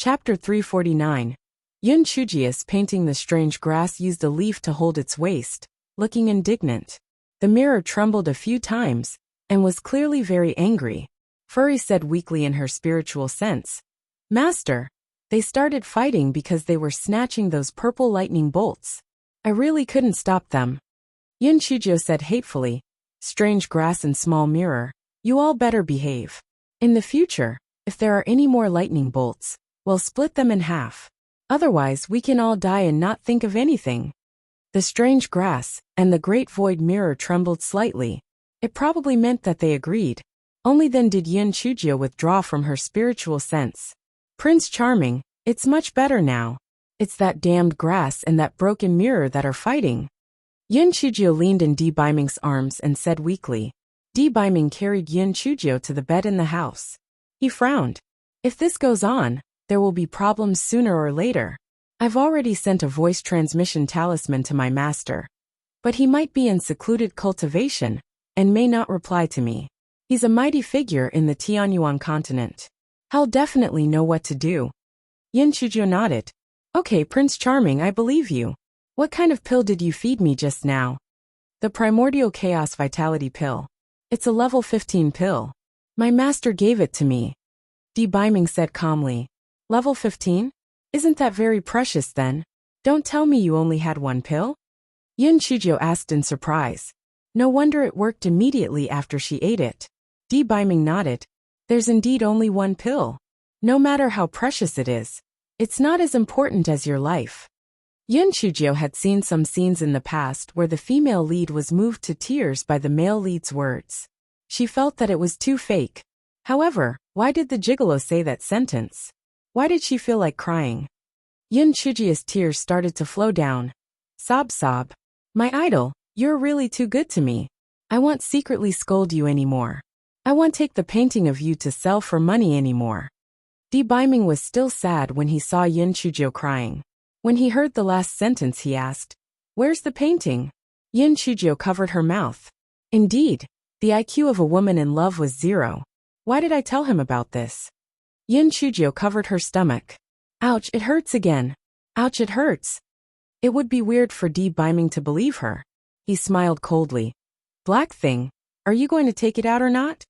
Chapter 349. Yun Chujius painting the strange grass used a leaf to hold its waist, looking indignant. The mirror trembled a few times, and was clearly very angry. Furry said weakly in her spiritual sense, "Master, they started fighting because they were snatching those purple lightning bolts. I really couldn't stop them." Yun Chujio said hatefully, "Strange grass and small mirror, you all better behave. In the future, if there are any more lightning bolts, we'll split them in half. Otherwise we can all die and not think of anything." The strange grass and the great void mirror trembled slightly. It probably meant that they agreed. Only then did Yun Chujio withdraw from her spiritual sense. "Prince Charming, it's much better now. It's that damned grass and that broken mirror that are fighting." Yun Chujio leaned in Di Baiming's arms and said weakly. Di Baiming carried Yun Chujio to the bed in the house. He frowned. "If this goes on, there will be problems sooner or later. I've already sent a voice transmission talisman to my master. But he might be in secluded cultivation, and may not reply to me. He's a mighty figure in the Tianyuan continent. I'll definitely know what to do." Yun Chujio nodded. "Okay, Prince Charming, I believe you. What kind of pill did you feed me just now?" "The Primordial Chaos Vitality pill. It's a level 15 pill. My master gave it to me." Di Baiming said calmly. "Level 15? Isn't that very precious then? Don't tell me you only had one pill?" Yun Chujio asked in surprise. "No wonder it worked immediately after she ate it." Di Baiming nodded. "There's indeed only one pill. No matter how precious it is, it's not as important as your life." Yun Chujio had seen some scenes in the past where the female lead was moved to tears by the male lead's words. She felt that it was too fake. However, why did the gigolo say that sentence? Why did she feel like crying? Yun Chujio's tears started to flow down. Sob sob. "My idol, you're really too good to me. I won't secretly scold you anymore. I won't take the painting of you to sell for money anymore." Di Baiming was still sad when he saw Yun Chujio crying. When he heard the last sentence he asked, "Where's the painting?" Yun Chujio covered her mouth. Indeed, the IQ of a woman in love was 0. Why did I tell him about this? Yun Chujio covered her stomach. "Ouch, it hurts again. Ouch, it hurts." It would be weird for Di Baiming to believe her. He smiled coldly. "Black thing, are you going to take it out or not?"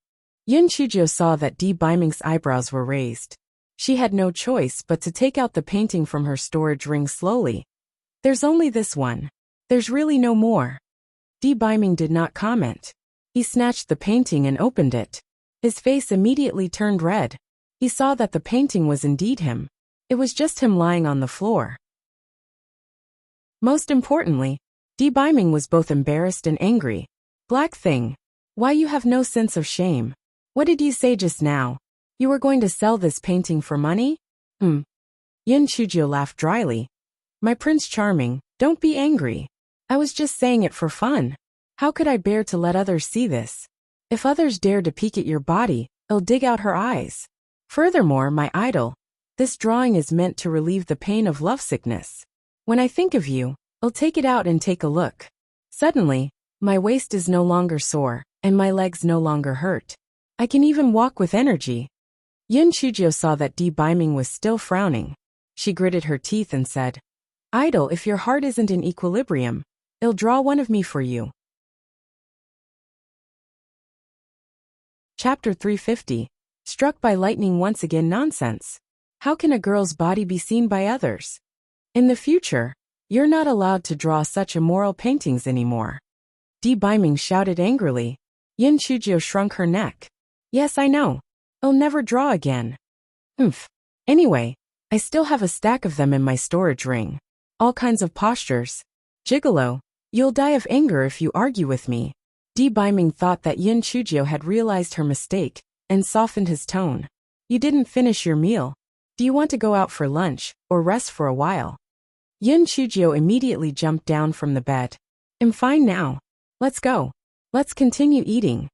Yun Chujio saw that Di Baiming's eyebrows were raised. She had no choice but to take out the painting from her storage ring slowly. "There's only this one. There's really no more." Di Baiming did not comment. He snatched the painting and opened it. His face immediately turned red. He saw that the painting was indeed him. It was just him lying on the floor. Most importantly, Di Baiming was both embarrassed and angry. "Black thing. Why you have no sense of shame? What did you say just now? You were going to sell this painting for money?" Yun Chujio laughed dryly. "My Prince Charming, don't be angry. I was just saying it for fun. How could I bear to let others see this? If others dare to peek at your body, I'll dig out her eyes. Furthermore, my idol, this drawing is meant to relieve the pain of lovesickness. When I think of you, I'll take it out and take a look. Suddenly, my waist is no longer sore, and my legs no longer hurt. I can even walk with energy." Yun Chujio saw that Di Baiming was still frowning. She gritted her teeth and said, "Idol, if your heart isn't in equilibrium, I'll draw one of me for you." Chapter 350. Struck by lightning once again. Nonsense. How can a girl's body be seen by others? In the future, you're not allowed to draw such immoral paintings anymore." Di Baiming shouted angrily. Yun Chujio shrunk her neck. "Yes, I know. I'll never draw again." Anyway, I still have a stack of them in my storage ring. All kinds of postures. Gigolo, you'll die of anger if you argue with me." Di Baiming thought that Yun Chujio had realized her mistake, and softened his tone. "You didn't finish your meal. Do you want to go out for lunch, or rest for a while?" Yun Chujio immediately jumped down from the bed. "I'm fine now. Let's go. Let's continue eating."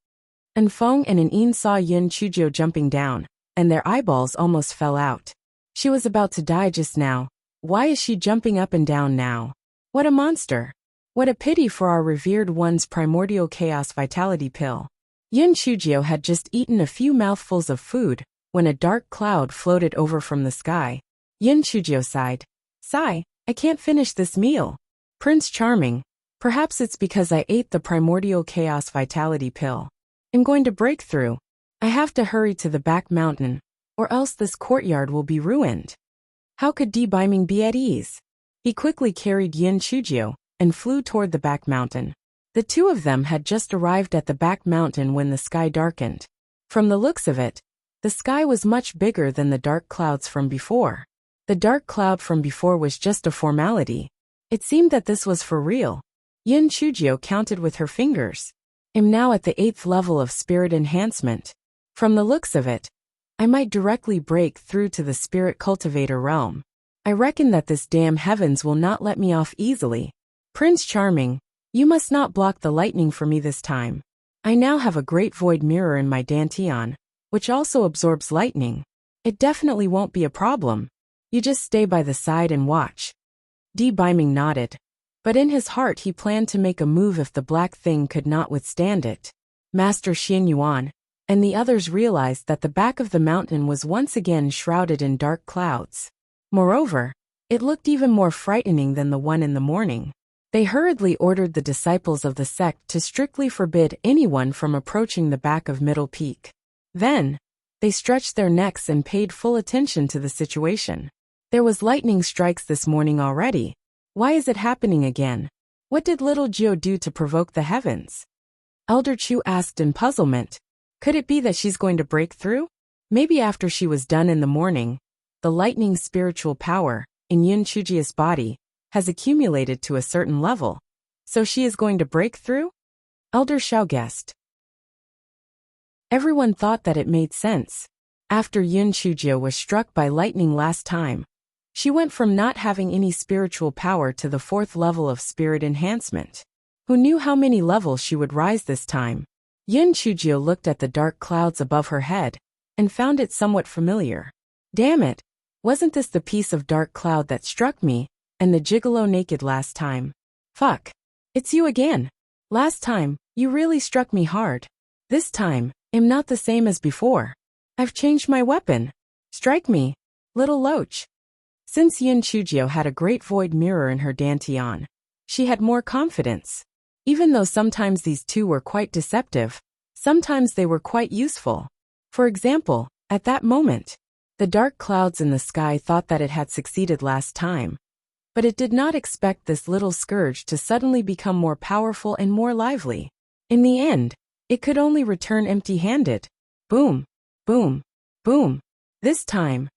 And Feng and An saw Yun Chujio jumping down, and their eyeballs almost fell out. She was about to die just now. Why is she jumping up and down now? What a monster. What a pity for our revered one's Primordial Chaos Vitality pill. Yun Chujio had just eaten a few mouthfuls of food, when a dark cloud floated over from the sky, Yin Chujio sighed. Sigh, I can't finish this meal. Prince Charming, perhaps it's because I ate the primordial chaos vitality pill. I'm going to break through. I have to hurry to the back mountain, or else this courtyard will be ruined. How could Di Biming be at ease? He quickly carried Yin Chujio and flew toward the back mountain. The two of them had just arrived at the back mountain when the sky darkened. From the looks of it, the sky was much bigger than the dark clouds from before. The dark cloud from before was just a formality. It seemed that this was for real. Yin Chujio counted with her fingers. I'm now at the 8th level of spirit enhancement. From the looks of it, I might directly break through to the spirit cultivator realm. I reckon that this damn heavens will not let me off easily. Prince Charming, you must not block the lightning for me this time. I now have a great void mirror in my dantian, which also absorbs lightning. It definitely won't be a problem. You just stay by the side and watch. Di Biming nodded. But in his heart he planned to make a move if the black thing could not withstand it. Master Xin Yuan and the others realized that the back of the mountain was once again shrouded in dark clouds. Moreover, it looked even more frightening than the one in the morning. They hurriedly ordered the disciples of the sect to strictly forbid anyone from approaching the back of Middle Peak. Then, they stretched their necks and paid full attention to the situation. There was lightning strikes this morning already. Why is it happening again? What did little Gio do to provoke the heavens? Elder Chu asked in puzzlement. Could it be that she's going to break through? Maybe after she was done in the morning, the lightning's spiritual power, in Yin Chujio's body, has accumulated to a certain level. So she is going to break through? Elder Xiao guessed. Everyone thought that it made sense. After Yin Chujio was struck by lightning last time, she went from not having any spiritual power to the 4th level of spirit enhancement. Who knew how many levels she would rise this time? Yin Chujio looked at the dark clouds above her head and found it somewhat familiar. Damn it! Wasn't this the piece of dark cloud that struck me and the gigolo naked last time? Fuck! It's you again! Last time, you really struck me hard. This time, I'm not the same as before. I've changed my weapon. Strike me, little loach. Since Yin Chujio had a great void mirror in her dantian, she had more confidence. Even though sometimes these two were quite deceptive, sometimes they were quite useful. For example, at that moment, the dark clouds in the sky thought that it had succeeded last time. But it did not expect this little scourge to suddenly become more powerful and more lively. In the end, it could only return empty-handed. Boom, boom, boom. This time,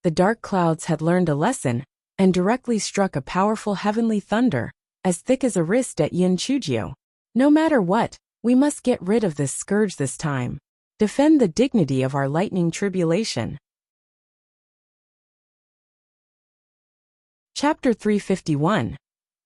the dark clouds had learned a lesson and directly struck a powerful heavenly thunder, as thick as a wrist at Yin Chujio. No matter what, we must get rid of this scourge this time. Defend the dignity of our lightning tribulation. Chapter 351.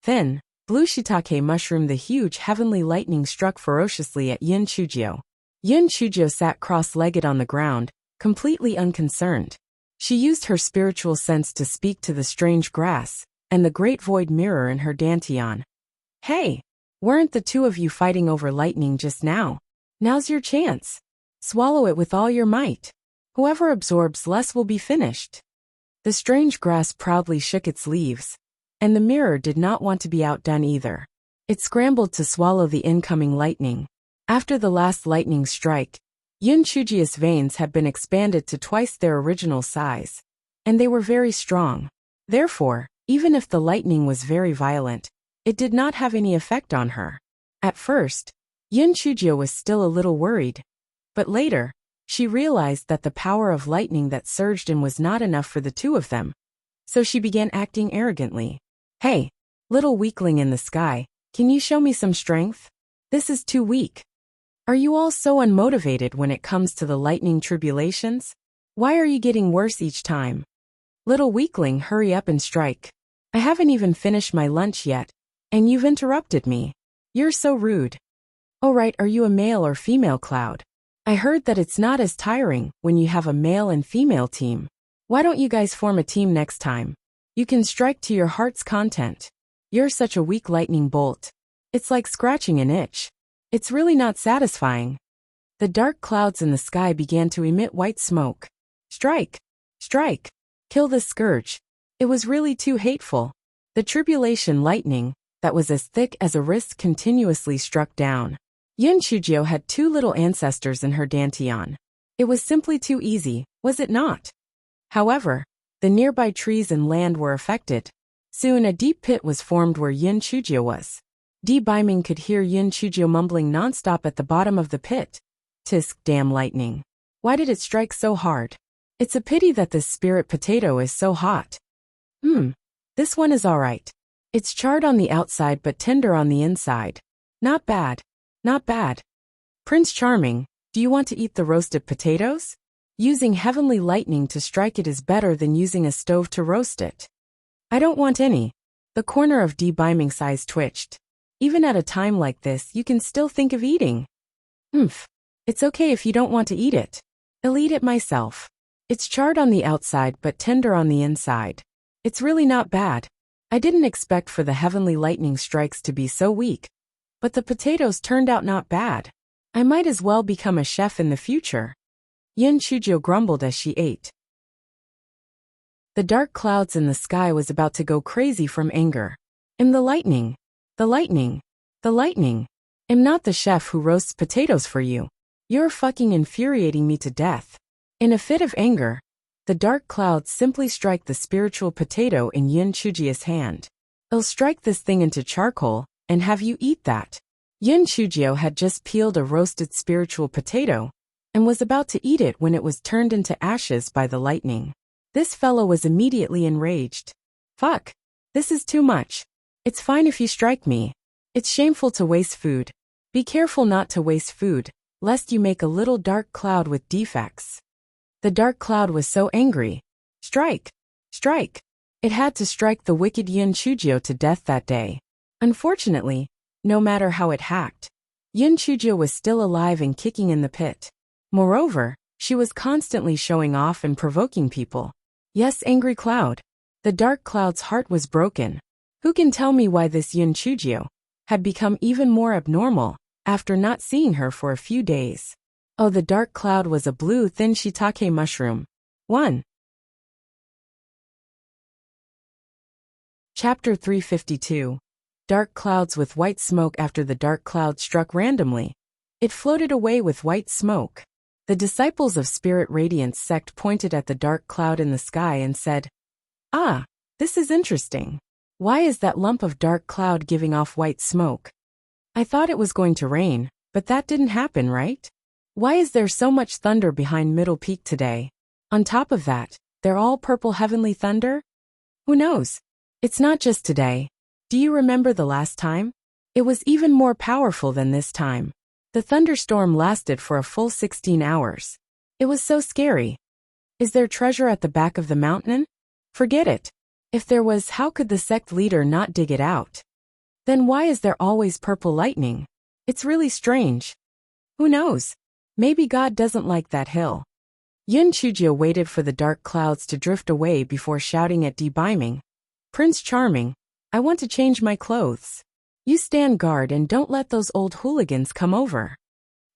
Then, blue shiitake mushroom. The huge heavenly lightning struck ferociously at Yin Chujio. Yin Chujio sat cross-legged on the ground, completely unconcerned. She used her spiritual sense to speak to the strange grass and the great void mirror in her dantian. Hey! Weren't the two of you fighting over lightning just now? Now's your chance. Swallow it with all your might. Whoever absorbs less will be finished. The strange grass proudly shook its leaves, and the mirror did not want to be outdone either. It scrambled to swallow the incoming lightning. After the last lightning strike, Yin Chujio's veins had been expanded to twice their original size, and they were very strong. Therefore, even if the lightning was very violent, it did not have any effect on her. At first, Yin Chujio was still a little worried, but later, she realized that the power of lightning that surged in was not enough for the two of them, so she began acting arrogantly. Hey, little weakling in the sky, can you show me some strength? This is too weak. Are you all so unmotivated when it comes to the lightning tribulations? Why are you getting worse each time? Little weakling, hurry up and strike. I haven't even finished my lunch yet, and you've interrupted me. You're so rude. Oh right, are you a male or female cloud? I heard that it's not as tiring when you have a male and female team. Why don't you guys form a team next time? You can strike to your heart's content. You're such a weak lightning bolt. It's like scratching an itch. It's really not satisfying. The dark clouds in the sky began to emit white smoke. Strike! Strike! Kill this scourge, It was really too hateful. The tribulation lightning, that was as thick as a wrist, continuously struck down. Yin Chujio had 2 little ancestors in her dantian. It was simply too easy, was it not? However, the nearby trees and land were affected. Soon a deep pit was formed where Yin Chujio was. Di Biming could hear Yin Chujio mumbling nonstop at the bottom of the pit. Tisk, damn lightning. Why did it strike so hard? It's a pity that this spirit potato is so hot. This one is alright. It's charred on the outside but tender on the inside. Not bad. Not bad. Prince Charming, do you want to eat the roasted potatoes? Using heavenly lightning to strike it is better than using a stove to roast it. I don't want any. The corner of Di Biming's eyes twitched. Even at a time like this, you can still think of eating. It's okay if you don't want to eat it. I'll eat it myself. It's charred on the outside but tender on the inside. It's really not bad. I didn't expect for the heavenly lightning strikes to be so weak. But the potatoes turned out not bad. I might as well become a chef in the future. Yin Chujio grumbled as she ate. The dark clouds in the sky was about to go crazy from anger. The lightning. The lightning. The lightning. I'm not the chef who roasts potatoes for you. You're fucking infuriating me to death. In a fit of anger, the dark clouds simply strike the spiritual potato in Yin Chujio's hand. I'll strike this thing into charcoal, and have you eat that. Yin Chujio had just peeled a roasted spiritual potato, and was about to eat it when it was turned into ashes by the lightning. This fellow was immediately enraged. Fuck. This is too much. It's fine if you strike me. It's shameful to waste food. Be careful not to waste food, lest you make a little dark cloud with defects. The dark cloud was so angry. Strike! Strike! It had to strike the wicked Yin Chujio to death that day. Unfortunately, no matter how it hacked, Yin Chujio was still alive and kicking in the pit. Moreover, she was constantly showing off and provoking people. Yes, angry cloud. The dark cloud's heart was broken. Who can tell me why this Yin Chujio had become even more abnormal after not seeing her for a few days? Oh, the dark cloud was a blue thin shiitake mushroom. 1. Chapter 352. Dark clouds with white smoke. After the dark cloud struck randomly, it floated away with white smoke. The disciples of Spirit Radiance sect pointed at the dark cloud in the sky and said, "Ah, this is interesting. Why is that lump of dark cloud giving off white smoke? I thought it was going to rain, but that didn't happen, right? Why is there so much thunder behind Middle Peak today? On top of that, they're all purple heavenly thunder? Who knows? It's not just today. Do you remember the last time? It was even more powerful than this time. The thunderstorm lasted for a full 16 hours. It was so scary. Is there treasure at the back of the mountain? Forget it. If there was, how could the sect leader not dig it out? Then why is there always purple lightning? It's really strange. Who knows? Maybe God doesn't like that hill." Yin Chujio waited for the dark clouds to drift away before shouting at Di Biming, "Prince Charming, I want to change my clothes. You stand guard and don't let those old hooligans come over."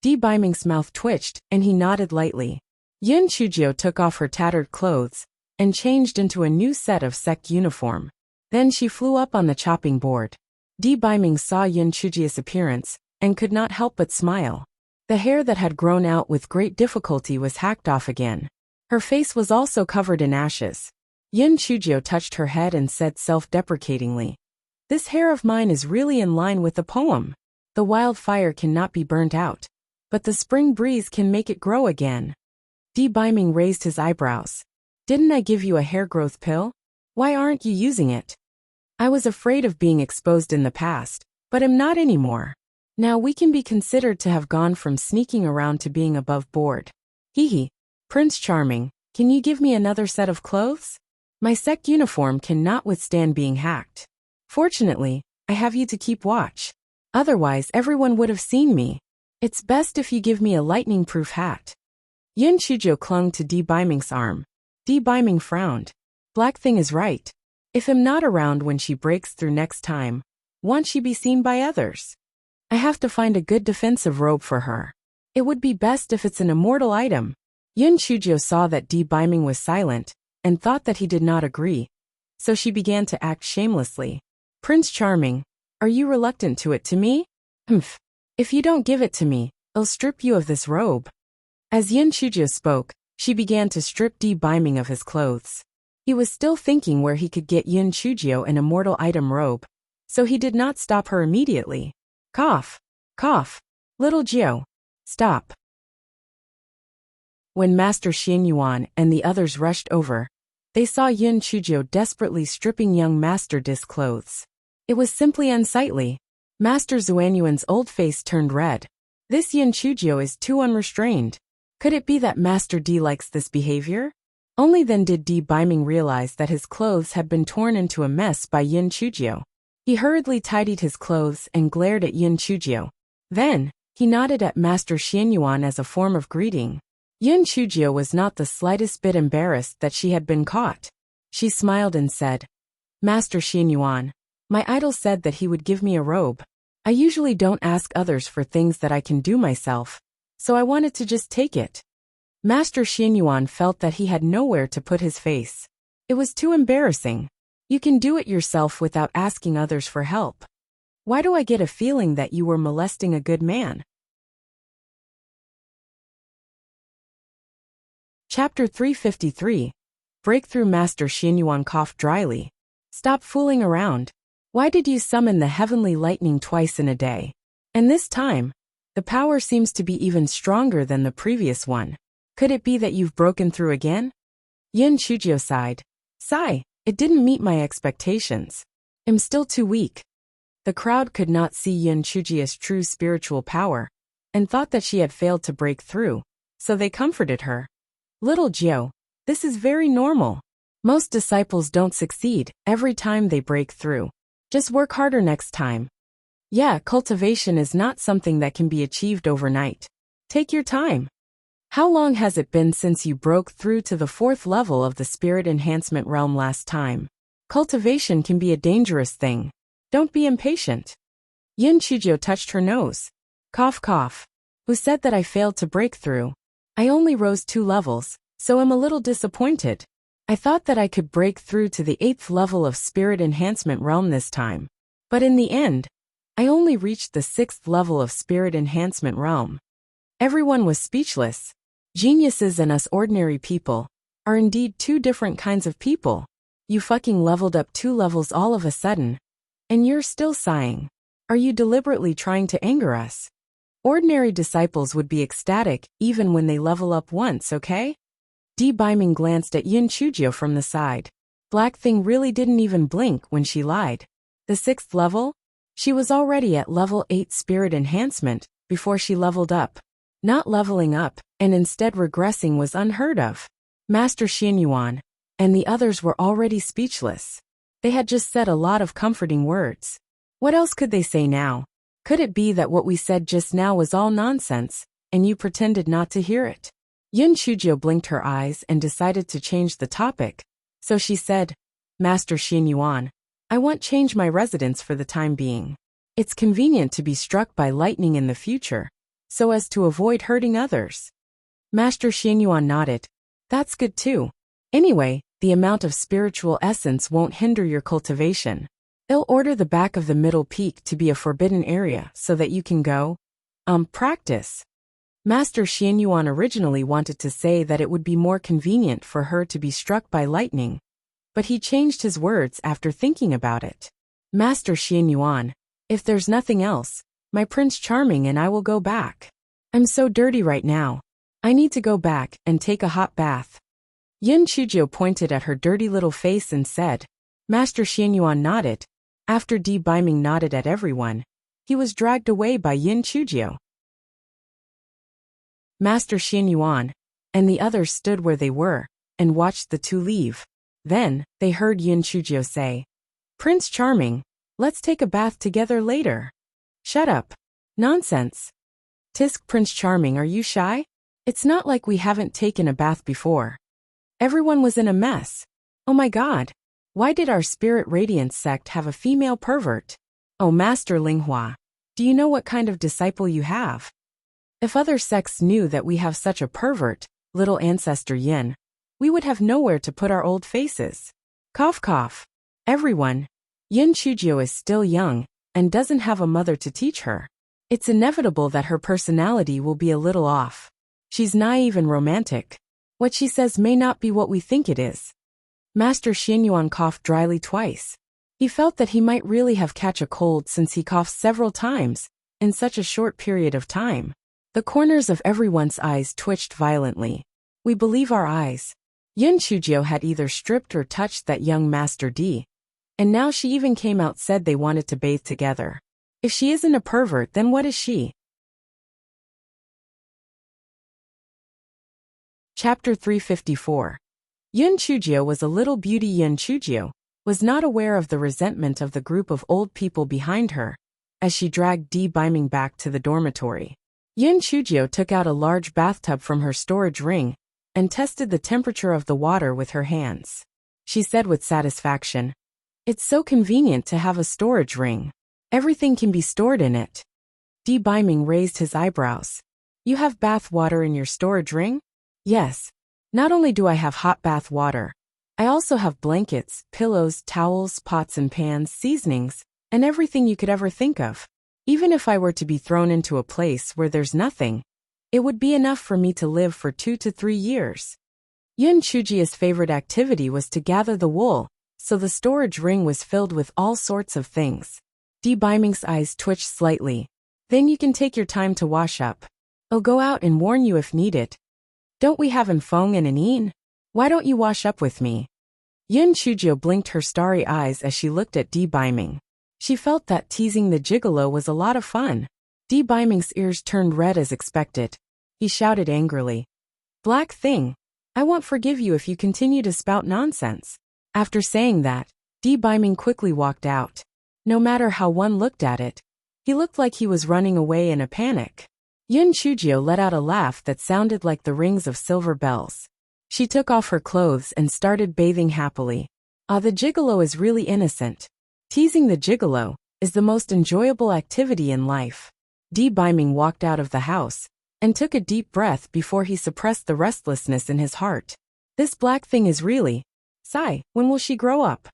Di Biming's mouth twitched, and he nodded lightly. Yin Chujio took off her tattered clothes and changed into a new set of sect uniform. Then she flew up on the chopping board. Di Biming saw Yin Chujio's appearance and could not help but smile. The hair that had grown out with great difficulty was hacked off again. Her face was also covered in ashes. Yin Chujio touched her head and said self-deprecatingly, "This hair of mine is really in line with the poem. The wildfire cannot be burnt out, but the spring breeze can make it grow again." Di Biming raised his eyebrows. "Didn't I give you a hair growth pill? Why aren't you using it?" "I was afraid of being exposed in the past, but am not anymore. Now we can be considered to have gone from sneaking around to being above board. Hee. Prince Charming, can you give me another set of clothes? My sect uniform cannot withstand being hacked. Fortunately, I have you to keep watch. Otherwise everyone would have seen me. It's best if you give me a lightning-proof hat." Yin Chujio clung to Di Biming's arm. Di Biming frowned. Black Thing is right. If I'm not around when she breaks through next time, won't she be seen by others? I have to find a good defensive robe for her. It would be best if it's an immortal item. Yin Chujio saw that Di Biming was silent, and thought that he did not agree. so she began to act shamelessly. Prince Charming, are you reluctant to it to me? Humph. If you don't give it to me, I'll strip you of this robe. As Yin Chujio spoke, she began to strip Di Biming of his clothes. He was still thinking where he could get Yin Chujio an immortal item robe, so he did not stop her immediately. Cough. Cough. Little Jiao. Stop. When Master Xian Yuan and the others rushed over, they saw Yin Chujio desperately stripping young Master Di's clothes. It was simply unsightly. Master Zuanyuan's old face turned red. This Yin Chujio is too unrestrained. Could it be that Master Di likes this behavior? Only then did Di Biming realize that his clothes had been torn into a mess by Yin Chujio. He hurriedly tidied his clothes and glared at Yin Chujio. Then, he nodded at Master Xian Yuan as a form of greeting. Yin Chujio was not the slightest bit embarrassed that she had been caught. She smiled and said, Master Xian Yuan, my idol said that he would give me a robe. I usually don't ask others for things that I can do myself, so I wanted to just take it. Master Xian Yuan felt that he had nowhere to put his face. It was too embarrassing. You can do it yourself without asking others for help. Why do I get a feeling that you were molesting a good man? Chapter 353. Breakthrough. Master Xian Yuan coughed dryly. Stop fooling around. Why did you summon the heavenly lightning twice in a day? And this time, the power seems to be even stronger than the previous one. Could it be that you've broken through again? Yin Chujio sighed. Sigh, it didn't meet my expectations. I'm still too weak. The crowd could not see Yin Chujio's true spiritual power, and thought that she had failed to break through, so they comforted her. Little Jiao, this is very normal. Most disciples don't succeed every time they break through. Just work harder next time. Yeah, cultivation is not something that can be achieved overnight. Take your time. How long has it been since you broke through to the 4th level of the spirit enhancement realm last time? Cultivation can be a dangerous thing. Don't be impatient. Yin Chujio touched her nose. Cough cough. Who said that I failed to break through? I only rose 2 levels, so I'm a little disappointed. I thought that I could break through to the 8th level of Spirit Enhancement Realm this time. But in the end, I only reached the 6th level of Spirit Enhancement Realm. Everyone was speechless. Geniuses and us ordinary people are indeed 2 different kinds of people. You fucking leveled up 2 levels all of a sudden. And you're still sighing. Are you deliberately trying to anger us? Ordinary disciples would be ecstatic even when they level up once, okay? Di Biming glanced at Yin Chujio from the side. Black Thing really didn't even blink when she lied. The 6th level? She was already at level 8 spirit enhancement before she leveled up. Not leveling up, and instead regressing was unheard of. Master Xian Yuan and the others were already speechless. They had just said a lot of comforting words. What else could they say now? Could it be that what we said just now was all nonsense, and you pretended not to hear it? Yin Chujio blinked her eyes and decided to change the topic. So she said, Master Xian Yuan, I want change my residence for the time being. It's convenient to be struck by lightning in the future, so as to avoid hurting others. Master Xian Yuan nodded. That's good too. Anyway, the amount of spiritual essence won't hinder your cultivation. They'll order the back of the middle peak to be a forbidden area so that you can go, practice. Master Xian Yuan originally wanted to say that it would be more convenient for her to be struck by lightning, but he changed his words after thinking about it. Master Xian Yuan, if there's nothing else, my Prince Charming and I will go back. I'm so dirty right now. I need to go back and take a hot bath. Yin Chujio pointed at her dirty little face and said. Master Xian Yuan nodded. After Di Biming nodded at everyone, he was dragged away by Yin Chujio. Master Xian Yuan and the others stood where they were and watched the 2 leave. Then, they heard Yin Chujio say, Prince Charming, let's take a bath together later. Shut up. Nonsense. Tisk, Prince Charming, are you shy? It's not like we haven't taken a bath before. Everyone was in a mess. Oh my god. Why did our Spirit Radiance sect have a female pervert? Oh Master Linghua, do you know what kind of disciple you have? If other sects knew that we have such a pervert, little ancestor Yin, we would have nowhere to put our old faces. Cough cough. Everyone. Yin Chujio is still young and doesn't have a mother to teach her. It's inevitable that her personality will be a little off. She's naive and romantic. What she says may not be what we think it is. Master Xianyuan coughed dryly twice. He felt that he might really have catch a cold since he coughed several times in such a short period of time. The corners of everyone's eyes twitched violently. We believe our eyes. Yin Chujio had either stripped or touched that young Master D, and now she even came out said they wanted to bathe together. If she isn't a pervert, then what is she? Chapter 354. Yin Chujio was a little beauty. Yin Chujio was not aware of the resentment of the group of old people behind her as she dragged Di Biming back to the dormitory. Yin Chujio took out a large bathtub from her storage ring and tested the temperature of the water with her hands. She said with satisfaction, "It's so convenient to have a storage ring. Everything can be stored in it." Di Biming raised his eyebrows. "You have bath water in your storage ring?" "Yes. Not only do I have hot bath water, I also have blankets, pillows, towels, pots and pans, seasonings, and everything you could ever think of. Even if I were to be thrown into a place where there's nothing, it would be enough for me to live for 2 to 3 years." Yin Chujio's favorite activity was to gather the wool, so the storage ring was filled with all sorts of things. Di Biming's eyes twitched slightly. "Then you can take your time to wash up. I'll go out and warn you if needed. Don't we have an Feng and an Yin? Why don't you wash up with me?" Yin Chujio blinked her starry eyes as she looked at Di Biming. She felt that teasing the gigolo was a lot of fun. Di Biming's ears turned red as expected. He shouted angrily, "Black thing, I won't forgive you if you continue to spout nonsense." After saying that, Di Biming quickly walked out. No matter how one looked at it, he looked like he was running away in a panic. Yin Chujio let out a laugh that sounded like the rings of silver bells. She took off her clothes and started bathing happily. The gigolo is really innocent. Teasing the gigolo is the most enjoyable activity in life. Di Biming walked out of the house and took a deep breath before he suppressed the restlessness in his heart. This black thing is really... Sigh, when will she grow up?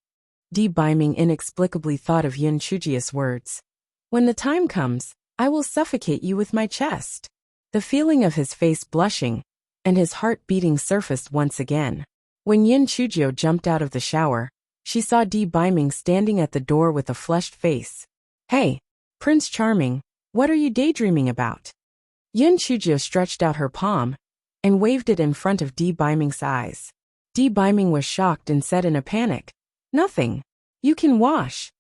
Di Biming inexplicably thought of Yin Chujio's words. "When the time comes, I will suffocate you with my chest." The feeling of his face blushing and his heart beating surfaced once again. When Yin Chujio jumped out of the shower, she saw Di Biming standing at the door with a flushed face. "Hey, Prince Charming, what are you daydreaming about?" Yin Chujio stretched out her palm and waved it in front of Di Biming's eyes. Di Biming was shocked and said in a panic, "Nothing. You can wash."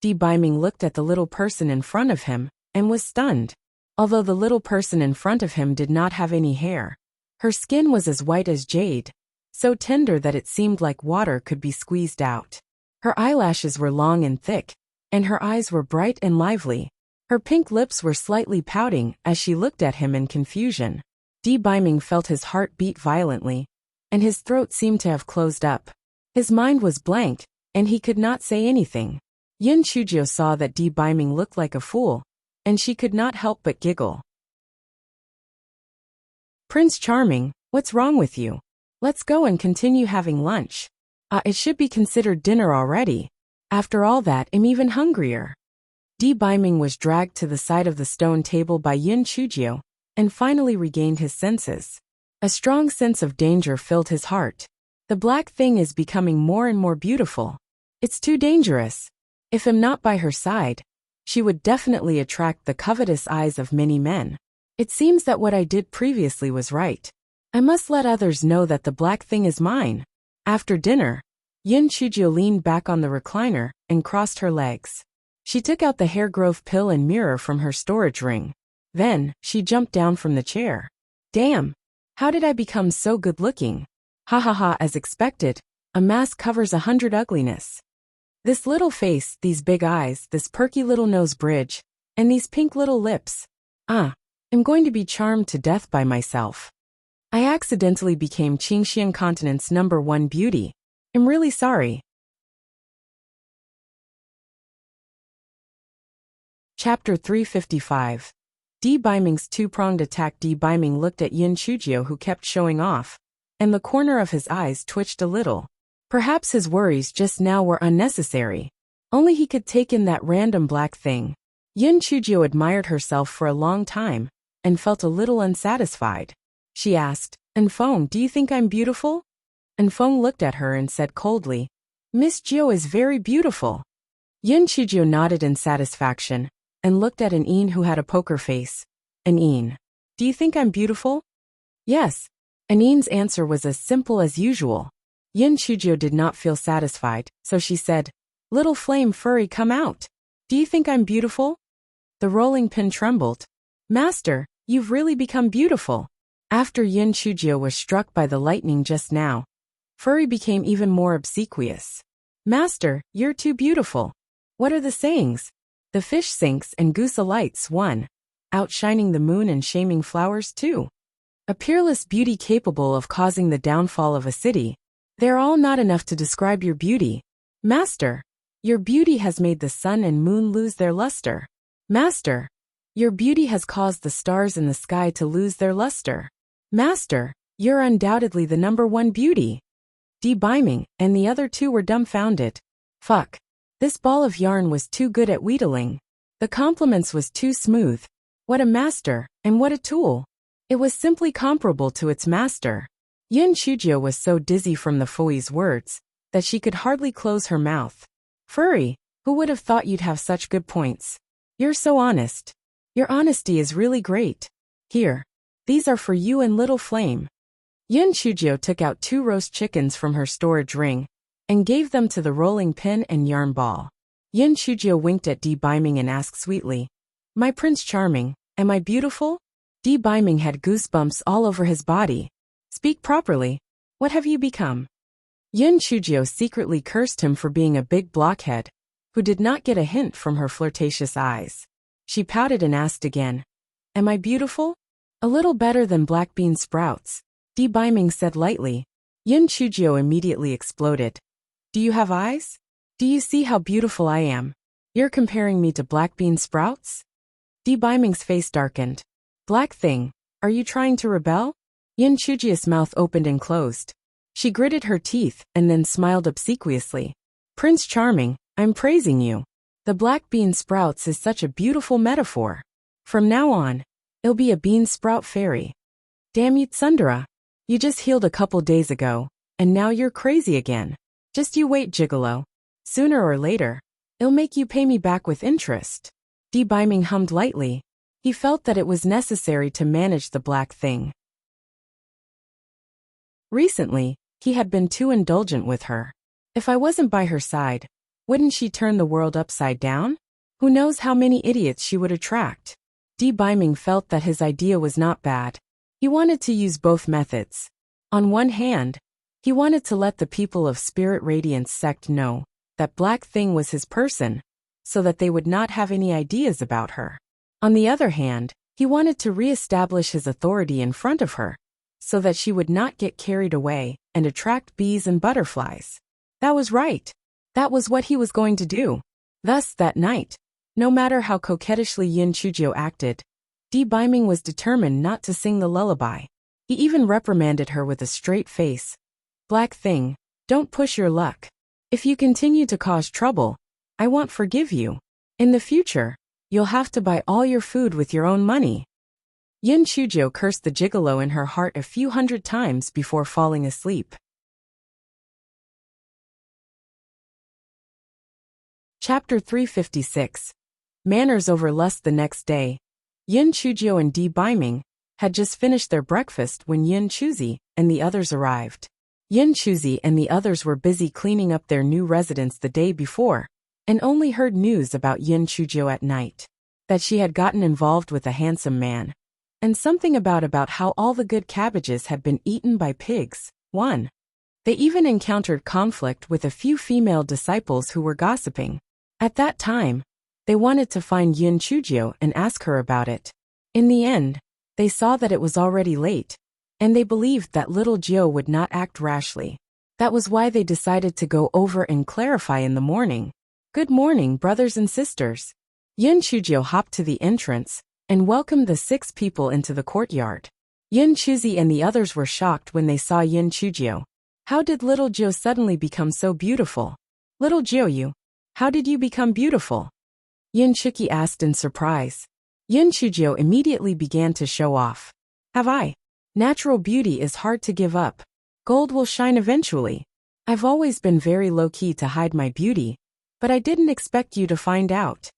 Di Biming looked at the little person in front of him and was stunned. Although the little person in front of him did not have any hair, her skin was as white as jade, so tender that it seemed like water could be squeezed out. Her eyelashes were long and thick, and her eyes were bright and lively. Her pink lips were slightly pouting as she looked at him in confusion. Di Biming felt his heart beat violently, and his throat seemed to have closed up. His mind was blank, and he could not say anything. Yin Chujio saw that Di Biming looked like a fool, and she could not help but giggle. "Prince Charming, what's wrong with you? Let's go and continue having lunch. It should be considered dinner already. After all that, I'm even hungrier." Di Biming was dragged to the side of the stone table by Yin Chujio, and finally regained his senses. A strong sense of danger filled his heart. The black thing is becoming more and more beautiful. It's too dangerous. If I'm not by her side, she would definitely attract the covetous eyes of many men. It seems that what I did previously was right. I must let others know that the black thing is mine. After dinner, Yin Chujio leaned back on the recliner and crossed her legs. She took out the hair growth pill and mirror from her storage ring. Then, she jumped down from the chair. "Damn! How did I become so good looking? Ha ha ha, as expected, a mask covers 100 ugliness. This little face, these big eyes, this perky little nose bridge, and these pink little lips. I'm going to be charmed to death by myself. I accidentally became Qingxian continent's #1 beauty. I'm really sorry." Chapter 355. Di Biming's two-pronged attack. Di Biming looked at Yin Chujio, who kept showing off, and the corner of his eyes twitched a little. Perhaps his worries just now were unnecessary. Only he could take in that random black thing. Yin Chujio admired herself for a long time and felt a little unsatisfied. She asked, "Enfeng, do you think I'm beautiful?" Enfeng looked at her and said coldly, "Miss Jiu is very beautiful." Yin Chujio nodded in satisfaction and looked at An who had a poker face. "An, do you think I'm beautiful?" "Yes." An's answer was as simple as usual. Yin Chujio did not feel satisfied, so she said, "Little flame furry, come out. Do you think I'm beautiful?" The rolling pin trembled. "Master, you've really become beautiful." After Yin Chujio was struck by the lightning just now, Furry became even more obsequious. "Master, you're too beautiful." What are the sayings? The fish sinks and goose alights one, outshining the moon and shaming flowers too. A peerless beauty capable of causing the downfall of a city. They're all not enough to describe your beauty. Master, your beauty has made the sun and moon lose their luster. Master, your beauty has caused the stars in the sky to lose their luster. Master, you're undoubtedly the #1 beauty. Beiming and the other two were dumbfounded. Fuck. This ball of yarn was too good at wheedling. The compliments was too smooth. What a master, and what a tool. It was simply comparable to its master. Yin Chujio was so dizzy from the Fui's words that she could hardly close her mouth. Furry, who would have thought you'd have such good points? You're so honest. Your honesty is really great. Here. These are for you and Little Flame. Yin Chujio took out 2 roast chickens from her storage ring and gave them to the rolling pin and yarn ball. Yin Chujio winked at Beiming and asked sweetly, "My Prince Charming, am I beautiful?" Beiming had goosebumps all over his body. "Speak properly. What have you become?" Yin Chujio secretly cursed him for being a big blockhead, who did not get a hint from her flirtatious eyes. She pouted and asked again, "Am I beautiful?" "A little better than black bean sprouts," Beiming said lightly. Yin Chujio immediately exploded. "Do you have eyes? Do you see how beautiful I am? You're comparing me to black bean sprouts?" Beiming's face darkened. "Black thing, are you trying to rebel?" Yin Chujio's mouth opened and closed. She gritted her teeth and then smiled obsequiously. "Prince Charming, I'm praising you. The black bean sprouts is such a beautiful metaphor. From now on, it'll be a bean sprout fairy. Damn you, Tsundere. You just healed a couple days ago, and now you're crazy again. Just you wait, Gigolo. Sooner or later, it'll make you pay me back with interest." Beiming hummed lightly. He felt that it was necessary to manage the black thing. Recently, he had been too indulgent with her. If I wasn't by her side, wouldn't she turn the world upside down? Who knows how many idiots she would attract? Beiming felt that his idea was not bad. He wanted to use both methods. On one hand, he wanted to let the people of Spirit Radiance sect know that Black Thing was his person, so that they would not have any ideas about her. On the other hand, he wanted to re-establish his authority in front of her, so that she would not get carried away and attract bees and butterflies. That was right. That was what he was going to do. Thus, that night, no matter how coquettishly Yin Chujio acted, Beiming was determined not to sing the lullaby. He even reprimanded her with a straight face. "Black Thing, don't push your luck. If you continue to cause trouble, I won't forgive you. In the future, you'll have to buy all your food with your own money." Yin Chujio cursed the gigolo in her heart a few hundred times before falling asleep. Chapter 356. Manners over lust. The next day, Yin Chujio and Beiming had just finished their breakfast when Yin Chuzi and the others arrived. Yin Chuzi and the others were busy cleaning up their new residence the day before, and only heard news about Yin Chujio at night. That she had gotten involved with a handsome man. And something about how all the good cabbages had been eaten by pigs. 1. They even encountered conflict with a few female disciples who were gossiping. At that time, they wanted to find Yin Chujio and ask her about it. In the end, they saw that it was already late, and they believed that little Jiu would not act rashly. That was why they decided to go over and clarify in the morning. "Good morning, brothers and sisters." Yin Chujio hopped to the entrance and welcomed the 6 people into the courtyard. Yin Chuzi and the others were shocked when they saw Yin Chujio. How did little Jiu suddenly become so beautiful? Little Jiu, how did you become beautiful? Yin Shuqi asked in surprise. Yin Shujiu immediately began to show off. Have I? Natural beauty is hard to give up. Gold will shine eventually. I've always been very low-key to hide my beauty, but I didn't expect you to find out.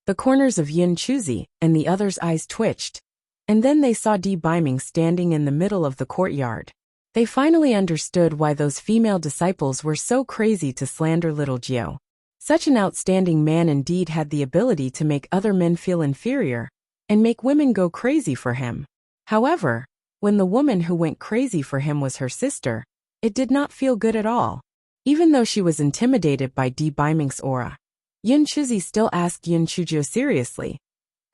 The corners of Yin Chuzi and the other's eyes twitched, and then they saw Di Biming standing in the middle of the courtyard. They finally understood why those female disciples were so crazy to slander little Jiu. Such an outstanding man indeed had the ability to make other men feel inferior and make women go crazy for him. However, when the woman who went crazy for him was her sister, it did not feel good at all. Even though she was intimidated by Di Biming's aura, Yin Chuzi still asked Yin Chujiu seriously.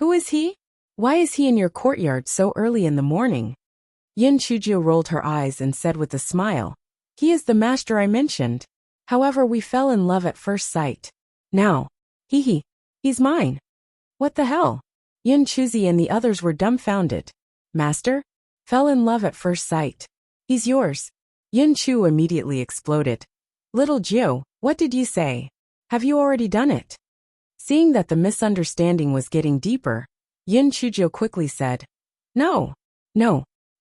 Who is he? Why is he in your courtyard so early in the morning? Yin Chujiu rolled her eyes and said with a smile, He is the master I mentioned. However, we fell in love at first sight. Now, he's mine. What the hell? Yin Chuzi and the others were dumbfounded. Master? Fell in love at first sight. He's yours. Yin Chu immediately exploded. Little Jiu, what did you say? Have you already done it? Seeing that the misunderstanding was getting deeper, Yin Chujiu quickly said, No.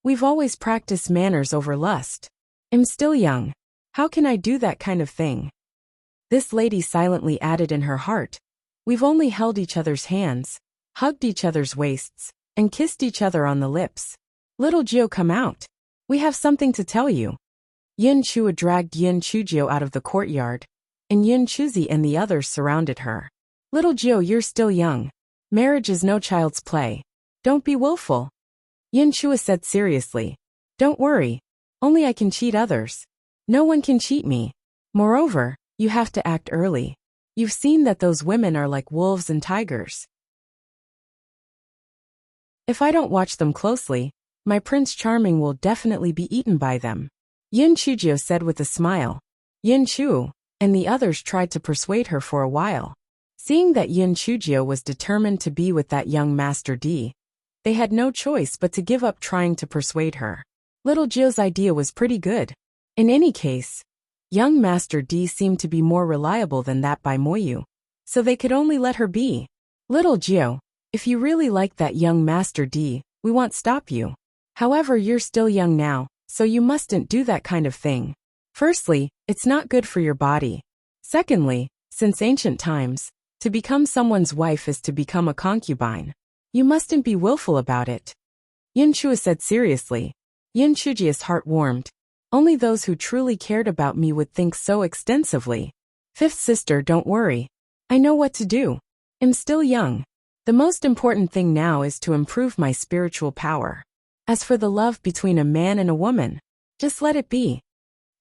We've always practiced manners over lust. I'm still young. How can I do that kind of thing? This lady silently added in her heart, We've only held each other's hands, hugged each other's waists, and kissed each other on the lips. Little Jiu, come out. We have something to tell you. Yin Chua dragged Yin Chujiu out of the courtyard, and Yin Chuzi and the others surrounded her. Little Jiu, you're still young. Marriage is no child's play. Don't be willful. Yin Chua said seriously. Don't worry. Only I can cheat others. No one can cheat me. Moreover, you have to act early. You've seen that those women are like wolves and tigers. If I don't watch them closely, my Prince Charming will definitely be eaten by them. Yin Chujiu said with a smile. Yin Chu and the others tried to persuade her for a while. Seeing that Yin Chujiu was determined to be with that young Master D, they had no choice but to give up trying to persuade her. Little Jiu's idea was pretty good. In any case, young Master D seemed to be more reliable than that by Moyu, so they could only let her be. Little Jiu, if you really like that young Master D, we won't stop you. However, you're still young now, so you mustn't do that kind of thing. Firstly, it's not good for your body. Secondly, since ancient times, to become someone's wife is to become a concubine. You mustn't be willful about it. Yin Chua said seriously. Yin Chuji's heart warmed. Only those who truly cared about me would think so extensively. Fifth sister, don't worry. I know what to do. I'm still young. The most important thing now is to improve my spiritual power. As for the love between a man and a woman, just let it be.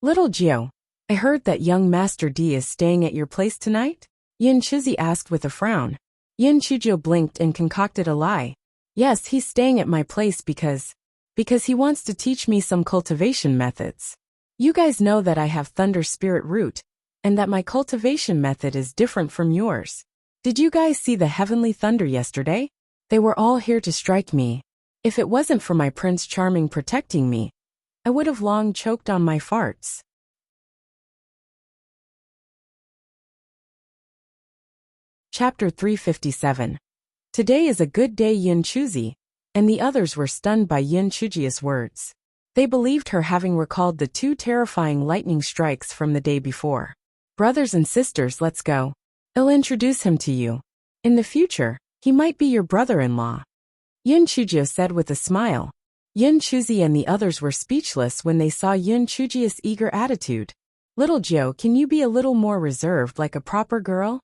Little Jiu, I heard that young Master D is staying at your place tonight? Yin Chuzi asked with a frown. Yin Chujiu blinked and concocted a lie. Yes, he's staying at my place because he wants to teach me some cultivation methods. You guys know that I have Thunder Spirit Root, and that my cultivation method is different from yours. Did you guys see the heavenly thunder yesterday? They were all here to strike me. If it wasn't for my Prince Charming protecting me, I would have long choked on my farts. Chapter 357. Today is a good day, Yin Chuzi, and the others were stunned by Yin Chuji's words. They believed her, having recalled the two terrifying lightning strikes from the day before. Brothers and sisters, let's go. I'll introduce him to you. In the future, he might be your brother-in-law. Yin Chujiu said with a smile. Yin Chuzi and the others were speechless when they saw Yin Chuji's eager attitude. Little Jiu, can you be a little more reserved like a proper girl?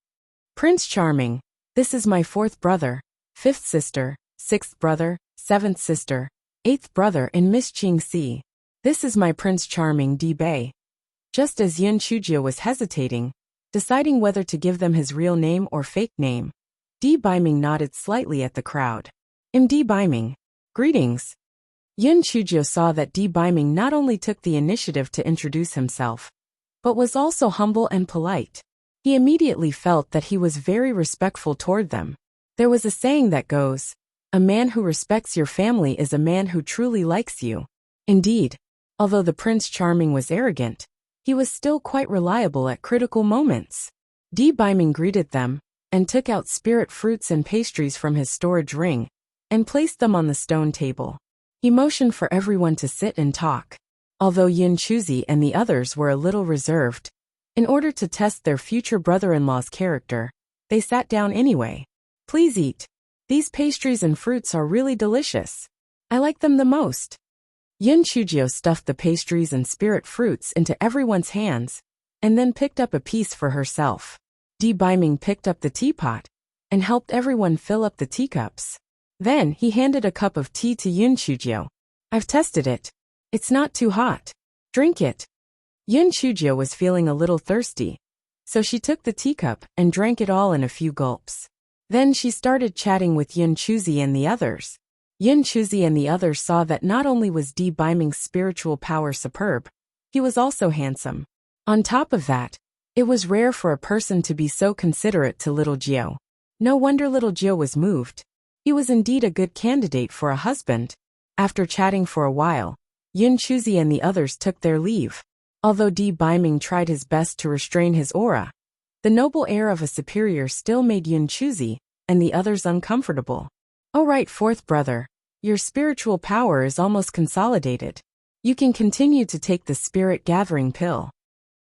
Prince Charming, this is my fourth brother, fifth sister, sixth brother, seventh sister, eighth brother, and Miss Ching Si. This is my Prince Charming Di Bei. Just as Yin Chujiu was hesitating, deciding whether to give them his real name or fake name, Di Biming nodded slightly at the crowd. I'm Di Biming. Greetings. Yin Chujiu saw that Di Biming not only took the initiative to introduce himself, but was also humble and polite. He immediately felt that he was very respectful toward them. There was a saying that goes, a man who respects your family is a man who truly likes you. Indeed, although the Prince Charming was arrogant, he was still quite reliable at critical moments. Di Biming greeted them and took out spirit fruits and pastries from his storage ring and placed them on the stone table. He motioned for everyone to sit and talk. Although Yin Chuzi and the others were a little reserved, in order to test their future brother-in-law's character, they sat down anyway. Please eat. These pastries and fruits are really delicious. I like them the most. Yin Chujio stuffed the pastries and spirit fruits into everyone's hands, and then picked up a piece for herself. Di Biming picked up the teapot and helped everyone fill up the teacups. Then he handed a cup of tea to Yin Chujio. I've tested it. It's not too hot. Drink it. Yin Chujio was feeling a little thirsty, so she took the teacup and drank it all in a few gulps. Then she started chatting with Yin Chuzi and the others. Yin Chuzi and the others saw that not only was Di Biming's spiritual power superb, he was also handsome. On top of that, it was rare for a person to be so considerate to little Jiao. No wonder little Jiao was moved. He was indeed a good candidate for a husband. After chatting for a while, Yin Chuzi and the others took their leave. Although Di Biming tried his best to restrain his aura, the noble air of a superior still made Yin Chuzi and the others uncomfortable. All right, fourth brother, your spiritual power is almost consolidated. You can continue to take the spirit gathering pill.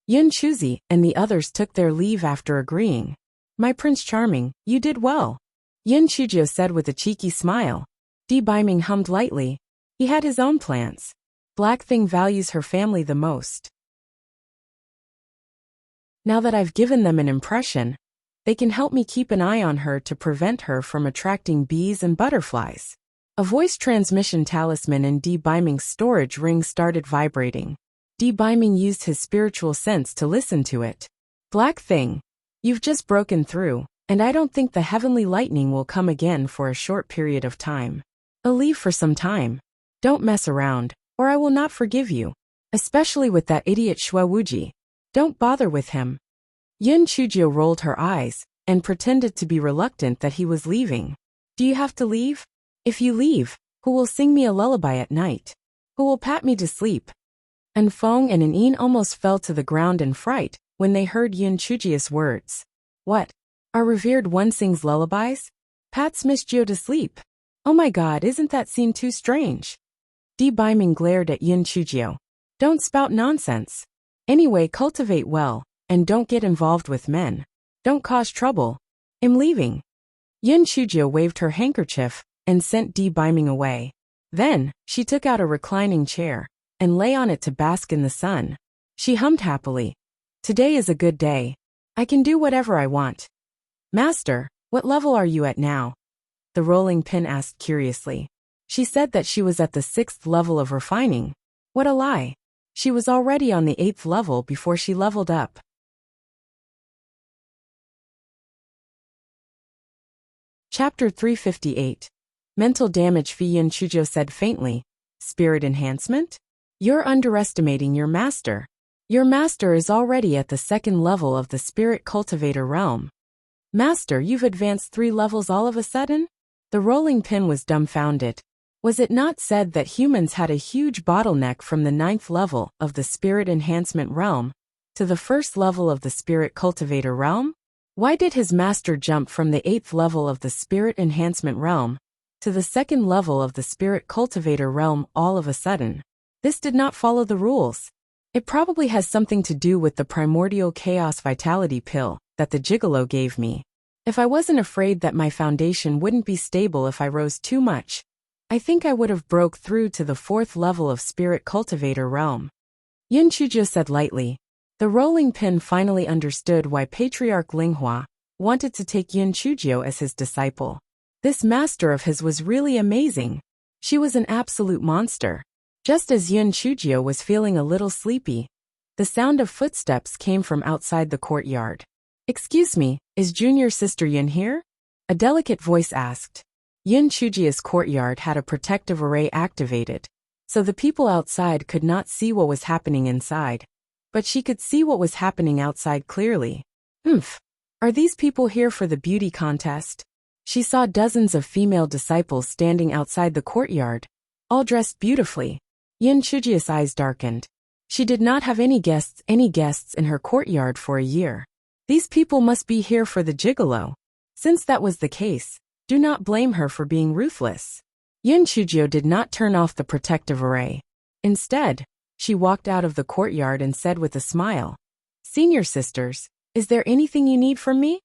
Yin Chuzi and the others took their leave after agreeing. My Prince Charming, you did well. Yin Chujio said with a cheeky smile. Di Biming hummed lightly. He had his own plans. Black Thing values her family the most. Now that I've given them an impression, they can help me keep an eye on her to prevent her from attracting bees and butterflies. A voice transmission talisman in Di Biming's storage ring started vibrating. Di Biming used his spiritual sense to listen to it. Black Thing, you've just broken through, and I don't think the heavenly lightning will come again for a short period of time. A leave for some time. Don't mess around, or I will not forgive you. Especially with that idiot Shui Wuji. Don't bother with him. Yin Chujio rolled her eyes and pretended to be reluctant that he was leaving. Do you have to leave? If you leave, who will sing me a lullaby at night? Who will pat me to sleep? And Feng and Anin almost fell to the ground in fright when they heard Yin Chujio's words. What? Our revered one sings lullabies? Pats Miss Jio to sleep. Oh my god, isn't that scene too strange? Di Biming glared at Yin Chujio. Don't spout nonsense. Anyway, cultivate well, and don't get involved with men. Don't cause trouble. I'm leaving. Yin Chujio waved her handkerchief and sent Di Biming away. Then, she took out a reclining chair and lay on it to bask in the sun. She hummed happily. Today is a good day. I can do whatever I want. Master, what level are you at now? The rolling pin asked curiously. She said that she was at the 6th level of refining. What a lie. She was already on the 8th level before she leveled up. Chapter 358. Mental damage. Yin Chujio said faintly. Spirit enhancement? You're underestimating your master. Your master is already at the 2nd level of the spirit cultivator realm. Master, you've advanced 3 levels all of a sudden? The rolling pin was dumbfounded. Was it not said that humans had a huge bottleneck from the 9th level of the spirit enhancement realm to the 1st level of the spirit cultivator realm? Why did his master jump from the 8th level of the spirit enhancement realm to the 2nd level of the spirit cultivator realm all of a sudden? This did not follow the rules. It probably has something to do with the primordial chaos vitality pill that the gigolo gave me. If I wasn't afraid that my foundation wouldn't be stable if I rose too much, I think I would have broke through to the 4th level of spirit cultivator realm. Yin Chujio said lightly. The rolling pin finally understood why Patriarch Linghua wanted to take Yin Chujio as his disciple. This master of his was really amazing. She was an absolute monster. Just as Yin Chujio was feeling a little sleepy, the sound of footsteps came from outside the courtyard. Excuse me, is junior sister Yin here? A delicate voice asked. Yin Chujio's courtyard had a protective array activated, so the people outside could not see what was happening inside, but she could see what was happening outside clearly. Are these people here for the beauty contest? She saw dozens of female disciples standing outside the courtyard, all dressed beautifully. Yin Chujio's eyes darkened. She did not have any guests in her courtyard for a year. These people must be here for the gigolo. Since that was the case, do not blame her for being ruthless. Yin Chujio did not turn off the protective array. Instead, she walked out of the courtyard and said with a smile, "Senior sisters, is there anything you need from me?"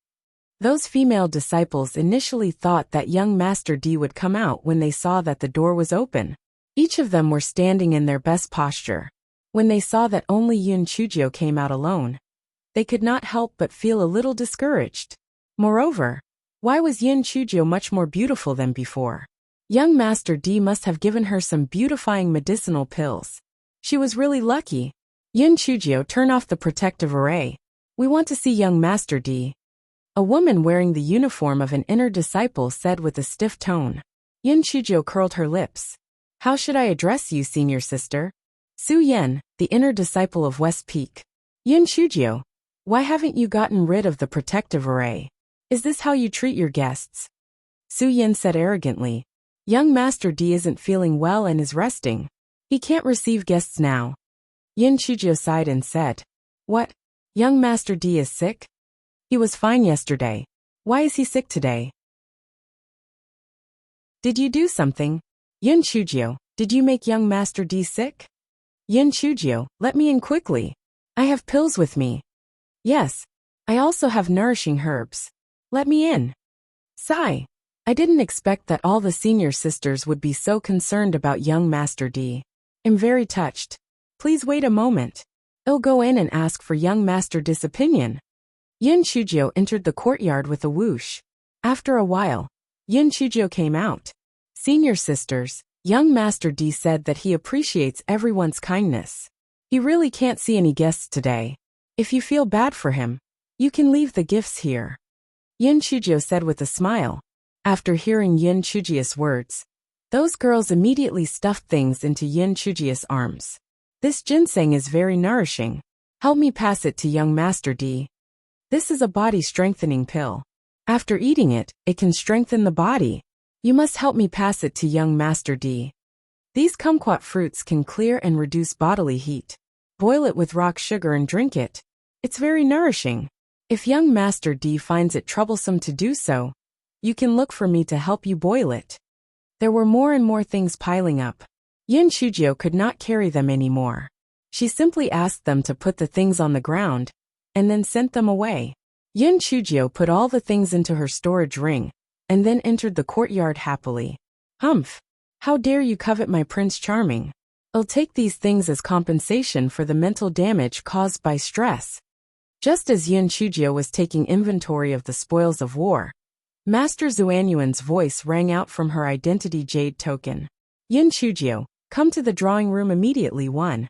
Those female disciples initially thought that young Master D would come out when they saw that the door was open. Each of them were standing in their best posture. When they saw that only Yin Chujio came out alone, they could not help but feel a little discouraged. Moreover, why was Yin Chujio much more beautiful than before? Young Master D must have given her some beautifying medicinal pills. She was really lucky. Yin Chujio, turn off the protective array. We want to see young Master D. A woman wearing the uniform of an inner disciple said with a stiff tone. Yin Chujio curled her lips. How should I address you, senior sister? Su Yen, the inner disciple of West Peak. Yin Chujio, why haven't you gotten rid of the protective array? Is this how you treat your guests? Su Yen said arrogantly. Young Master D isn't feeling well and is resting. He can't receive guests now. Yin Chujio sighed and said. What? Young Master D is sick? He was fine yesterday. Why is he sick today? Did you do something? Yin Chujio, did you make young Master D sick? Yin Chujio, let me in quickly. I have pills with me. Yes. I also have nourishing herbs. Let me in. Sigh. I didn't expect that all the senior sisters would be so concerned about young Master D. I'm very touched. Please wait a moment. I'll go in and ask for young Master D's opinion. Yin Chujio entered the courtyard with a whoosh. After a while, Yin Chujio came out. Senior sisters, young Master D said that he appreciates everyone's kindness. He really can't see any guests today. If you feel bad for him, you can leave the gifts here. Yin Chujio said with a smile. After hearing Yin Chujio's words, those girls immediately stuffed things into Yin Chujio's arms. This ginseng is very nourishing. Help me pass it to young Master D. This is a body-strengthening pill. After eating it, it can strengthen the body. You must help me pass it to young Master D. These kumquat fruits can clear and reduce bodily heat. Boil it with rock sugar and drink it. It's very nourishing. If young Master D finds it troublesome to do so, you can look for me to help you boil it. There were more and more things piling up. Yin Chujio could not carry them anymore. She simply asked them to put the things on the ground, and then sent them away. Yin Chujio put all the things into her storage ring, and then entered the courtyard happily. Humph! How dare you covet my Prince Charming? I'll take these things as compensation for the mental damage caused by stress. Just as Yin Chujio was taking inventory of the spoils of war, Master Xuanyuan's voice rang out from her identity jade token. Yin Chujio, come to the drawing room immediately. 1.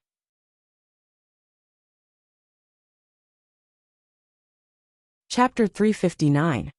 Chapter 359.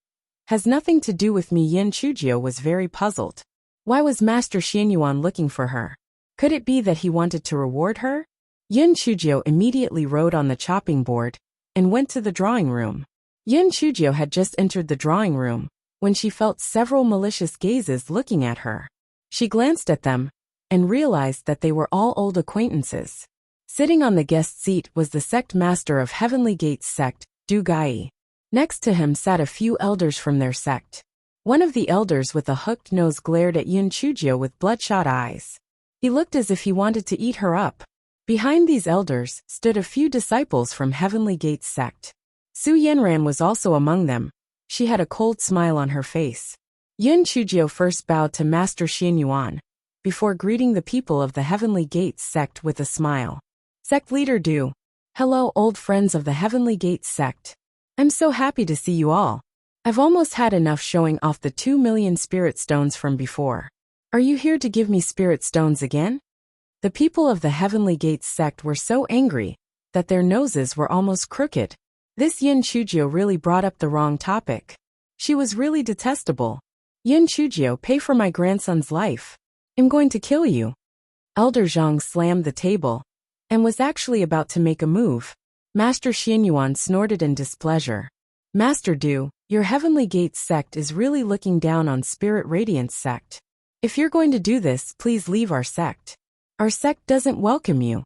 Has nothing to do with me. Yin Chujio was very puzzled. Why was Master Xuanyuan looking for her? Could it be that he wanted to reward her? Yin Chujio immediately rode on the chopping board and went to the drawing room. Yin Chujio had just entered the drawing room when she felt several malicious gazes looking at her. She glanced at them and realized that they were all old acquaintances. Sitting on the guest seat was the sect master of Heavenly Gates sect, Du Gai. Next to him sat a few elders from their sect. One of the elders with a hooked nose glared at Yin Chujio with bloodshot eyes. He looked as if he wanted to eat her up. Behind these elders stood a few disciples from Heavenly Gates sect. Su Yenran was also among them. She had a cold smile on her face. Yin Chujio first bowed to Master Xuanyuan, before greeting the people of the Heavenly Gates sect with a smile. Sect leader Du. Hello, old friends of the Heavenly Gates sect. I'm so happy to see you all. I've almost had enough showing off the 2 million spirit stones from before. Are you here to give me spirit stones again? The people of the Heavenly Gates sect were so angry that their noses were almost crooked. This Yin Chujio really brought up the wrong topic. She was really detestable. Yin Chujio, pay for my grandson's life. I'm going to kill you. Elder Zhang slammed the table and was actually about to make a move. Master Xuanyuan snorted in displeasure. Master Du, your Heavenly Gates sect is really looking down on Spirit Radiance sect. If you're going to do this, please leave our sect. Our sect doesn't welcome you.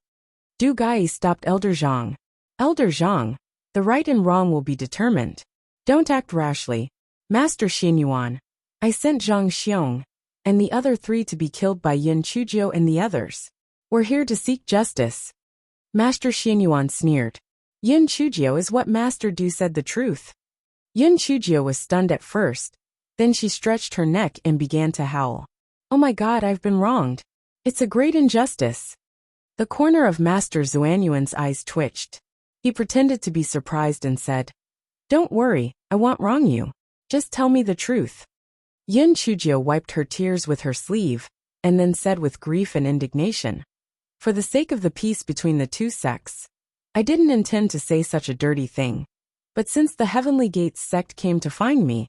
Du Gai stopped Elder Zhang. Elder Zhang, the right and wrong will be determined. Don't act rashly. Master Xinyuan. I sent Zhang Xiong and the other 3 to be killed by Yin Chuzhou and the others. We're here to seek justice. Master Xinyuan sneered. Yin Chuzhou is what Master Du said the truth. Yin Chuzhou was stunned at first, then she stretched her neck and began to howl. Oh my God, I've been wronged. It's a great injustice. The corner of Master Zuanyuan's eyes twitched. He pretended to be surprised and said, Don't worry, I won't wrong you. Just tell me the truth. Yin Chuzhou wiped her tears with her sleeve, and then said with grief and indignation, For the sake of the peace between the 2 sects, I didn't intend to say such a dirty thing. But since the Heavenly Gates sect came to find me,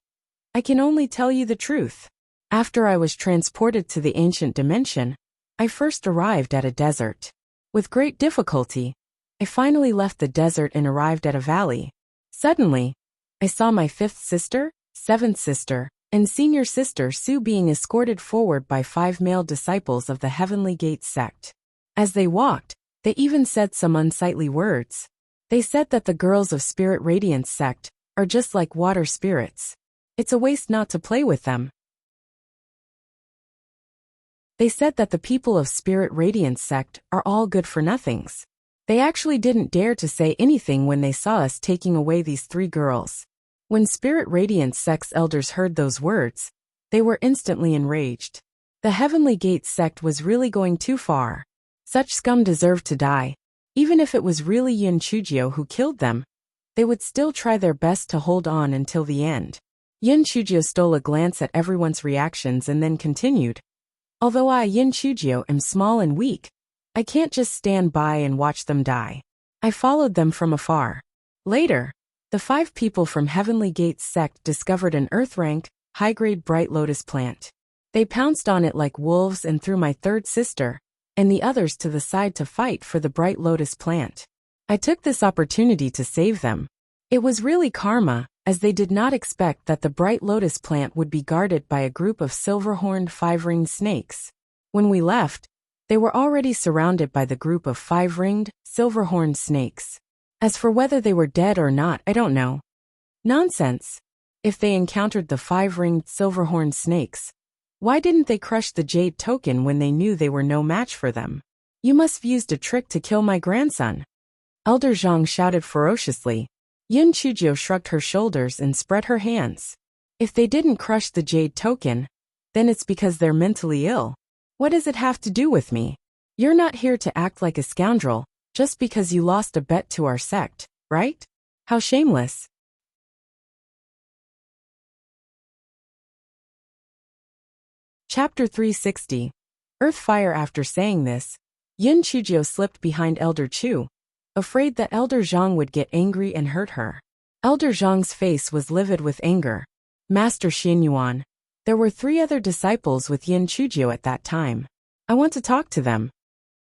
I can only tell you the truth. After I was transported to the ancient dimension, I first arrived at a desert. With great difficulty, I finally left the desert and arrived at a valley. Suddenly, I saw my 5th sister, 7th sister, and senior sister Su being escorted forward by 5 male disciples of the Heavenly Gates sect. As they walked, they even said some unsightly words. They said that the girls of Spirit Radiance sect are just like water spirits. It's a waste not to play with them. They said that the people of Spirit Radiance sect are all good for nothings. They actually didn't dare to say anything when they saw us taking away these 3 girls. When Spirit Radiance sect's elders heard those words, they were instantly enraged. The Heavenly Gates sect was really going too far. Such scum deserved to die. Even if it was really Yin Chuzhou who killed them, they would still try their best to hold on until the end. Yin Chuzhou stole a glance at everyone's reactions and then continued. Although I, Yin Chuzhou, am small and weak, I can't just stand by and watch them die. I followed them from afar. Later, the 5 people from Heavenly Gates sect discovered an Earth-rank, high-grade bright lotus plant. They pounced on it like wolves and threw my 3rd sister and the others to the side to fight for the bright lotus plant. I took this opportunity to save them. It was really karma, as they did not expect that the bright lotus plant would be guarded by a group of silver-horned 5-ringed snakes. When we left, they were already surrounded by the group of 5-ringed, silver-horned snakes. As for whether they were dead or not, I don't know. Nonsense. If they encountered the 5-ringed silver-horned snakes, why didn't they crush the jade token when they knew they were no match for them? You must have used a trick to kill my grandson. Elder Zhang shouted ferociously. Yin Chuzhou shrugged her shoulders and spread her hands. If they didn't crush the jade token, then it's because they're mentally ill. What does it have to do with me? You're not here to act like a scoundrel, just because you lost a bet to our sect, right? How shameless. Chapter 360. Earthfire. After saying this, Yin Chuzhou slipped behind Elder Chu, afraid that Elder Zhang would get angry and hurt her. Elder Zhang's face was livid with anger. Master Xinyuan. There were 3 other disciples with Yin Chuzhou at that time. I want to talk to them.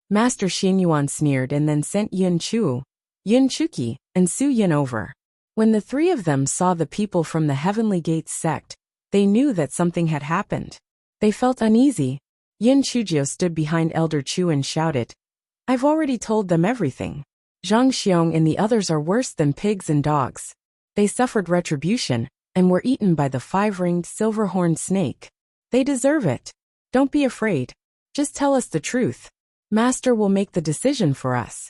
Master Xinyuan sneered and then sent Yin Chu, Yin Chuki, and Su Yin over. When the 3 of them saw the people from the Heavenly Gates sect, they knew that something had happened. They felt uneasy. Yin Chuzhou stood behind Elder Chu and shouted, I've already told them everything. Zhang Xiong and the others are worse than pigs and dogs. They suffered retribution and were eaten by the 5-ringed silver-horned snake. They deserve it. Don't be afraid. Just tell us the truth. Master will make the decision for us.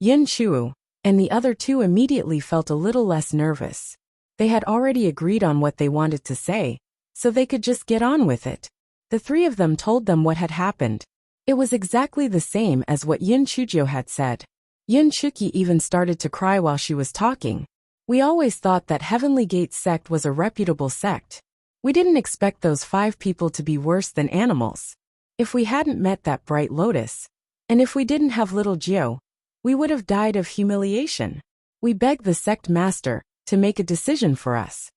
Yin Chu and the other 2 immediately felt a little less nervous. They had already agreed on what they wanted to say, so they could just get on with it. The 3 of them told them what had happened. It was exactly the same as what Yin Chuzhou had said. Yin Chuki even started to cry while she was talking. We always thought that Heavenly Gates sect was a reputable sect. We didn't expect those 5 people to be worse than animals. If we hadn't met that bright lotus, and if we didn't have little Jiao, we would have died of humiliation. We begged the sect master to make a decision for us.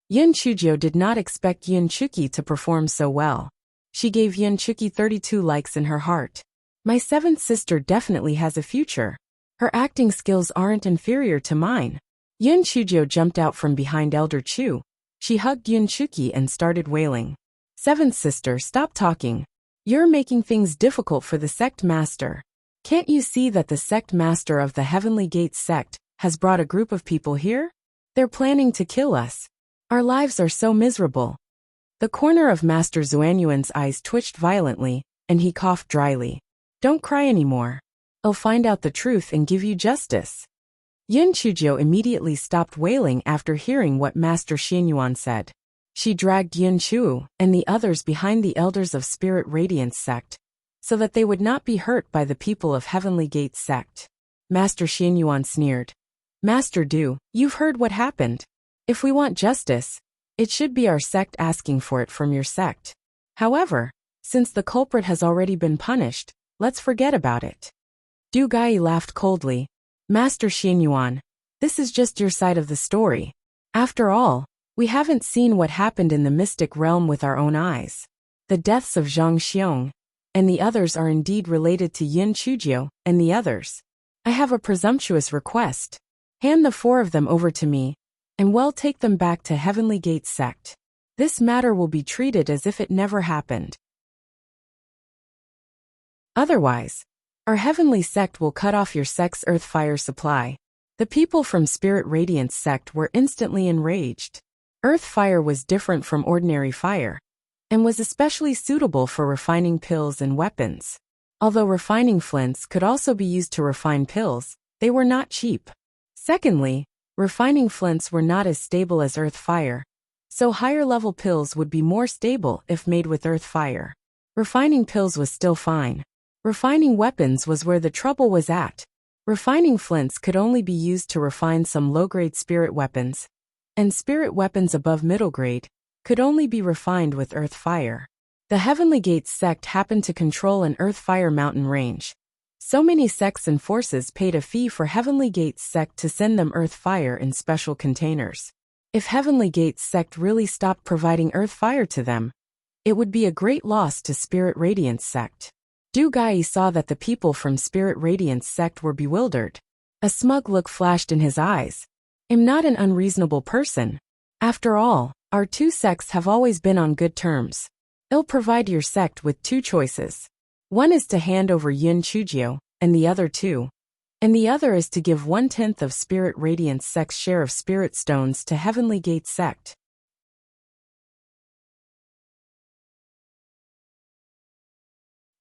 Yin Chuzhou did not expect Yin Chuki to perform so well. She gave Yin Chuki 32 likes in her heart. My 7th sister definitely has a future. Her acting skills aren't inferior to mine. Yin Chuzhou jumped out from behind Elder Chu. She hugged Yin Chuki and started wailing. 7th sister, stop talking. You're making things difficult for the sect master. Can't you see that the sect master of the Heavenly Gates sect has brought a group of people here? They're planning to kill us. Our lives are so miserable. The corner of Master Xuanyuan's eyes twitched violently, and he coughed dryly. Don't cry anymore. I'll find out the truth and give you justice. Yun Chujio immediately stopped wailing after hearing what Master Xianyuan said. She dragged Yun Chu and the others behind the elders of Spirit Radiance sect, so that they would not be hurt by the people of Heavenly Gates sect. Master Xianyuan sneered. Master Du, you've heard what happened. If we want justice, it should be our sect asking for it from your sect. However, since the culprit has already been punished, let's forget about it. Du Gai laughed coldly. Master Xianyuan, this is just your side of the story. After all, we haven't seen what happened in the mystic realm with our own eyes. The deaths of Zhang Xiong and the others are indeed related to Yun Chujio and the others. I have a presumptuous request. Hand the 4 of them over to me, and we'll take them back to Heavenly Gates sect. This matter will be treated as if it never happened. Otherwise, our Heavenly sect will cut off your sect's earth fire supply. The people from Spirit Radiance sect were instantly enraged. Earth fire was different from ordinary fire, and was especially suitable for refining pills and weapons. Although refining flints could also be used to refine pills, they were not cheap. Secondly, refining flints were not as stable as earth fire, so higher-level pills would be more stable if made with earth fire. Refining pills was still fine. Refining weapons was where the trouble was at. Refining flints could only be used to refine some low-grade spirit weapons, and spirit weapons above middle grade could only be refined with earth fire. The Heavenly Gates sect happened to control an earth fire mountain range. So many sects and forces paid a fee for Heavenly Gates sect to send them earth fire in special containers. If Heavenly Gates sect really stopped providing earth fire to them, it would be a great loss to Spirit Radiance sect. Du Gai saw that the people from Spirit Radiance sect were bewildered. A smug look flashed in his eyes. I'm not an unreasonable person. After all, our 2 sects have always been on good terms. I'll provide your sect with 2 choices. One is to hand over Yun Chujio, and the other 2. And the other is to give 1/10 of Spirit Radiance sect's share of spirit stones to Heavenly Gates sect.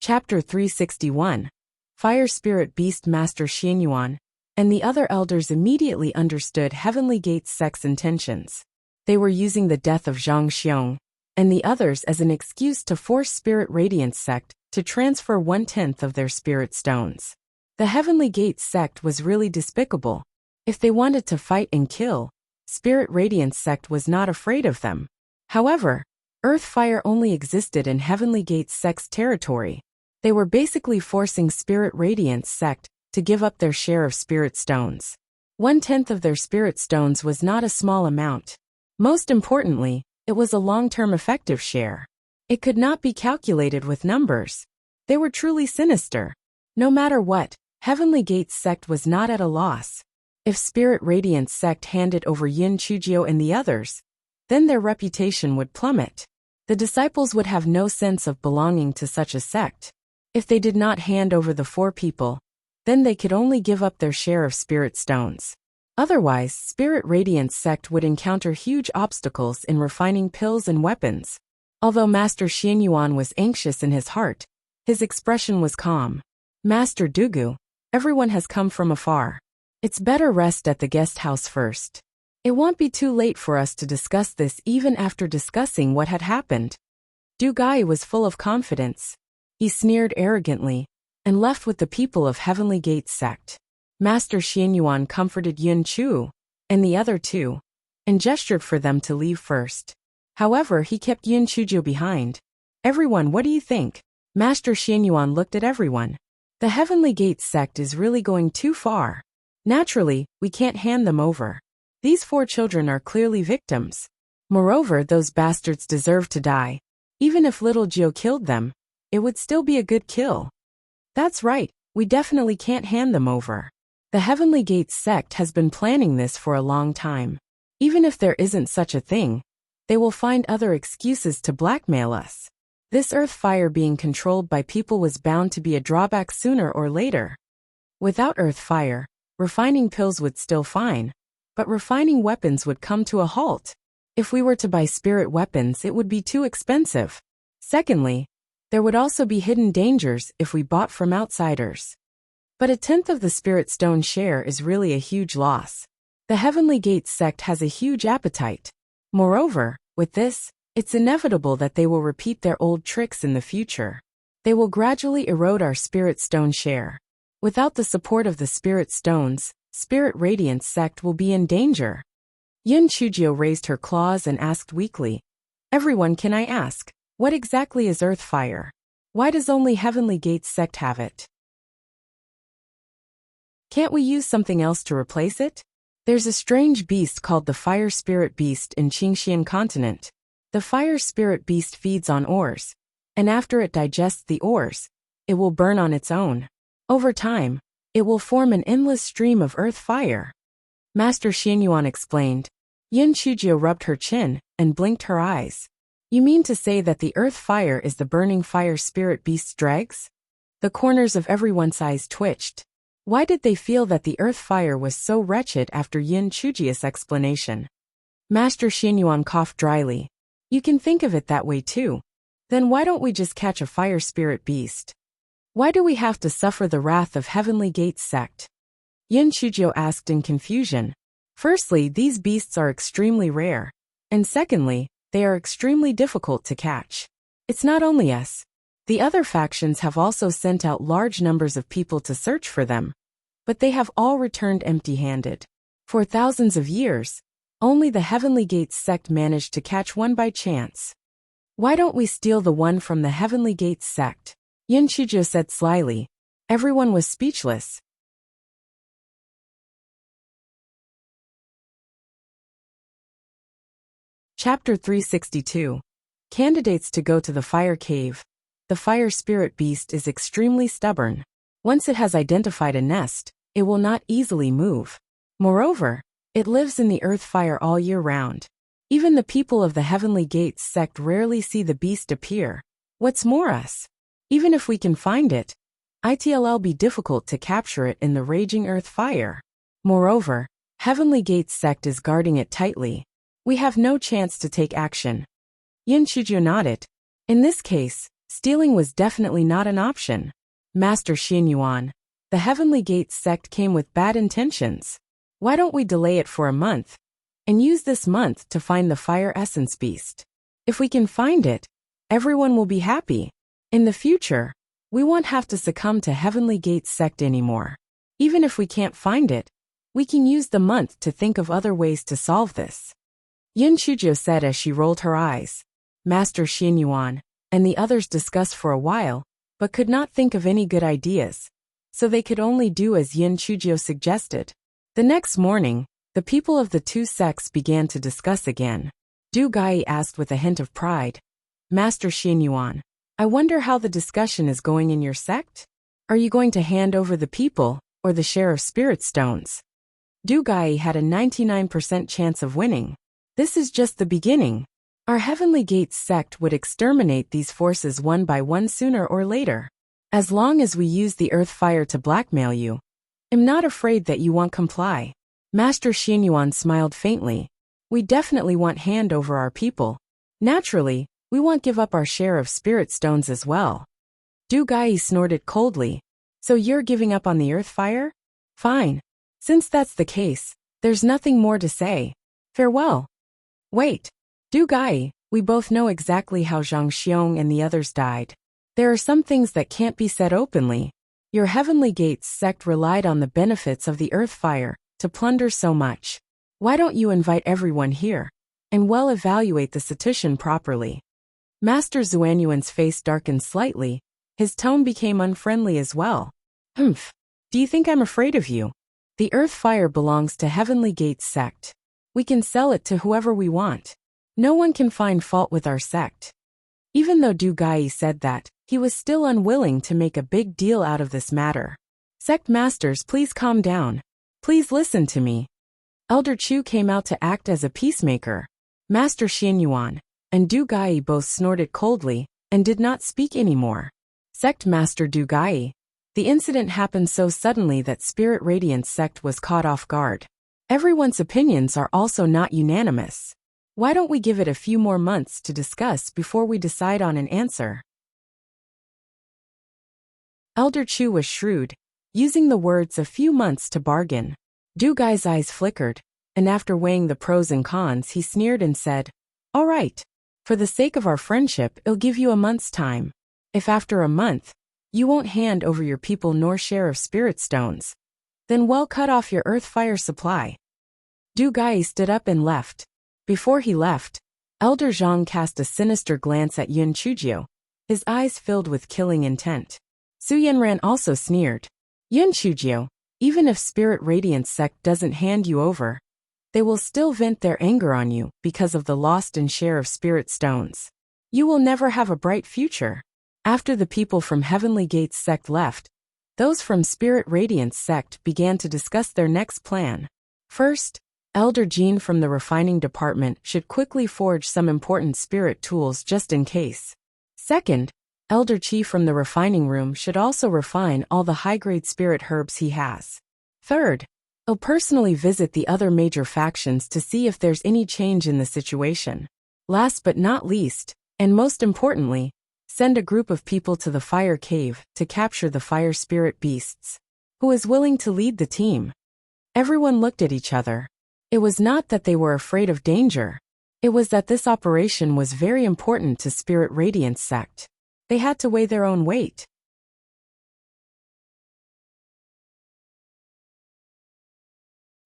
Chapter 361. Fire Spirit Beast Master Xianyuan and the other elders immediately understood Heavenly Gates sect's intentions. They were using the death of Zhang Xiong and the others as an excuse to force Spirit Radiance sect to transfer 1/10 of their spirit stones. The Heavenly Gates sect was really despicable. If they wanted to fight and kill, Spirit Radiance sect was not afraid of them. However, earth fire only existed in Heavenly Gates sect's territory. They were basically forcing Spirit Radiance sect to give up their share of spirit stones. 1/10 of their spirit stones was not a small amount. Most importantly, it was a long-term effective share. It could not be calculated with numbers. They were truly sinister. No matter what, Heavenly Gates sect was not at a loss. If Spirit Radiance sect handed over Yun Chujio and the others, then their reputation would plummet. The disciples would have no sense of belonging to such a sect. If they did not hand over the 4 people, then they could only give up their share of spirit stones. Otherwise, Spirit Radiance sect would encounter huge obstacles in refining pills and weapons. Although Master Xianyuan was anxious in his heart, his expression was calm. Master Dugu, everyone has come from afar. It's better rest at the guest house first. It won't be too late for us to discuss this even after discussing what had happened. Du Gai was full of confidence. He sneered arrogantly and left with the people of Heavenly Gates sect. Master Xianyuan comforted Yun Chu and the other 2 and gestured for them to leave first. However, he kept Yun Chujio behind. Everyone, what do you think? Master Xianyuan looked at everyone. The Heavenly Gates sect is really going too far. Naturally, we can't hand them over. These 4 children are clearly victims. Moreover, those bastards deserve to die. Even if little Gio killed them, it would still be a good kill. That's right, we definitely can't hand them over. The Heavenly Gates sect has been planning this for a long time. Even if there isn't such a thing, they will find other excuses to blackmail us. This earth fire being controlled by people was bound to be a drawback sooner or later. Without earth fire, refining pills would still fine, but refining weapons would come to a halt. If we were to buy spirit weapons, it would be too expensive. Secondly, there would also be hidden dangers if we bought from outsiders. But 1/10 of the spirit stone share is really a huge loss. The Heavenly Gates sect has a huge appetite. Moreover, with this, it's inevitable that they will repeat their old tricks in the future. They will gradually erode our spirit stone share. Without the support of the spirit stones, Spirit Radiance sect will be in danger. Yin Chujio raised her claws and asked weakly, "Everyone, can I ask, what exactly is earth fire? Why does only Heavenly Gates sect have it? Can't we use something else to replace it? There's a strange beast called the Fire Spirit Beast in Qingxian continent. The Fire Spirit Beast feeds on ores, and after it digests the ores, it will burn on its own. Over time, it will form an endless stream of earth fire." Master Xianyuan explained. Yin Chujio rubbed her chin and blinked her eyes. "You mean to say that the earth fire is the burning fire spirit beast's dregs?" The corners of everyone's eyes twitched. Why did they feel that the earth fire was so wretched after Yin Chujio's explanation? Master Xianyuan coughed dryly. "You can think of it that way too. Then why don't we just catch a fire spirit beast? Why do we have to suffer the wrath of Heavenly Gates sect?" Yin Chujio asked in confusion. Firstly, these beasts are extremely rare. And secondly, they are extremely difficult to catch. It's not only us. The other factions have also sent out large numbers of people to search for them. But they have all returned empty-handed. For thousands of years, only the Heavenly Gates sect managed to catch one by chance. "Why don't we steal the one from the Heavenly Gates sect?" Yin Chujio said slyly. Everyone was speechless. Chapter 362. Candidates to go to the fire cave. The fire spirit beast is extremely stubborn. Once it has identified a nest, it will not easily move. Moreover, it lives in the earth fire all year round. Even the people of the Heavenly Gates sect rarely see the beast appear. What's more even if we can find it, it'll be difficult to capture it in the raging earth fire. Moreover, Heavenly Gates sect is guarding it tightly. We have no chance to take action. Yin Chujio nodded. In this case, stealing was definitely not an option. Master Xianyuan, the Heavenly Gates sect came with bad intentions. Why don't we delay it for a month, and use this month to find the fire essence beast? If we can find it, everyone will be happy. In the future, we won't have to succumb to Heavenly Gates sect anymore. Even if we can't find it, we can use the month to think of other ways to solve this. Yin Chujio said as she rolled her eyes. Master Xianyuan and the others discussed for a while, but could not think of any good ideas, so they could only do as Yin Chujio suggested. The next morning, the people of the two sects began to discuss again. Du Gai asked with a hint of pride. Master Xianyuan, I wonder how the discussion is going in your sect? Are you going to hand over the people, or the share of spirit stones? Du Gai had a 99% chance of winning. This is just the beginning. Our Heavenly Gates sect would exterminate these forces one by one sooner or later. As long as we use the earth fire to blackmail you, I'm not afraid that you won't comply. Master Xianyuan smiled faintly. We definitely want hand over our people. Naturally, we won't give up our share of spirit stones as well. Du Gai snorted coldly. So you're giving up on the earth fire? Fine. Since that's the case, there's nothing more to say. Farewell. Wait. Du Gai, we both know exactly how Zhang Xiong and the others died. There are some things that can't be said openly. Your Heavenly Gates sect relied on the benefits of the earth fire to plunder so much. Why don't you invite everyone here and well evaluate the situation properly? Master Xuanyuan's face darkened slightly. His tone became unfriendly as well. Humph. Do you think I'm afraid of you? The earth fire belongs to Heavenly Gates sect. We can sell it to whoever we want. No one can find fault with our sect. Even though Du Gai said that, he was still unwilling to make a big deal out of this matter. Sect masters, please calm down. Please listen to me. Elder Chu came out to act as a peacemaker. Master Xianyuan and Du Gai both snorted coldly. and did not speak anymore. Sect Master Du Gai. The incident happened so suddenly that Spirit Radiance sect was caught off guard. Everyone's opinions are also not unanimous. Why don't we give it a few more months to discuss before we decide on an answer? Elder Chu was shrewd, using the words "a few months" to bargain. Du Gai's eyes flickered, and after weighing the pros and cons he sneered and said, "All right. For the sake of our friendship, I'll give you a month's time. If after a month, you won't hand over your people nor share of spirit stones, then we'll cut off your earth fire supply." Du Gai stood up and left. Before he left, Elder Zhang cast a sinister glance at Yun Chujio, his eyes filled with killing intent. Su Yanran also sneered. "Yun Chujio, even if Spirit Radiance sect doesn't hand you over, they will still vent their anger on you because of the lost and share of spirit stones. You will never have a bright future." After the people from Heavenly Gates sect left, those from Spirit Radiance sect began to discuss their next plan. First, Elder Jean from the refining department should quickly forge some important spirit tools just in case. Second, Elder Chi from the refining room should also refine all the high-grade spirit herbs he has. Third, he'll personally visit the other major factions to see if there's any change in the situation. Last but not least, and most importantly, send a group of people to the fire cave to capture the fire spirit beasts. Who is willing to lead the team? Everyone looked at each other. It was not that they were afraid of danger. It was that this operation was very important to Spirit Radiance sect. They had to weigh their own weight.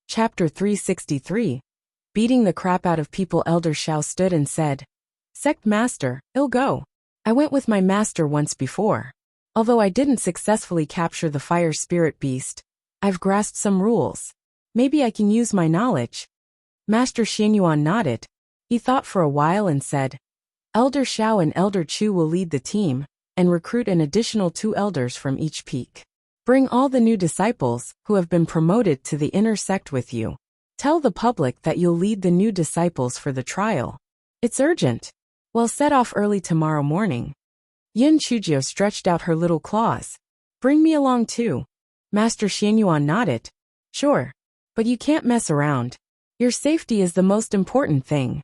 Chapter 363. Beating the crap out of people. Elder Shao stood and said, "Sect Master, I'll go. I went with my master once before. Although I didn't successfully capture the fire spirit beast, I've grasped some rules. Maybe I can use my knowledge." Master Xianyuan nodded. He thought for a while and said, "Elder Shao and Elder Chu will lead the team, and recruit an additional 2 elders from each peak. Bring all the new disciples who have been promoted to the inner sect with you. Tell the public that you'll lead the new disciples for the trial. It's urgent. We'll set off early tomorrow morning." Yun Chujio stretched out her little claws. "Bring me along too." Master Xianyuan nodded. "Sure. But you can't mess around. Your safety is the most important thing."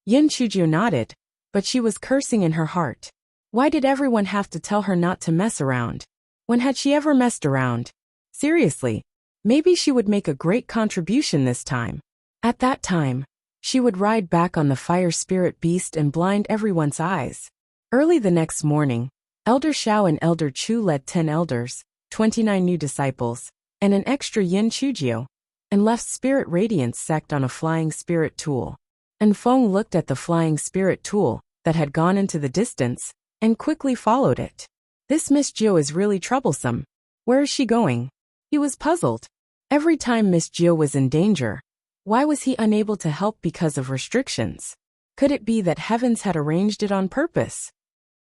Yun Chujio nodded, but she was cursing in her heart. Why did everyone have to tell her not to mess around? When had she ever messed around? Seriously, maybe she would make a great contribution this time. At that time, she would ride back on the fire spirit beast and blind everyone's eyes. Early the next morning, Elder Shao and Elder Chu led 10 elders, 29 new disciples, and an extra Yin Chujio, and left Spirit Radiance sect on a flying spirit tool. And Feng looked at the flying spirit tool that had gone into the distance, and quickly followed it. This Miss Jiu is really troublesome. Where is she going? He was puzzled. Every time Miss Jiu was in danger, why was he unable to help because of restrictions? Could it be that heavens had arranged it on purpose?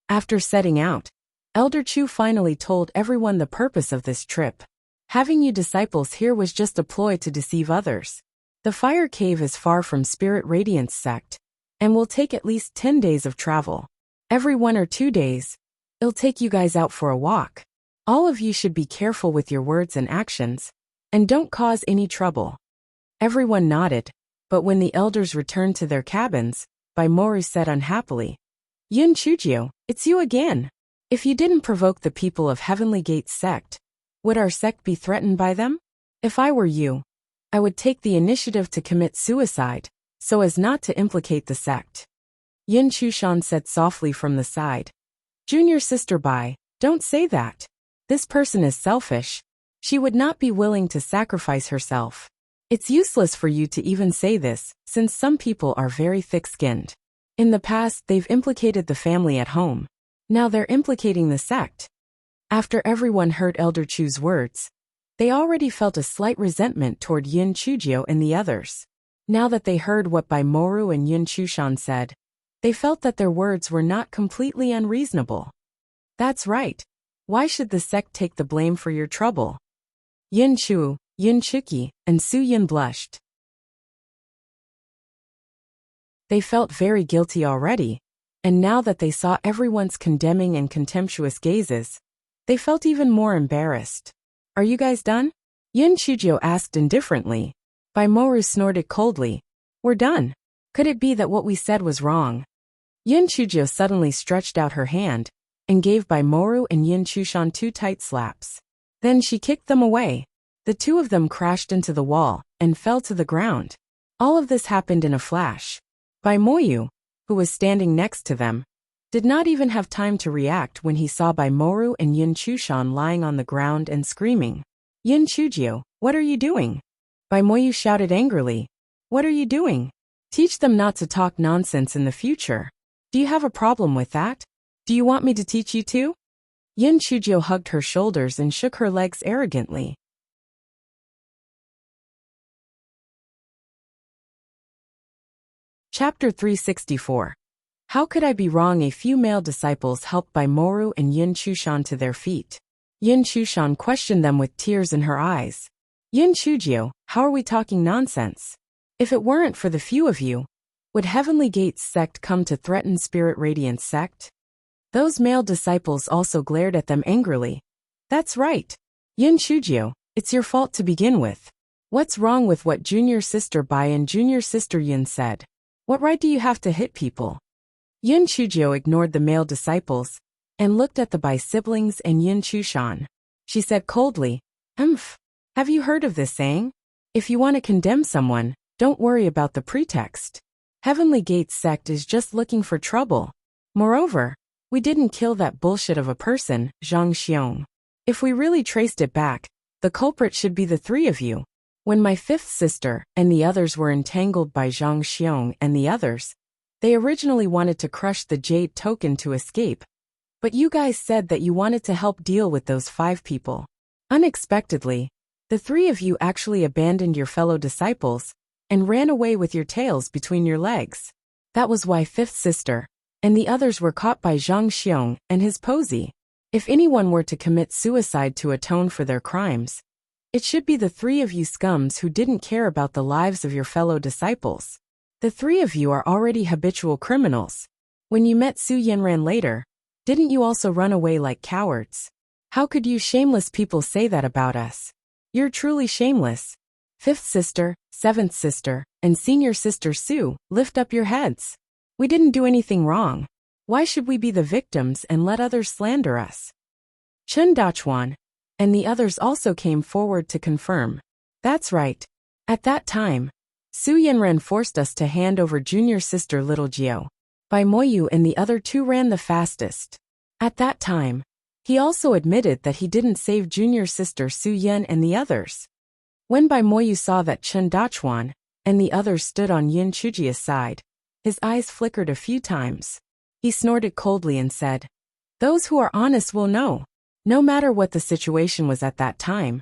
After setting out, Elder Chu finally told everyone the purpose of this trip. Having you disciples here was just a ploy to deceive others. The fire cave is far from Spirit Radiance sect, and will take at least 10 days of travel. Every 1 or 2 days, it'll take you guys out for a walk. All of you should be careful with your words and actions, and don't cause any trouble." Everyone nodded, but when the elders returned to their cabins, Baimoru said unhappily, "Yun Chujio, it's you again. If you didn't provoke the people of Heavenly Gates sect, would our sect be threatened by them? If I were you, I would take the initiative to commit suicide, so as not to implicate the sect." Yin Chushan said softly from the side, "Junior sister Bai, don't say that. This person is selfish. She would not be willing to sacrifice herself. It's useless for you to even say this, since some people are very thick-skinned. In the past, they've implicated the family at home. Now they're implicating the sect." After everyone heard Elder Chu's words, they already felt a slight resentment toward Yin Chujio and the others. Now that they heard what Baimoru and Yin Chushan said, they felt that their words were not completely unreasonable. That's right. Why should the sect take the blame for your trouble? Yin Chu, Yin Chuki, and Su Yin blushed. They felt very guilty already, and now that they saw everyone's condemning and contemptuous gazes, they felt even more embarrassed. Are you guys done? Yin Chujio asked indifferently. Baimoru snorted coldly. We're done. Could it be that what we said was wrong? Yin Chujio suddenly stretched out her hand and gave Baimoru and Yin Chushan 2 tight slaps. Then she kicked them away. The two of them crashed into the wall and fell to the ground. All of this happened in a flash. Baimoru, who was standing next to them, did not even have time to react when he saw Baimoru and Yin Chushan lying on the ground and screaming. Yin Chujio, what are you doing? Baimoru shouted angrily. What are you doing? Teach them not to talk nonsense in the future. Do you have a problem with that? Do you want me to teach you too? Yin Chujio hugged her shoulders and shook her legs arrogantly. Chapter 364. How could I be wrong? A few male disciples helped Baimoru and Yin Chushan to their feet. Yin Chushan questioned them with tears in her eyes. Yin Chujio, how are we talking nonsense? If it weren't for the few of you, would Heavenly Gates sect come to threaten Spirit Radiance sect? Those male disciples also glared at them angrily. That's right. Yin Chujio, it's your fault to begin with. What's wrong with what Junior Sister Bai and Junior Sister Yin said? What right do you have to hit people? Yin Chujio ignored the male disciples and looked at the Bai siblings and Yin Chushan. She said coldly, have you heard of this saying? If you want to condemn someone, don't worry about the pretext. Heavenly Gates sect is just looking for trouble. Moreover, we didn't kill that bullshit of a person, Zhang Xiong. If we really traced it back, the culprit should be the three of you. When my fifth sister and the others were entangled by Zhang Xiong and the others, they originally wanted to crush the jade token to escape. But you guys said that you wanted to help deal with those 5 people. Unexpectedly, the 3 of you actually abandoned your fellow disciples and ran away with your tails between your legs. That was why fifth sister and the others were caught by Zhang Xiong and his posy. If anyone were to commit suicide to atone for their crimes, it should be the 3 of you scums who didn't care about the lives of your fellow disciples. The 3 of you are already habitual criminals. When you met Su Yanran later, didn't you also run away like cowards? How could you shameless people say that about us? You're truly shameless. Fifth sister, seventh sister, and senior sister Su, lift up your heads. We didn't do anything wrong. Why should we be the victims and let others slander us? Chen Dachuan and the others also came forward to confirm. That's right. At that time, Su Yanran forced us to hand over junior sister Little Jiao. Baimoyu and the other 2 ran the fastest. At that time, he also admitted that he didn't save junior sister Su Yan and the others. When Baimoyu saw that Chen Dachuan and the others stood on Yin Chujia's side, his eyes flickered a few times. He snorted coldly and said, "Those who are honest will know. No matter what the situation was at that time,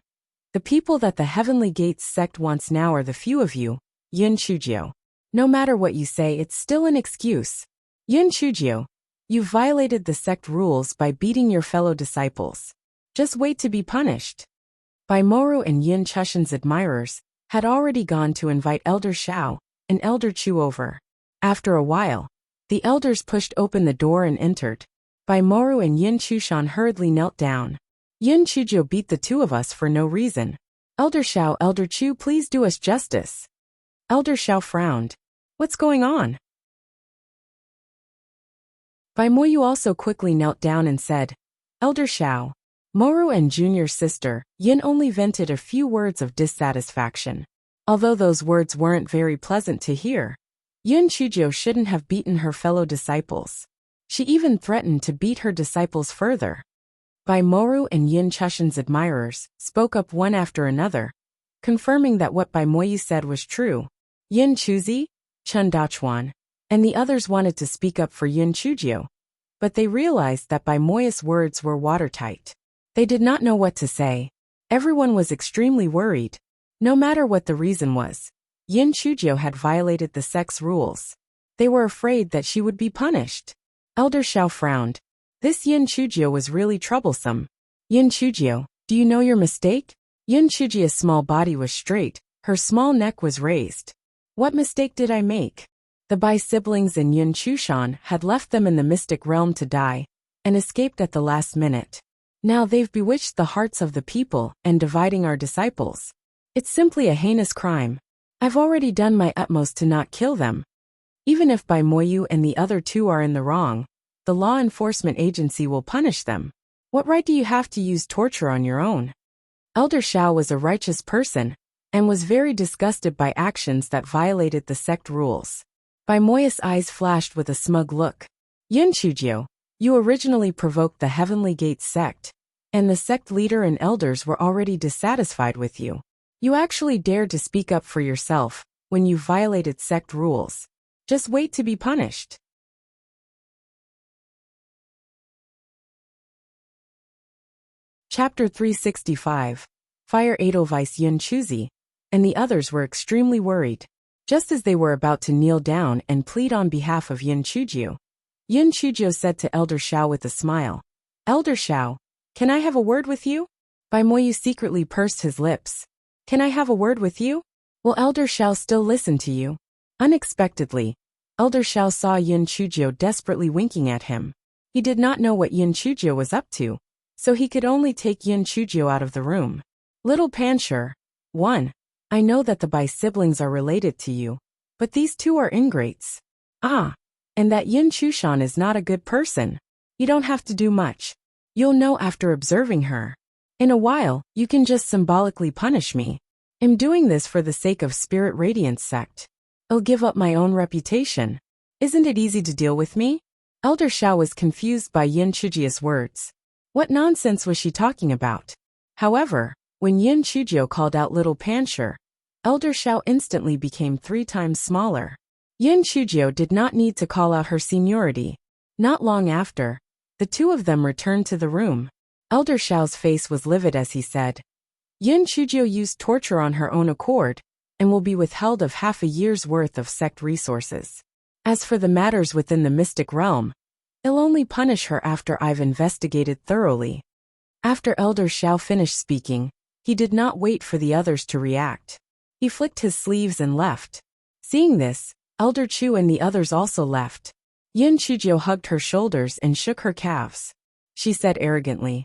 the people that the Heavenly Gates sect wants now are the few of you, Yin Chujio. No matter what you say, it's still an excuse. Yin Chujio, you've violated the sect rules by beating your fellow disciples. Just wait to be punished." Baimoru and Yin Chushan's admirers had already gone to invite Elder Shao and Elder Chu over. After a while, the elders pushed open the door and entered. Baimoru and Yin Chushan hurriedly knelt down. Yin Chujio beat the 2 of us for no reason. Elder Shao, Elder Chu, please do us justice. Elder Shao frowned. What's going on? Baimoyu also quickly knelt down and said, Elder Shao, Moru and junior sister, Yin only vented a few words of dissatisfaction. Although those words weren't very pleasant to hear, Yin Chujio shouldn't have beaten her fellow disciples. She even threatened to beat her disciples further. Baimoru and Yin Chushan's admirers spoke up one after another, confirming that what Baimoyu said was true. Yin Chuzi, Chen Dachuan, and the others wanted to speak up for Yin Chujio, but they realized that Baimoyu's words were watertight. They did not know what to say. Everyone was extremely worried. No matter what the reason was, Yin Chujio had violated the sect's rules. They were afraid that she would be punished. Elder Shao frowned. This Yin Chujio was really troublesome. Yin Chujio, do you know your mistake? Yin Chujio's small body was straight, her small neck was raised. What mistake did I make? The Bai siblings and Yun Chushan had left them in the mystic realm to die, and escaped at the last minute. Now they've bewitched the hearts of the people and dividing our disciples. It's simply a heinous crime. I've already done my utmost to not kill them. Even if Bai Moyu and the other two are in the wrong, the law enforcement agency will punish them. What right do you have to use torture on your own? Elder Shao was a righteous person, and was very disgusted by actions that violated the sect rules. Bai Moya's eyes flashed with a smug look. Yun Chujio, you originally provoked the Heavenly Gates sect, and the sect leader and elders were already dissatisfied with you. You actually dared to speak up for yourself when you violated sect rules. Just wait to be punished. Chapter 365. Fire Edelweiss Yun Chuzi, and the others were extremely worried. Just as they were about to kneel down and plead on behalf of Yun Chujio, Yun Chujio said to Elder Shao with a smile, Elder Shao, can I have a word with you? Bai Moyu secretly pursed his lips. Can I have a word with you? Will Elder Shao still listen to you? Unexpectedly, Elder Shao saw Yun Chujio desperately winking at him. He did not know what Yun Chujio was up to, so he could only take Yun Chujio out of the room. Little Pancher, 1. I know that the Bai siblings are related to you, but these two are ingrates. And that Yun Chushan is not a good person. You don't have to do much. You'll know after observing her. In a while, you can just symbolically punish me. I'm doing this for the sake of Spirit Radiance sect. I'll give up my own reputation. Isn't it easy to deal with me? Elder Shao was confused by Yun Chujio's words. What nonsense was she talking about? However, when Yun Chujio called out Little Pancher, Elder Shao instantly became 3 times smaller. Yun Chujio did not need to call out her seniority. Not long after, the two of them returned to the room. Elder Shao's face was livid as he said, Yun Chujio used torture on her own accord, and will be withheld of half a year's worth of sect resources. As for the matters within the mystic realm, I'll only punish her after I've investigated thoroughly. After Elder Shao finished speaking, he did not wait for the others to react. He flicked his sleeves and left. Seeing this, Elder Chu and the others also left. Yun Chujio hugged her shoulders and shook her calves. She said arrogantly,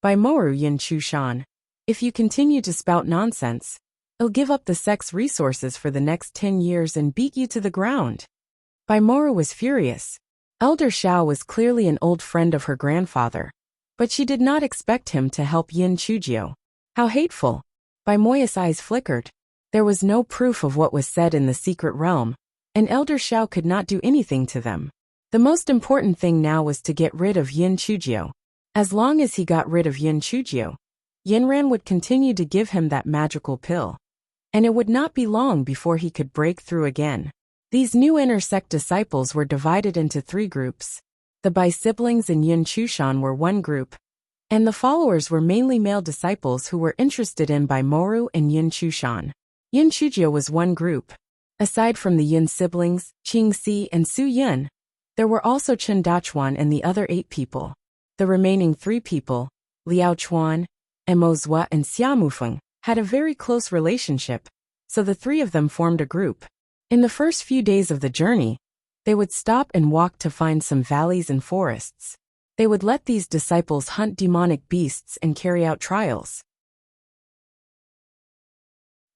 Bai Moru Yun Chushan, if you continue to spout nonsense, I'll give up the sect's resources for the next 10 years and beat you to the ground. Bai Moru was furious. Elder Shao was clearly an old friend of her grandfather, but she did not expect him to help Yun Chujio. How hateful! Bai Moya's eyes flickered. There was no proof of what was said in the secret realm, and Elder Shao could not do anything to them. The most important thing now was to get rid of Yun Chujio. As long as he got rid of Yun Chujio, Yinran would continue to give him that magical pill. And it would not be long before he could break through again. These new inner sect disciples were divided into 3 groups. The Bai siblings and Yun Chushan were one group, and the followers were mainly male disciples who were interested in Bai Moru and Yun Chushan. Yun Chujio was one group. Aside from the Yun siblings, Qing Si and Su Yun, there were also Chen Dachuan and the other 8 people. The remaining 3 people, Liao Chuan, Mo Zhua and Xia Mufeng, had a very close relationship, so the 3 of them formed a group. In the first few days of the journey, they would stop and walk to find some valleys and forests. They would let these disciples hunt demonic beasts and carry out trials.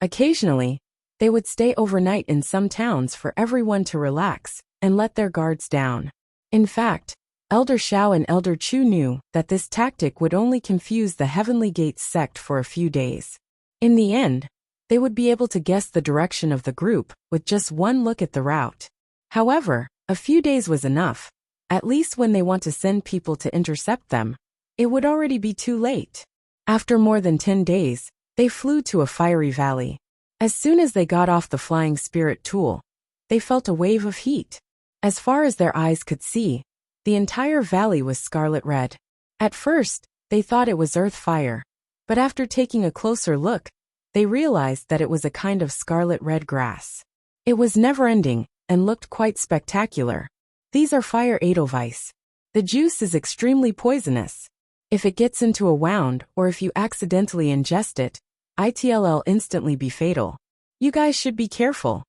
Occasionally, they would stay overnight in some towns for everyone to relax and let their guards down. In fact, Elder Shao and Elder Chu knew that this tactic would only confuse the Heavenly Gates sect for a few days. In the end, they would be able to guess the direction of the group with just one look at the route. However, a few days was enough. At least when they want to send people to intercept them, it would already be too late. After more than 10 days, they flew to a fiery valley. As soon as they got off the flying spirit tool, they felt a wave of heat. As far as their eyes could see, the entire valley was scarlet red. At first, they thought it was earth fire, but after taking a closer look, they realized that it was a kind of scarlet red grass. It was never-ending and looked quite spectacular. These are fire edelweiss. The juice is extremely poisonous. If it gets into a wound or if you accidentally ingest it, it'll instantly be fatal. You guys should be careful.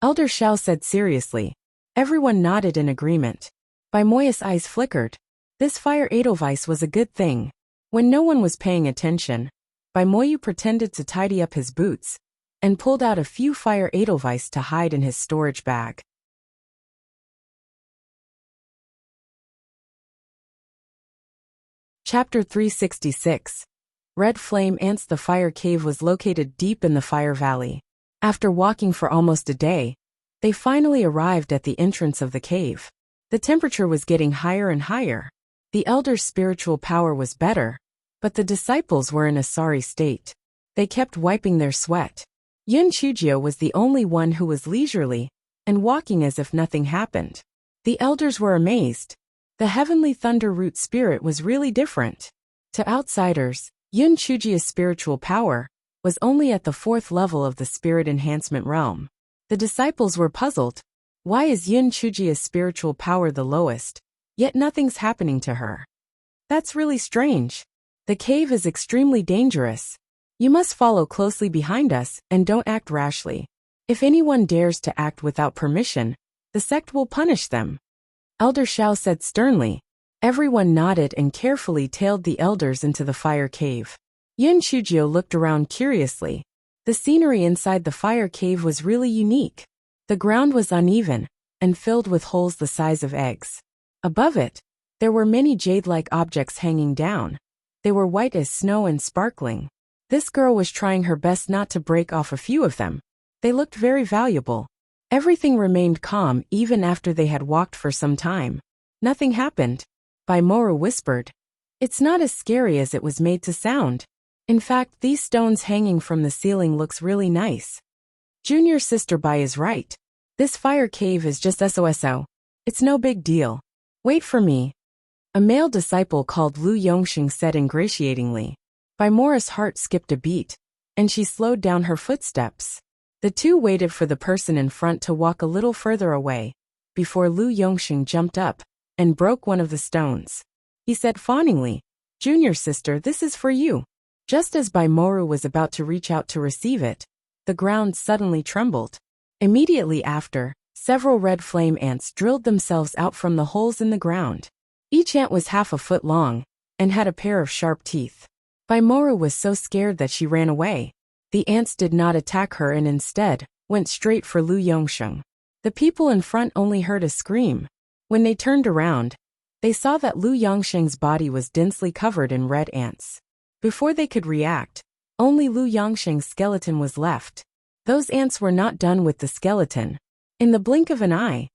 Elder Shao said seriously, Everyone nodded in agreement. Moya's eyes flickered. This fire edelweiss was a good thing. When no one was paying attention, Moyu pretended to tidy up his boots and pulled out a few fire edelweiss to hide in his storage bag. Chapter 366. Red Flame Ants. The fire cave was located deep in the fire valley. After walking for almost a day, they finally arrived at the entrance of the cave. The temperature was getting higher and higher. The elders' spiritual power was better, but the disciples were in a sorry state. They kept wiping their sweat. Yun Chujio was the only one who was leisurely and walking as if nothing happened. The elders were amazed. The heavenly thunder root spirit was really different. To outsiders, Yun Chujio's spiritual power was only at the 4th level of the spirit enhancement realm. The disciples were puzzled. Why is Yun Chujio's spiritual power the lowest, yet nothing's happening to her? That's really strange. The cave is extremely dangerous. You must follow closely behind us and don't act rashly. If anyone dares to act without permission, the sect will punish them. Elder Xiao said sternly. Everyone nodded and carefully tailed the elders into the fire cave. Yun Chujio looked around curiously. The scenery inside the fire cave was really unique. The ground was uneven and filled with holes the size of eggs. Above it, there were many jade-like objects hanging down. They were white as snow and sparkling. This girl was trying her best not to break off a few of them. They looked very valuable. Everything remained calm even after they had walked for some time. Nothing happened. Moru whispered. It's not as scary as it was made to sound. In fact, these stones hanging from the ceiling looks really nice. Junior Sister Bai is right. This fire cave is just SOSO. It's no big deal. Wait for me. A male disciple called Lu Yongxing said ingratiatingly. Mora's heart skipped a beat, and she slowed down her footsteps. The two waited for the person in front to walk a little further away, before Lu Yongxing jumped up and broke one of the stones. He said fawningly, Junior sister, this is for you. Just as Moru was about to reach out to receive it, the ground suddenly trembled. Immediately after, several red flame ants drilled themselves out from the holes in the ground. Each ant was half a foot long and had a pair of sharp teeth. Moru was so scared that she ran away. The ants did not attack her and instead went straight for Lu Yongxing. The people in front only heard a scream. When they turned around, they saw that Lu Yongxing's body was densely covered in red ants. Before they could react, only Lu Yongxing's skeleton was left. Those ants were not done with the skeleton. In the blink of an eye,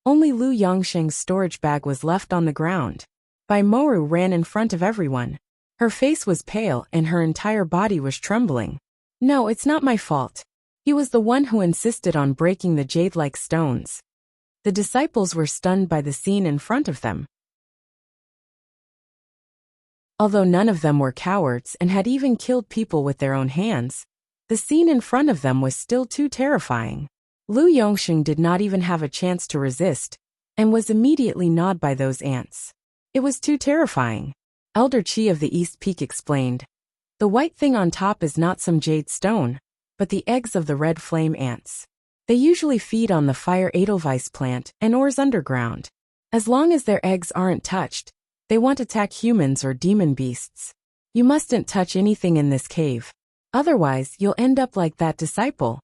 only Lu Yongxing's storage bag was left on the ground. Moru ran in front of everyone. Her face was pale and her entire body was trembling. No, it's not my fault. He was the one who insisted on breaking the jade-like stones. The disciples were stunned by the scene in front of them. Although none of them were cowards and had even killed people with their own hands, the scene in front of them was still too terrifying. Lu Yongxing did not even have a chance to resist, and was immediately gnawed by those ants. It was too terrifying. Elder Qi of the East Peak explained. The white thing on top is not some jade stone, but the eggs of the red flame ants. They usually feed on the fire edelweiss plant and ores underground. As long as their eggs aren't touched, they won't attack humans or demon beasts. You mustn't touch anything in this cave. Otherwise, you'll end up like that disciple.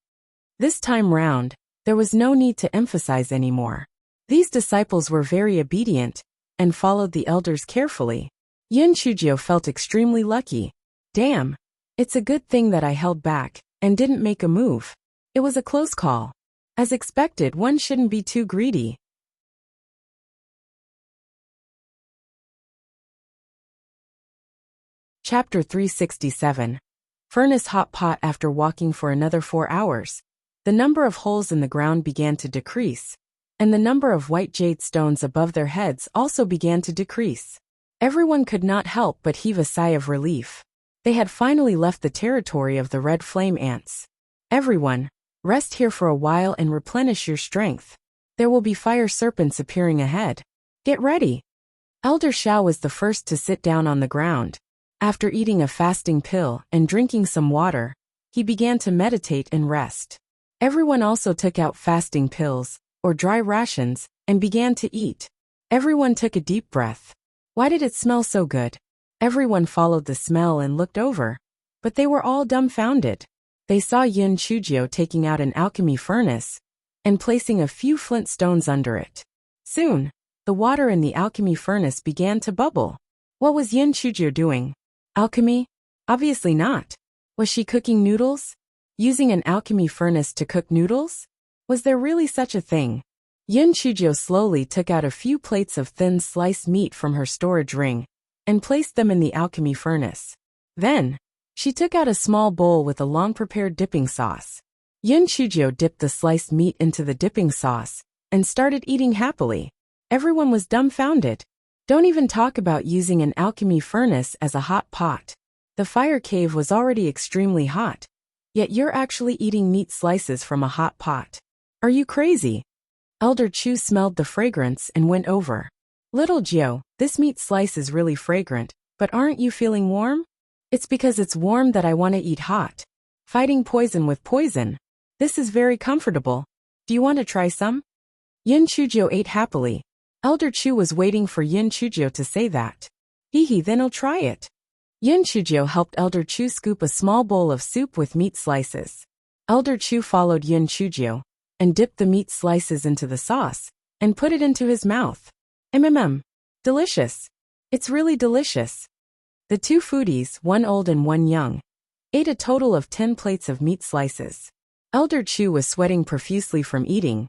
This time round, there was no need to emphasize anymore. These disciples were very obedient and followed the elders carefully. Yun Chujio felt extremely lucky. Damn. It's a good thing that I held back and didn't make a move. It was a close call. As expected, one shouldn't be too greedy. Chapter 367. Furnace Hot Pot. After walking for another 4 hours, the number of holes in the ground began to decrease, and the number of white jade stones above their heads also began to decrease. Everyone could not help but heave a sigh of relief. They had finally left the territory of the red flame ants. Everyone, rest here for a while and replenish your strength. There will be fire serpents appearing ahead. Get ready. Elder Xiao was the first to sit down on the ground. After eating a fasting pill and drinking some water, he began to meditate and rest. Everyone also took out fasting pills or dry rations, and began to eat. Everyone took a deep breath. Why did it smell so good? Everyone followed the smell and looked over, but they were all dumbfounded. They saw Yin Chujio taking out an alchemy furnace and placing a few flint stones under it. Soon, the water in the alchemy furnace began to bubble. What was Yin Chujio doing? Alchemy? Obviously not. Was she cooking noodles? Using an alchemy furnace to cook noodles? Was there really such a thing? Yin Chujio slowly took out a few plates of thin sliced meat from her storage ring and placed them in the alchemy furnace. Then, she took out a small bowl with a long-prepared dipping sauce. Yin Chujio dipped the sliced meat into the dipping sauce and started eating happily. Everyone was dumbfounded. Don't even talk about using an alchemy furnace as a hot pot. The fire cave was already extremely hot, yet you're actually eating meat slices from a hot pot. Are you crazy? Elder Chu smelled the fragrance and went over. Little Jiao, this meat slice is really fragrant, but aren't you feeling warm? It's because it's warm that I want to eat hot. Fighting poison with poison. This is very comfortable. Do you want to try some? Yin Chujio ate happily. Elder Chu was waiting for Yin Chujio to say that. Then I'll try it. Yin Chujio helped Elder Chu scoop a small bowl of soup with meat slices. Elder Chu followed Yin Chujio and dipped the meat slices into the sauce and put it into his mouth. Delicious. It's really delicious. The two foodies, one old and one young, ate a total of 10 plates of meat slices. Elder Chu was sweating profusely from eating,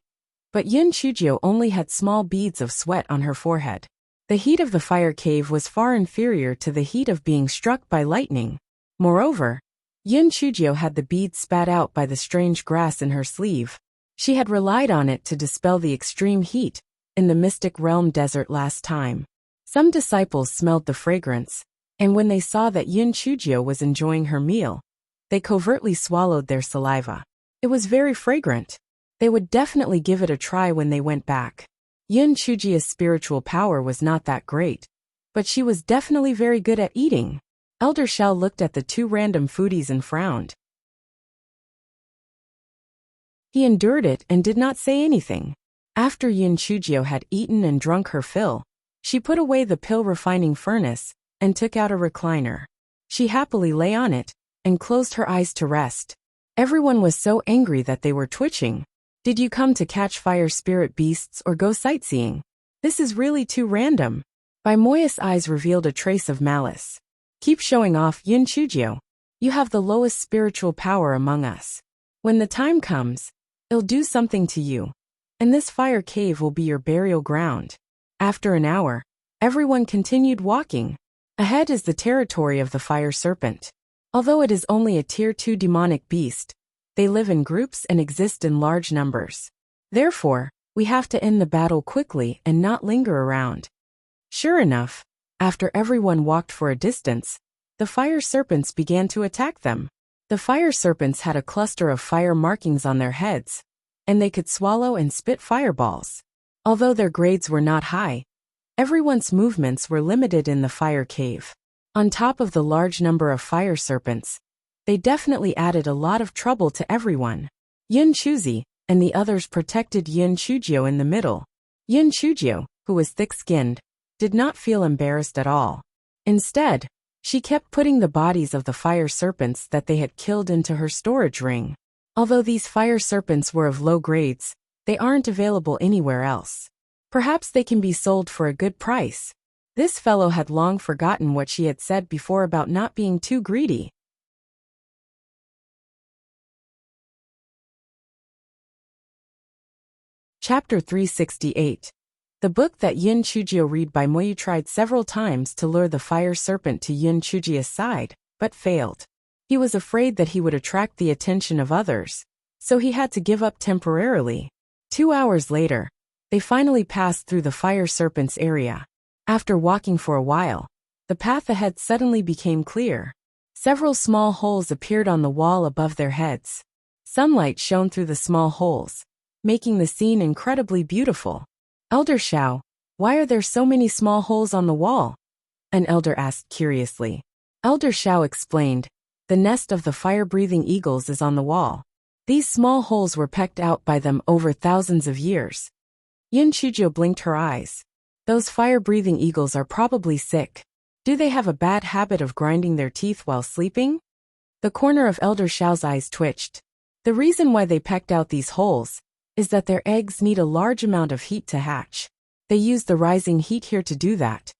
but Yin Chujio only had small beads of sweat on her forehead. The heat of the fire cave was far inferior to the heat of being struck by lightning. Moreover, Yin Chujio had the beads spat out by the strange grass in her sleeve. She had relied on it to dispel the extreme heat in the Mystic Realm desert last time. Some disciples smelled the fragrance, and when they saw that Yin Chujio was enjoying her meal, they covertly swallowed their saliva. It was very fragrant. They would definitely give it a try when they went back. Yin Chujio's spiritual power was not that great, but she was definitely very good at eating. Elder Shao looked at the two random foodies and frowned. He endured it and did not say anything. After Yin Chujio had eaten and drunk her fill, she put away the pill refining furnace and took out a recliner. She happily lay on it and closed her eyes to rest. Everyone was so angry that they were twitching. Did you come to catch fire spirit beasts or go sightseeing? This is really too random. Bai Moya's eyes revealed a trace of malice. Keep showing off, Yin Chujio. You have the lowest spiritual power among us. When the time comes, it'll do something to you, and this fire cave will be your burial ground. After an hour, everyone continued walking. Ahead is the territory of the fire serpent. Although it is only a tier 2 demonic beast, they live in groups and exist in large numbers. Therefore, we have to end the battle quickly and not linger around. Sure enough, after everyone walked for a distance, the fire serpents began to attack them. The fire serpents had a cluster of fire markings on their heads, and they could swallow and spit fireballs. Although their grades were not high, everyone's movements were limited in the fire cave. On top of the large number of fire serpents, they definitely added a lot of trouble to everyone. Yin Chuzi and the others protected Yin Chujio in the middle. Yin Chujio, who was thick-skinned, did not feel embarrassed at all. Instead, she kept putting the bodies of the fire serpents that they had killed into her storage ring. Although these fire serpents were of low grades, they aren't available anywhere else. Perhaps they can be sold for a good price. This fellow had long forgotten what she had said before about not being too greedy. Chapter 368. The book that Yin Chujio read by Moyu tried several times to lure the fire serpent to Yin Chujio's side, but failed. He was afraid that he would attract the attention of others, so he had to give up temporarily. 2 hours later, they finally passed through the fire serpent's area. After walking for a while, the path ahead suddenly became clear. Several small holes appeared on the wall above their heads. Sunlight shone through the small holes, making the scene incredibly beautiful. Elder Shao, why are there so many small holes on the wall? An elder asked curiously. Elder Shao explained, the nest of the fire-breathing eagles is on the wall. These small holes were pecked out by them over thousands of years. Yin Chujio blinked her eyes. Those fire-breathing eagles are probably sick. Do they have a bad habit of grinding their teeth while sleeping? The corner of Elder Xiao's eyes twitched. The reason why they pecked out these holes is that their eggs need a large amount of heat to hatch. They use the rising heat here to do that.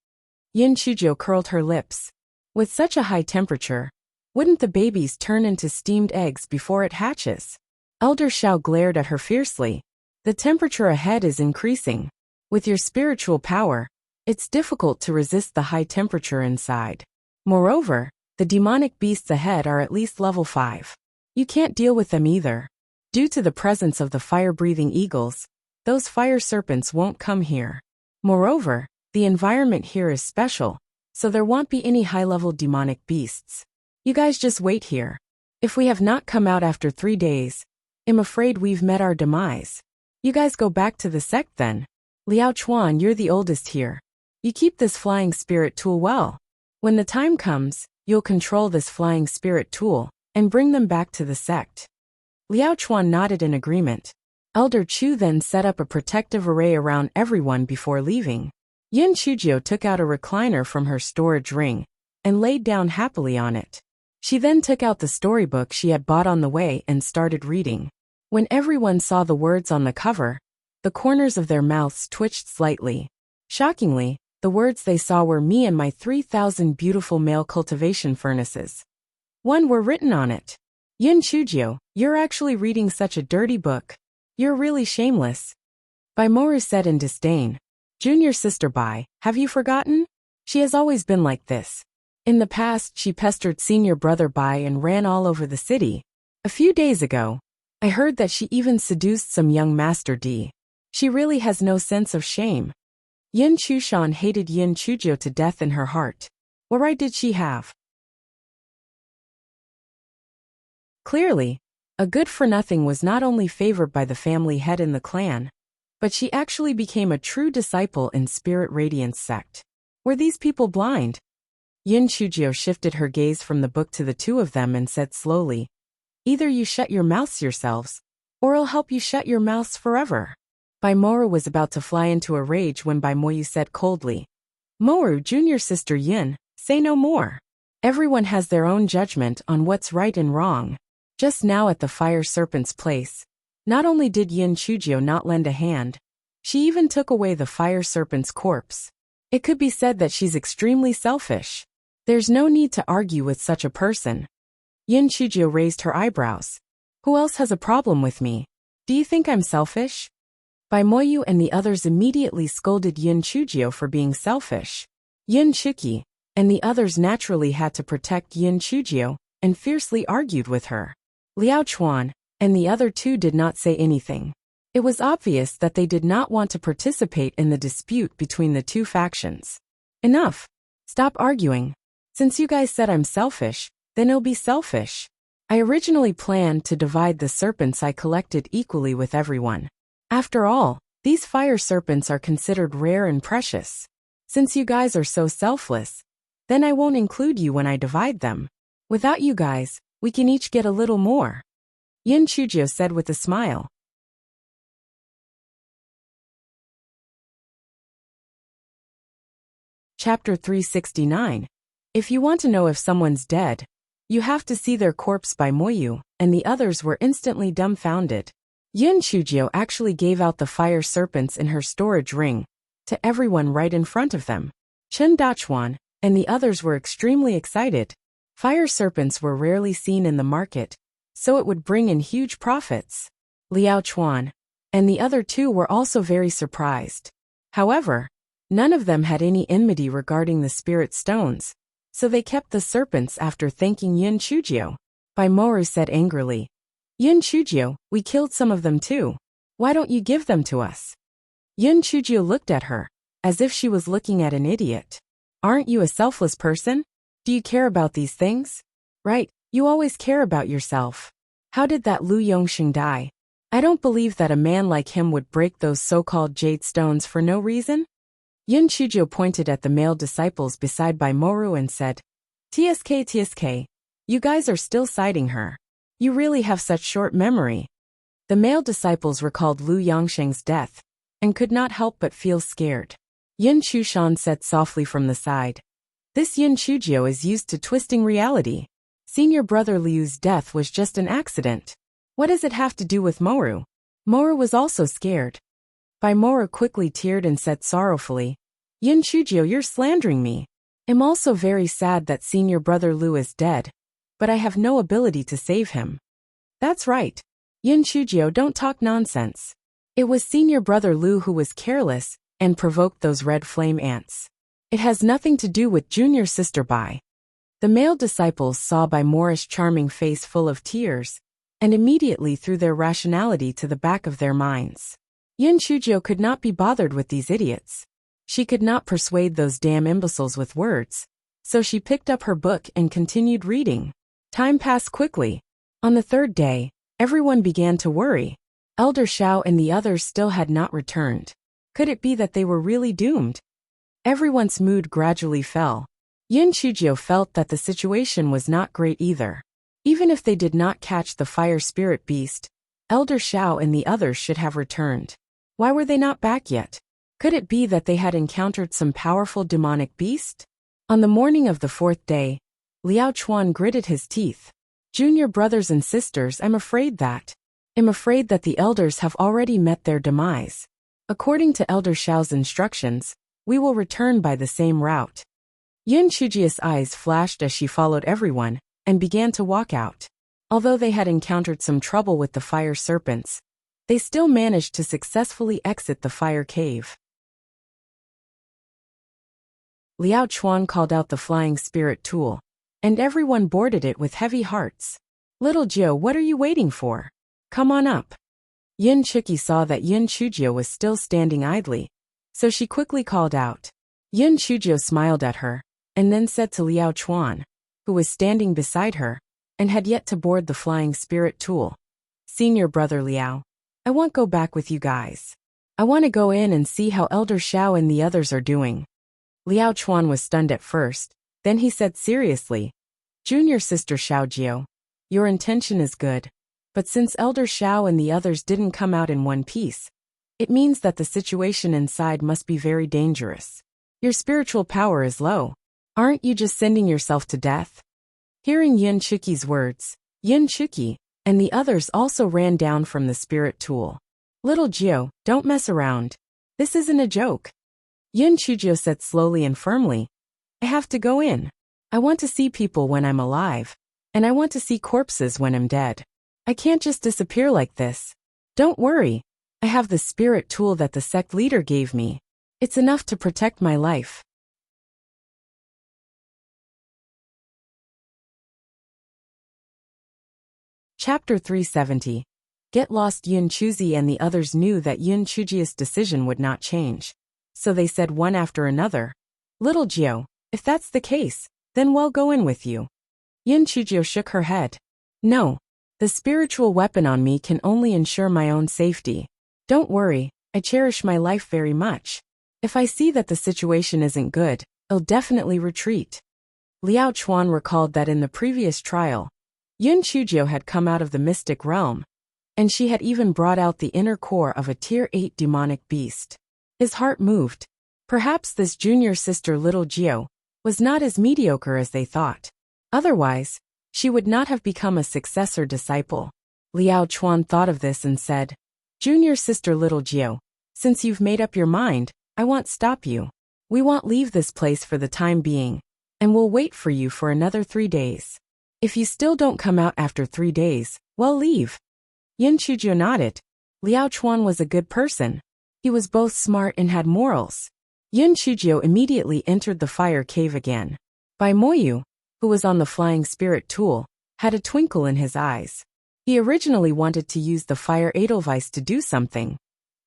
Yin Chujio curled her lips. With such a high temperature, wouldn't the babies turn into steamed eggs before it hatches? Elder Xiao glared at her fiercely. The temperature ahead is increasing. With your spiritual power, it's difficult to resist the high temperature inside. Moreover, the demonic beasts ahead are at least level 5. You can't deal with them either. Due to the presence of the fire-breathing eagles, those fire serpents won't come here. Moreover, the environment here is special, so there won't be any high-level demonic beasts. You guys just wait here. If we have not come out after 3 days, I'm afraid we've met our demise. You guys go back to the sect then. Liao Chuan, you're the oldest here. You keep this flying spirit tool well. When the time comes, you'll control this flying spirit tool and bring them back to the sect. Liao Chuan nodded in agreement. Elder Chu then set up a protective array around everyone before leaving. Yin Chujio took out a recliner from her storage ring and laid down happily on it. She then took out the storybook she had bought on the way and started reading. When everyone saw the words on the cover, the corners of their mouths twitched slightly. Shockingly, the words they saw were "Me and my 3,000 beautiful male cultivation furnaces." One were written on it. Yin Chujio, you're actually reading such a dirty book. You're really shameless. Baimoru said in disdain. Junior sister Bai, have you forgotten? She has always been like this. In the past, she pestered senior brother Bai and ran all over the city. A few days ago, I heard that she even seduced some young Master D. She really has no sense of shame. Yin Chushan hated Yin Chujio to death in her heart. What right did she have? Clearly, a good-for-nothing was not only favored by the family head in the clan, but she actually became a true disciple in Spirit Radiance sect. Were these people blind? Yin Chujio shifted her gaze from the book to the two of them and said slowly, either you shut your mouths yourselves, or I'll help you shut your mouths forever. Baimoru was about to fly into a rage when Baimoyu said coldly, Moru, junior sister Yin, say no more. Everyone has their own judgment on what's right and wrong. Just now at the fire serpent's place, not only did Yin Chujio not lend a hand, she even took away the fire serpent's corpse. It could be said that she's extremely selfish. There's no need to argue with such a person. Yin Chujio raised her eyebrows. Who else has a problem with me? Do you think I'm selfish? Baimoyu and the others immediately scolded Yin Chujio for being selfish. Yin Chuki and the others naturally had to protect Yin Chujio and fiercely argued with her. Liao Chuan and the other two did not say anything. It was obvious that they did not want to participate in the dispute between the two factions. Enough. Stop arguing. Since you guys said I'm selfish, then it'll be selfish. I originally planned to divide the serpents I collected equally with everyone. After all, these fire serpents are considered rare and precious. Since you guys are so selfless, then I won't include you when I divide them. Without you guys, we can each get a little more. Yin Chujio said with a smile. Chapter 369. If you want to know if someone's dead, you have to see their corpse. By Moyu, and the others were instantly dumbfounded. Yin Chujio actually gave out the fire serpents in her storage ring to everyone right in front of them. Chen Dachuan and the others were extremely excited. Fire serpents were rarely seen in the market, so it would bring in huge profits. Liao Chuan and the other two were also very surprised. However, none of them had any enmity regarding the spirit stones, so they kept the serpents after thanking Yin Chujio. Baimoru said angrily, Yin Chujio, we killed some of them too. Why don't you give them to us? Yin Chujio looked at her, as if she was looking at an idiot. Aren't you a selfless person? Do you care about these things? Right, you always care about yourself. How did that Lu Yongxing die? I don't believe that a man like him would break those so-called jade stones for no reason. Yin Chujio pointed at the male disciples beside Baimoru and said, TSK, you guys are still citing her. You really have such short memory. The male disciples recalled Lu Yangsheng's death and could not help but feel scared. Yin Chushan said softly from the side, "This Yin Chujio is used to twisting reality. Senior brother Liu's death was just an accident. What does it have to do with Moru?" Moru was also scared. Moru quickly teared and said sorrowfully, "Yin Chujio, you're slandering me. I'm also very sad that senior brother Liu is dead, but I have no ability to save him." "That's right. Yin Chujio, don't talk nonsense. It was senior brother Liu who was careless and provoked those red flame ants. It has nothing to do with junior sister Bai." The male disciples saw Moru's charming face full of tears, and immediately threw their rationality to the back of their minds. Yin Chujio could not be bothered with these idiots. She could not persuade those damn imbeciles with words, so she picked up her book and continued reading. Time passed quickly. On the third day, everyone began to worry. Elder Xiao and the others still had not returned. Could it be that they were really doomed? Everyone's mood gradually fell. Yin Chujio felt that the situation was not great either. Even if they did not catch the fire spirit beast, Elder Xiao and the others should have returned. Why were they not back yet? Could it be that they had encountered some powerful demonic beast? On the morning of the fourth day, Liao Chuan gritted his teeth. "Junior brothers and sisters, I'm afraid that the elders have already met their demise. According to Elder Xiao's instructions, we will return by the same route." Yin Chujio's eyes flashed as she followed everyone and began to walk out. Although they had encountered some trouble with the fire serpents, they still managed to successfully exit the fire cave. Liao Chuan called out the flying spirit tool, and everyone boarded it with heavy hearts. "Little Jiu, what are you waiting for? Come on up." Yin Chuki saw that Yin Chujio was still standing idly, so she quickly called out. Yin Chujio smiled at her, and then said to Liao Chuan, who was standing beside her, and had yet to board the flying spirit tool, "Senior brother Liao, I won't go back with you guys. I want to go in and see how Elder Xiao and the others are doing." Liao Chuan was stunned at first, then he said seriously, "Junior sister Xiaojio, your intention is good, but since Elder Xiao and the others didn't come out in one piece, it means that the situation inside must be very dangerous. Your spiritual power is low. Aren't you just sending yourself to death?" Hearing Yin Chuki's words, Yin Chuki and the others also ran down from the spirit tool. "Little Jio, don't mess around. This isn't a joke." Yin Chujio said slowly and firmly, "I have to go in. I want to see people when I'm alive, and I want to see corpses when I'm dead. I can't just disappear like this. Don't worry, I have the spirit tool that the sect leader gave me. It's enough to protect my life." Chapter 370. Get Lost. Yin Chuzi and the others knew that Yin Chujio's decision would not change, so they said one after another, "Little Jio, if that's the case, then we'll go in with you." Yin Chujio shook her head. "No, the spiritual weapon on me can only ensure my own safety. Don't worry, I cherish my life very much. If I see that the situation isn't good, I'll definitely retreat." Liao Chuan recalled that in the previous trial, Yin Chujio had come out of the mystic realm, and she had even brought out the inner core of a Tier 8 demonic beast. His heart moved. Perhaps this junior sister Little Jio was not as mediocre as they thought. Otherwise, she would not have become a successor disciple. Liao Chuan thought of this and said, "Junior sister Little Jio, since you've made up your mind, I won't stop you. We won't leave this place for the time being, and we'll wait for you for another 3 days. If you still don't come out after 3 days, we'll leave." Yin Chujio nodded. Liao Chuan was a good person. He was both smart and had morals. Yin Chujio immediately entered the fire cave again. Bai Moyu, who was on the flying spirit tool, had a twinkle in his eyes. He originally wanted to use the fire Edelweiss to do something,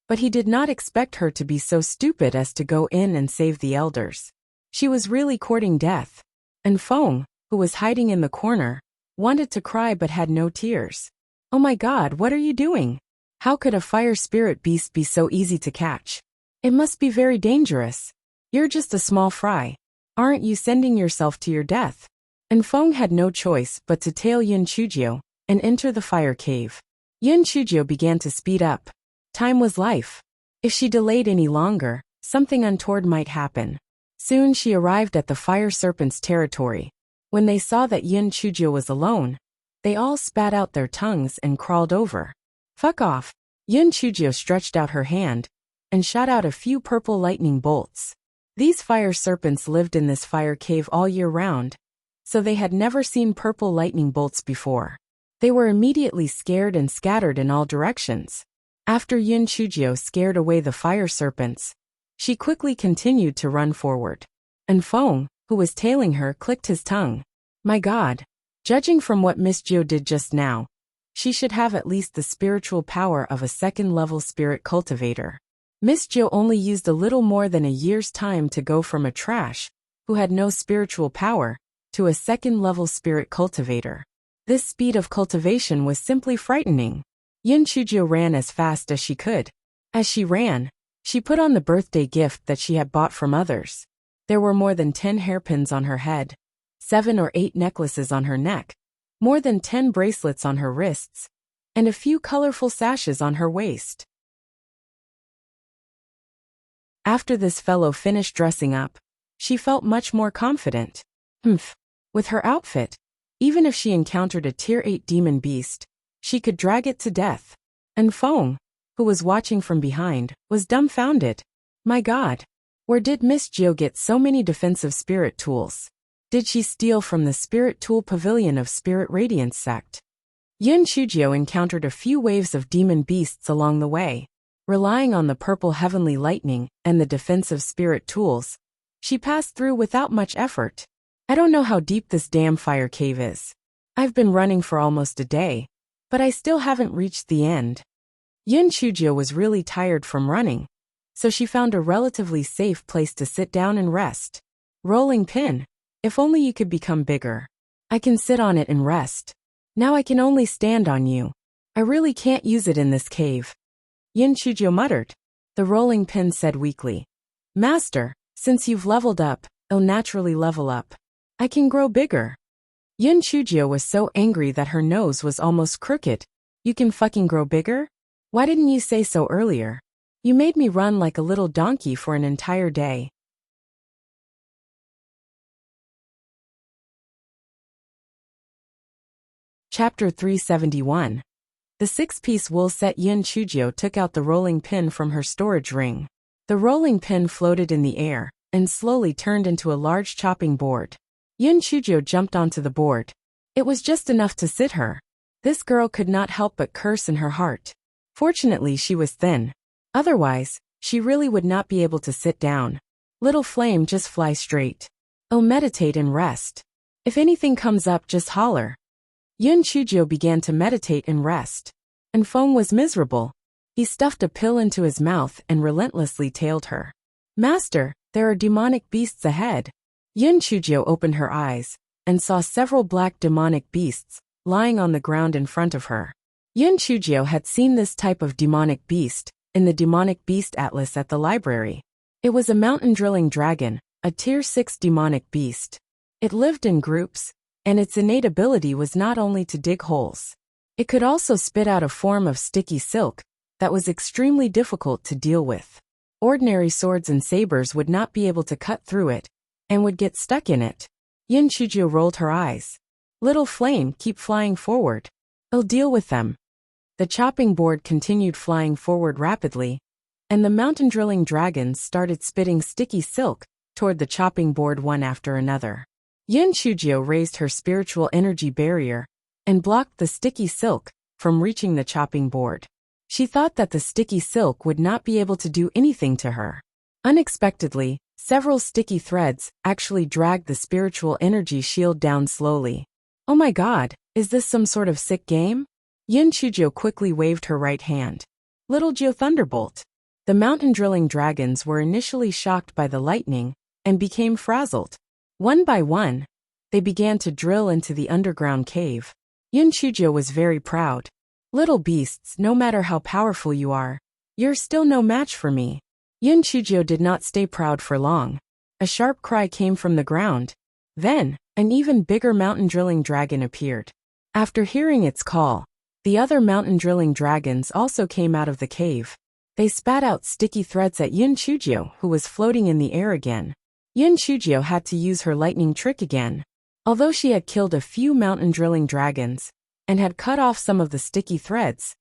but he did not expect her to be so stupid as to go in and save the elders. She was really courting death. And Feng, who was hiding in the corner, wanted to cry but had no tears. "Oh my God, what are you doing? How could a fire spirit beast be so easy to catch? It must be very dangerous. You're just a small fry. Aren't you sending yourself to your death?" And Feng had no choice but to tail Yin Chujio, and enter the fire cave. Yun Chujio began to speed up. Time was life. If she delayed any longer, something untoward might happen. Soon she arrived at the fire serpent's territory. When they saw that Yun Chujio was alone, they all spat out their tongues and crawled over. Fuck off. Yun Chujio stretched out her hand and shot out a few purple lightning bolts. These fire serpents lived in this fire cave all year round, so they had never seen purple lightning bolts before. They were immediately scared and scattered in all directions. After Yun Chujio scared away the fire serpents, she quickly continued to run forward. And Feng, who was tailing her, clicked his tongue. My God. Judging from what Miss Jiu did just now, she should have at least the spiritual power of a second-level spirit cultivator. Miss Jiu only used a little more than a year's time to go from a trash, who had no spiritual power, to a second-level spirit cultivator. This speed of cultivation was simply frightening. Yun Chujio ran as fast as she could. As she ran, she put on the birthday gift that she had bought from others. There were more than 10 hairpins on her head, 7 or 8 necklaces on her neck, more than 10 bracelets on her wrists, and a few colorful sashes on her waist. After this fellow finished dressing up, she felt much more confident. With her outfit, even if she encountered a Tier 8 demon beast, she could drag it to death. And Feng, who was watching from behind, was dumbfounded. My God, where did Miss Jiu get so many defensive spirit tools? Did she steal from the Spirit Tool Pavilion of Spirit Radiance sect? Yun Chujio encountered a few waves of demon beasts along the way. Relying on the purple heavenly lightning and the defensive spirit tools, she passed through without much effort. I don't know how deep this damn fire cave is. I've been running for almost a day, but I still haven't reached the end. Yun Chujio was really tired from running, so she found a relatively safe place to sit down and rest. Rolling pin. If only you could become bigger. I can sit on it and rest. Now I can only stand on you. I really can't use it in this cave. Yun Chujio muttered. The rolling pin said weakly. Master, since you've leveled up, I'll naturally level up. I can grow bigger. Yun Chujio was so angry that her nose was almost crooked. You can fucking grow bigger? Why didn't you say so earlier? You made me run like a little donkey for an entire day. Chapter 371. The 6-piece wool set. Yun Chujio took out the rolling pin from her storage ring. The rolling pin floated in the air and slowly turned into a large chopping board. Yun Chujio jumped onto the board. It was just enough to sit her. This girl could not help but curse in her heart. Fortunately, she was thin. Otherwise, she really would not be able to sit down. Little flame, just fly straight. Oh, meditate and rest. If anything comes up, just holler. Yun Chujio began to meditate and rest. And Feng was miserable. He stuffed a pill into his mouth and relentlessly tailed her. Master, there are demonic beasts ahead. Yun Chujio opened her eyes and saw several black demonic beasts lying on the ground in front of her. Yun Chujio had seen this type of demonic beast in the Demonic Beast Atlas at the library. It was a mountain drilling dragon, a Tier 6 demonic beast. It lived in groups, and its innate ability was not only to dig holes. It could also spit out a form of sticky silk that was extremely difficult to deal with. Ordinary swords and sabers would not be able to cut through it, and would get stuck in it. Yun Chujio rolled her eyes. Little flame, keep flying forward. I'll deal with them. The chopping board continued flying forward rapidly, and the mountain drilling dragons started spitting sticky silk toward the chopping board one after another. Yun Chujio raised her spiritual energy barrier and blocked the sticky silk from reaching the chopping board. She thought that the sticky silk would not be able to do anything to her. Unexpectedly, several sticky threads actually dragged the spiritual energy shield down slowly. Oh my God, is this some sort of sick game? Yun Chujio quickly waved her right hand. Little Geo Thunderbolt. The mountain drilling dragons were initially shocked by the lightning and became frazzled. One by one, they began to drill into the underground cave. Yun Chujio was very proud. Little beasts, no matter how powerful you are, you're still no match for me. Yun Chujio did not stay proud for long. A sharp cry came from the ground. Then, an even bigger mountain drilling dragon appeared. After hearing its call, the other mountain drilling dragons also came out of the cave. They spat out sticky threads at Yun Chujio, who was floating in the air again. Yun Chujio had to use her lightning trick again. Although she had killed a few mountain drilling dragons and had cut off some of the sticky threads,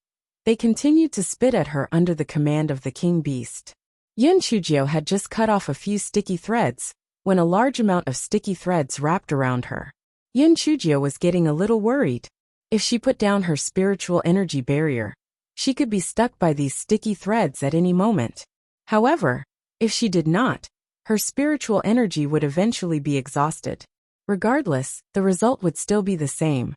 they continued to spit at her under the command of the king beast. Yun Chujio had just cut off a few sticky threads when a large amount of sticky threads wrapped around her. Yun Chujio was getting a little worried. If she put down her spiritual energy barrier, she could be stuck by these sticky threads at any moment. However, if she did not, her spiritual energy would eventually be exhausted. Regardless, the result would still be the same.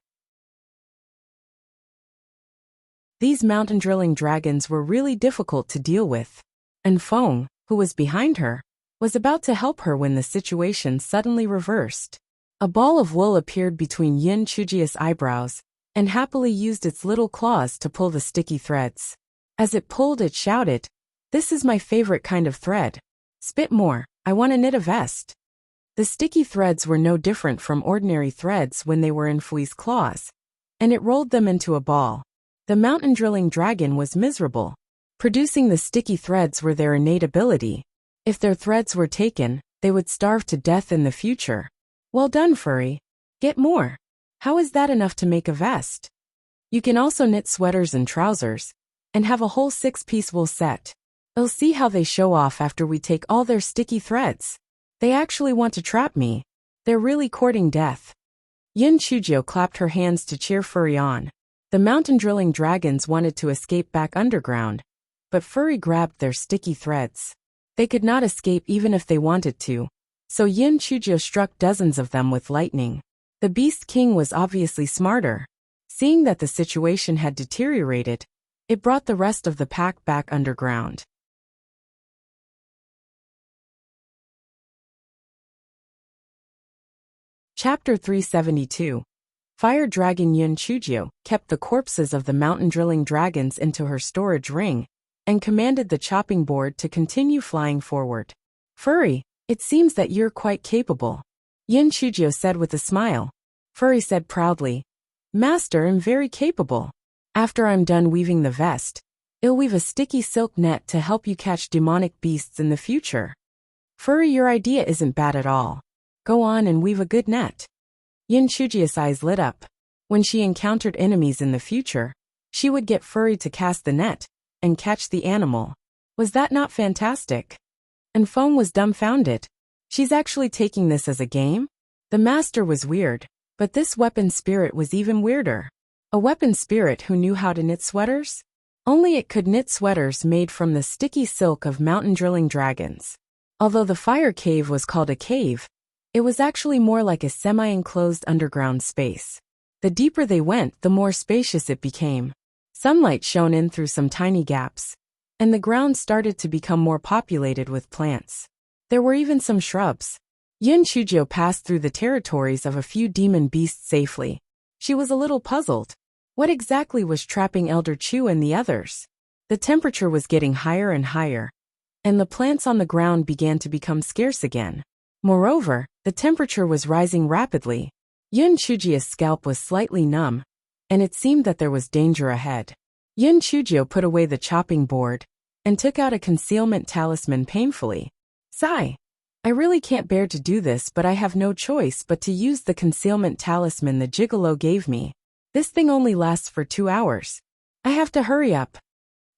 These mountain drilling dragons were really difficult to deal with. And Feng, who was behind her, was about to help her when the situation suddenly reversed. A ball of wool appeared between Yun Chujio's eyebrows and happily used its little claws to pull the sticky threads. As it pulled, it shouted, "This is my favorite kind of thread. Spit more, I want to knit a vest." The sticky threads were no different from ordinary threads when they were in Fui's claws, and it rolled them into a ball. The mountain drilling dragon was miserable. Producing the sticky threads were their innate ability. If their threads were taken, they would starve to death in the future. Well done, Furry. Get more. How is that enough to make a vest? You can also knit sweaters and trousers, and have a whole 6-piece wool set. We'll see how they show off after we take all their sticky threads. They actually want to trap me. They're really courting death. Yun Chujio clapped her hands to cheer Furry on. The mountain drilling dragons wanted to escape back underground, but Furry grabbed their sticky threads. They could not escape even if they wanted to, so Yun Chujio struck dozens of them with lightning. The Beast King was obviously smarter. Seeing that the situation had deteriorated, it brought the rest of the pack back underground. Chapter 372. Fire Dragon Yun Chujio kept the corpses of the mountain drilling dragons into her storage ring and commanded the chopping board to continue flying forward. "Furry, it seems that you're quite capable," Yun Chujio said with a smile. Furry said proudly, "Master, I'm very capable. After I'm done weaving the vest, I'll weave a sticky silk net to help you catch demonic beasts in the future." "Furry, your idea isn't bad at all. Go on and weave a good net." Yun Chujio's eyes lit up. When she encountered enemies in the future, she would get Furry to cast the net and catch the animal. Was that not fantastic? And Feng was dumbfounded. She's actually taking this as a game? The master was weird, but this weapon spirit was even weirder. A weapon spirit who knew how to knit sweaters? Only it could knit sweaters made from the sticky silk of mountain drilling dragons. Although the fire cave was called a cave, it was actually more like a semi-enclosed underground space. The deeper they went, the more spacious it became. Sunlight shone in through some tiny gaps, and the ground started to become more populated with plants. There were even some shrubs. Yun Chujio passed through the territories of a few demon beasts safely. She was a little puzzled. What exactly was trapping Elder Chu and the others? The temperature was getting higher and higher, and the plants on the ground began to become scarce again. Moreover, the temperature was rising rapidly. Yun Chujio's scalp was slightly numb, and it seemed that there was danger ahead. Yun Chujio put away the chopping board and took out a concealment talisman painfully. "Sigh. I really can't bear to do this, but I have no choice but to use the concealment talisman the gigolo gave me. This thing only lasts for 2 hours. I have to hurry up."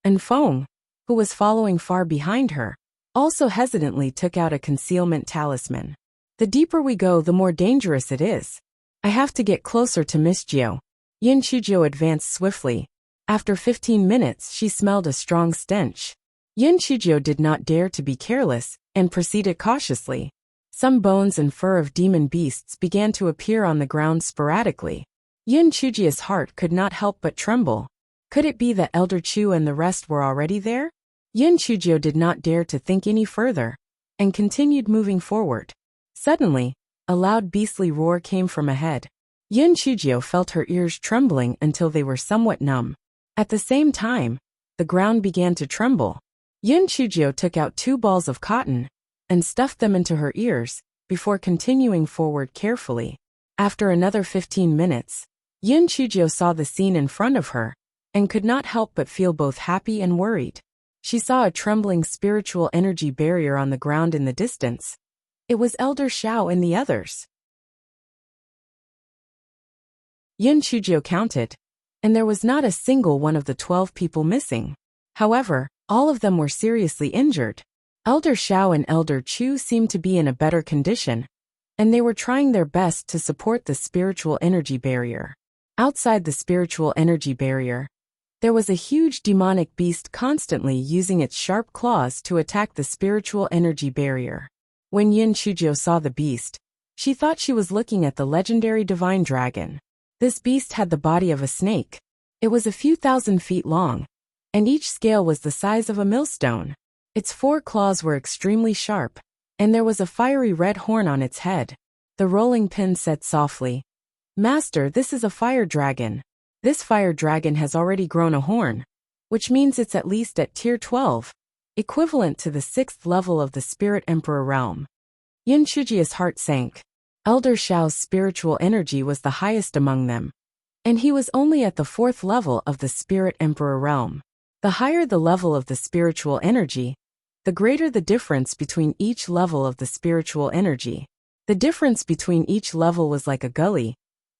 And Feng, who was following far behind her, also hesitantly took out a concealment talisman. "The deeper we go, the more dangerous it is. I have to get closer to Miss Jio." Yun Chujio advanced swiftly. After 15 minutes, she smelled a strong stench. Yun Chujio did not dare to be careless and proceeded cautiously. Some bones and fur of demon beasts began to appear on the ground sporadically. Yun Chujio's heart could not help but tremble. Could it be that Elder Chu and the rest were already there? Yun Chujio did not dare to think any further, and continued moving forward. Suddenly, a loud beastly roar came from ahead. Yun Chujio felt her ears trembling until they were somewhat numb. At the same time, the ground began to tremble. Yun Chujio took out 2 balls of cotton and stuffed them into her ears before continuing forward carefully. After another 15 minutes, Yin Chujio saw the scene in front of her, and could not help but feel both happy and worried. She saw a trembling spiritual energy barrier on the ground in the distance. It was Elder Xiao and the others. Yin Chujio counted, and there was not a single one of the 12 people missing. However, all of them were seriously injured. Elder Xiao and Elder Chu seemed to be in a better condition, and they were trying their best to support the spiritual energy barrier. Outside the spiritual energy barrier, there was a huge demonic beast constantly using its sharp claws to attack the spiritual energy barrier. When Yin Chujio saw the beast, she thought she was looking at the legendary divine dragon. This beast had the body of a snake. It was a few thousand feet long, and each scale was the size of a millstone. Its 4 claws were extremely sharp, and there was a fiery red horn on its head. The rolling pin said softly, "Master, this is a fire dragon. This fire dragon has already grown a horn, which means it's at least at tier 12, equivalent to the 6th level of the Spirit Emperor realm." Yin Chujio's heart sank. Elder Xiao's spiritual energy was the highest among them, and he was only at the 4th level of the Spirit Emperor realm. The higher the level of the spiritual energy, the greater the difference between each level of the spiritual energy. The difference between each level was like a gully,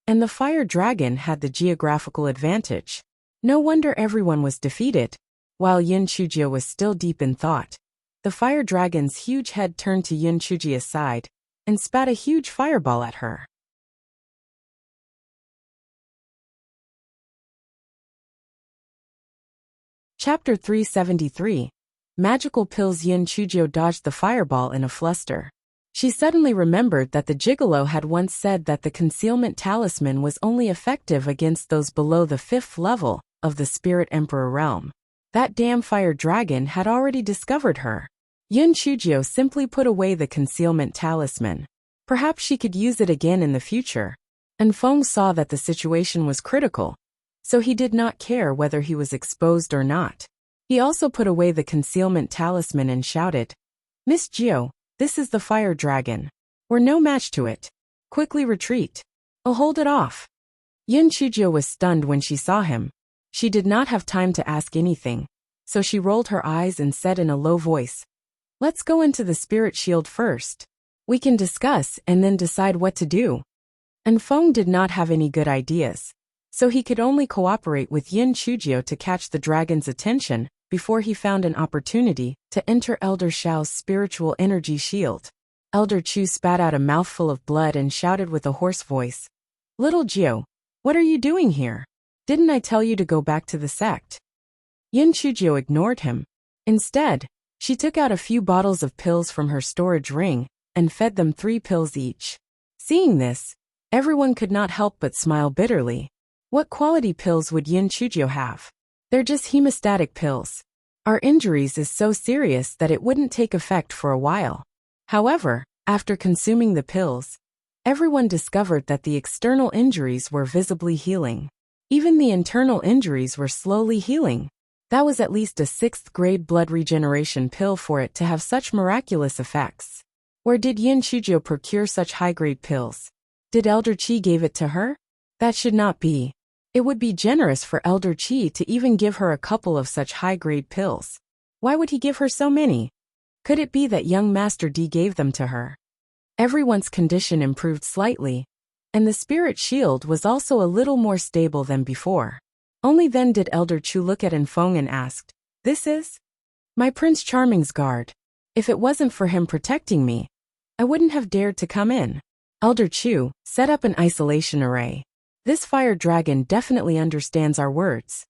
and the fire dragon had the geographical advantage. No wonder everyone was defeated. While Yin Chujio was still deep in thought, the fire dragon's huge head turned to Yin Chujio's side and spat a huge fireball at her. Chapter 373. Magical Pills. Yin Chujio dodged the fireball in a fluster. She suddenly remembered that the gigolo had once said that the concealment talisman was only effective against those below the 5th level of the Spirit Emperor realm. That damn fire dragon had already discovered her. Yin Chujio simply put away the concealment talisman. Perhaps she could use it again in the future. And Feng saw that the situation was critical, so he did not care whether he was exposed or not. He also put away the concealment talisman and shouted, "Miss Jio, this is the fire dragon. We're no match to it. Quickly retreat. Oh, hold it off." Yin Chujio was stunned when she saw him. She did not have time to ask anything, so she rolled her eyes and said in a low voice, "Let's go into the spirit shield first. We can discuss and then decide what to do." And Feng did not have any good ideas, so he could only cooperate with Yin Chujio to catch the dragon's attention before he found an opportunity to enter Elder Xiao's spiritual energy shield. Elder Chu spat out a mouthful of blood and shouted with a hoarse voice, "Little Jio, what are you doing here? Didn't I tell you to go back to the sect?" Yin Chujio ignored him. Instead, she took out a few bottles of pills from her storage ring and fed them 3 pills each. Seeing this, everyone could not help but smile bitterly. What quality pills would Yin Chujio have? They're just hemostatic pills. Our injuries is so serious that it wouldn't take effect for a while. However, after consuming the pills, everyone discovered that the external injuries were visibly healing. Even the internal injuries were slowly healing. That was at least a 6th grade blood regeneration pill for it to have such miraculous effects. Where did Yin Chujio procure such high-grade pills? Did Elder Qi give it to her? That should not be. It would be generous for Elder Qi to even give her a couple of such high-grade pills. Why would he give her so many? Could it be that young Master D gave them to her? Everyone's condition improved slightly, and the spirit shield was also a little more stable than before. Only then did Elder Chu look at Feng and asked, "This is my Prince Charming's guard. If it wasn't for him protecting me, I wouldn't have dared to come in." Elder Chu set up an isolation array. This fire dragon definitely understands our words.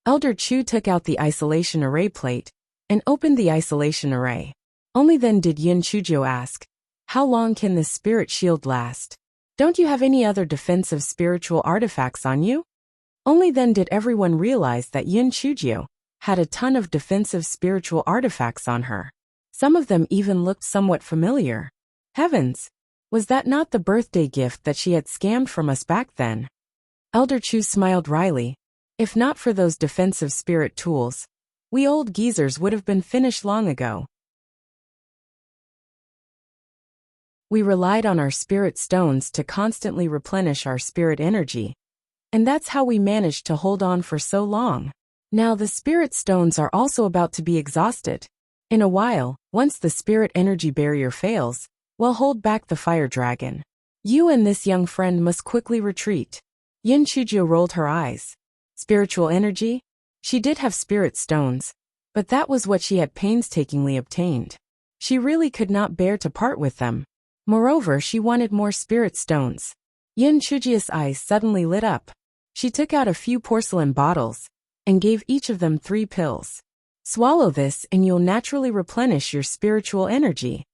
Elder Chu took out the isolation array plate and opened the isolation array. Only then did Yin Chujio ask, "How long can this spirit shield last? Don't you have any other defensive spiritual artifacts on you?" Only then did everyone realize that Yin Chujio had a ton of defensive spiritual artifacts on her. Some of them even looked somewhat familiar. Heavens! Was that not the birthday gift that she had scammed from us back then? Elder Chu smiled wryly. If not for those defensive spirit tools, we old geezers would have been finished long ago. We relied on our spirit stones to constantly replenish our spirit energy. And that's how we managed to hold on for so long. Now the spirit stones are also about to be exhausted. In a while, once the spirit energy barrier fails, we'll hold back the fire dragon. You and this young friend must quickly retreat. Yin Chujio rolled her eyes. Spiritual energy? She did have spirit stones, but that was what she had painstakingly obtained. She really could not bear to part with them. Moreover, she wanted more spirit stones. Yin Chujio's eyes suddenly lit up. She took out a few porcelain bottles and gave each of them 3 pills. Swallow this and you'll naturally replenish your spiritual energy.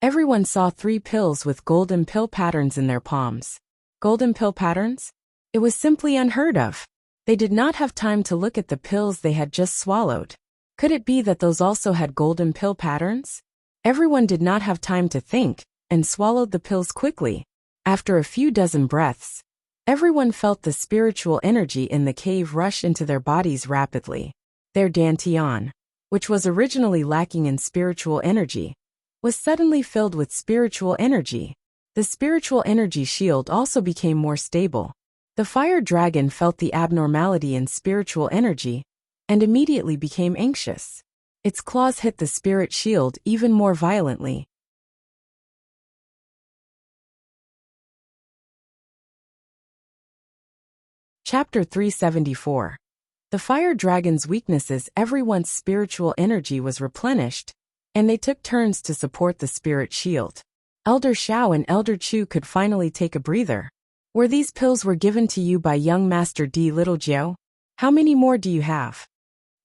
Everyone saw 3 pills with golden pill patterns in their palms. Golden pill patterns? It was simply unheard of. They did not have time to look at the pills they had just swallowed. Could it be that those also had golden pill patterns? Everyone did not have time to think and swallowed the pills quickly. After a few dozen breaths, everyone felt the spiritual energy in the cave rush into their bodies rapidly. Their dantian, which was originally lacking in spiritual energy, was suddenly filled with spiritual energy. The spiritual energy shield also became more stable. The fire dragon felt the abnormality in spiritual energy and immediately became anxious. Its claws hit the spirit shield even more violently. Chapter 374. The fire dragon's weaknesses. Everyone's spiritual energy was replenished, and they took turns to support the spirit shield. Elder Xiao and Elder Chu could finally take a breather. Were these pills were given to you by young Master D. Little Jiao? How many more do you have?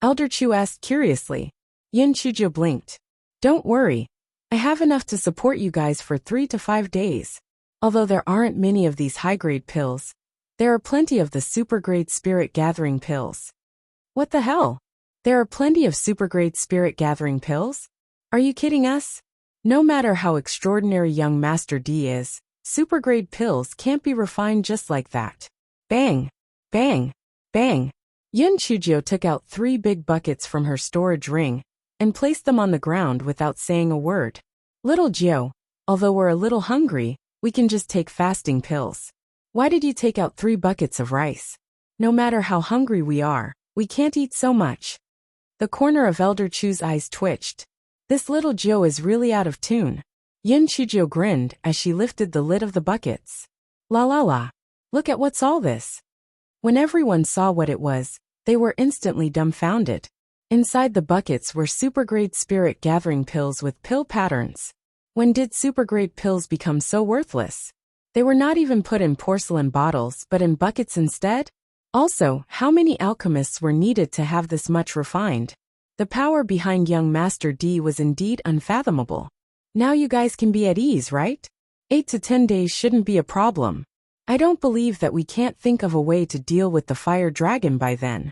Elder Chu asked curiously. Yin Chujio blinked. Don't worry. I have enough to support you guys for 3 to 5 days. Although there aren't many of these high-grade pills, there are plenty of the super-grade spirit gathering pills. What the hell? There are plenty of super-grade spirit gathering pills? Are you kidding us? No matter how extraordinary young Master D is, super-grade pills can't be refined just like that. Bang! Bang! Bang! Yin Chujio took out 3 big buckets from her storage ring and placed them on the ground without saying a word. Little Jiao, although we're a little hungry, we can just take fasting pills. Why did you take out 3 buckets of rice? No matter how hungry we are, we can't eat so much. The corner of Elder Chu's eyes twitched. This little Jiao is really out of tune. Yin Chujio grinned as she lifted the lid of the buckets. La la la. Look at what's all this. When everyone saw what it was, they were instantly dumbfounded. Inside the buckets were super-grade spirit gathering pills with pill patterns. When did super-grade pills become so worthless? They were not even put in porcelain bottles but in buckets instead? Also, how many alchemists were needed to have this much refined? The power behind young Master D was indeed unfathomable. Now you guys can be at ease, right? 8 to 10 days shouldn't be a problem. I don't believe that we can't think of a way to deal with the fire dragon by then.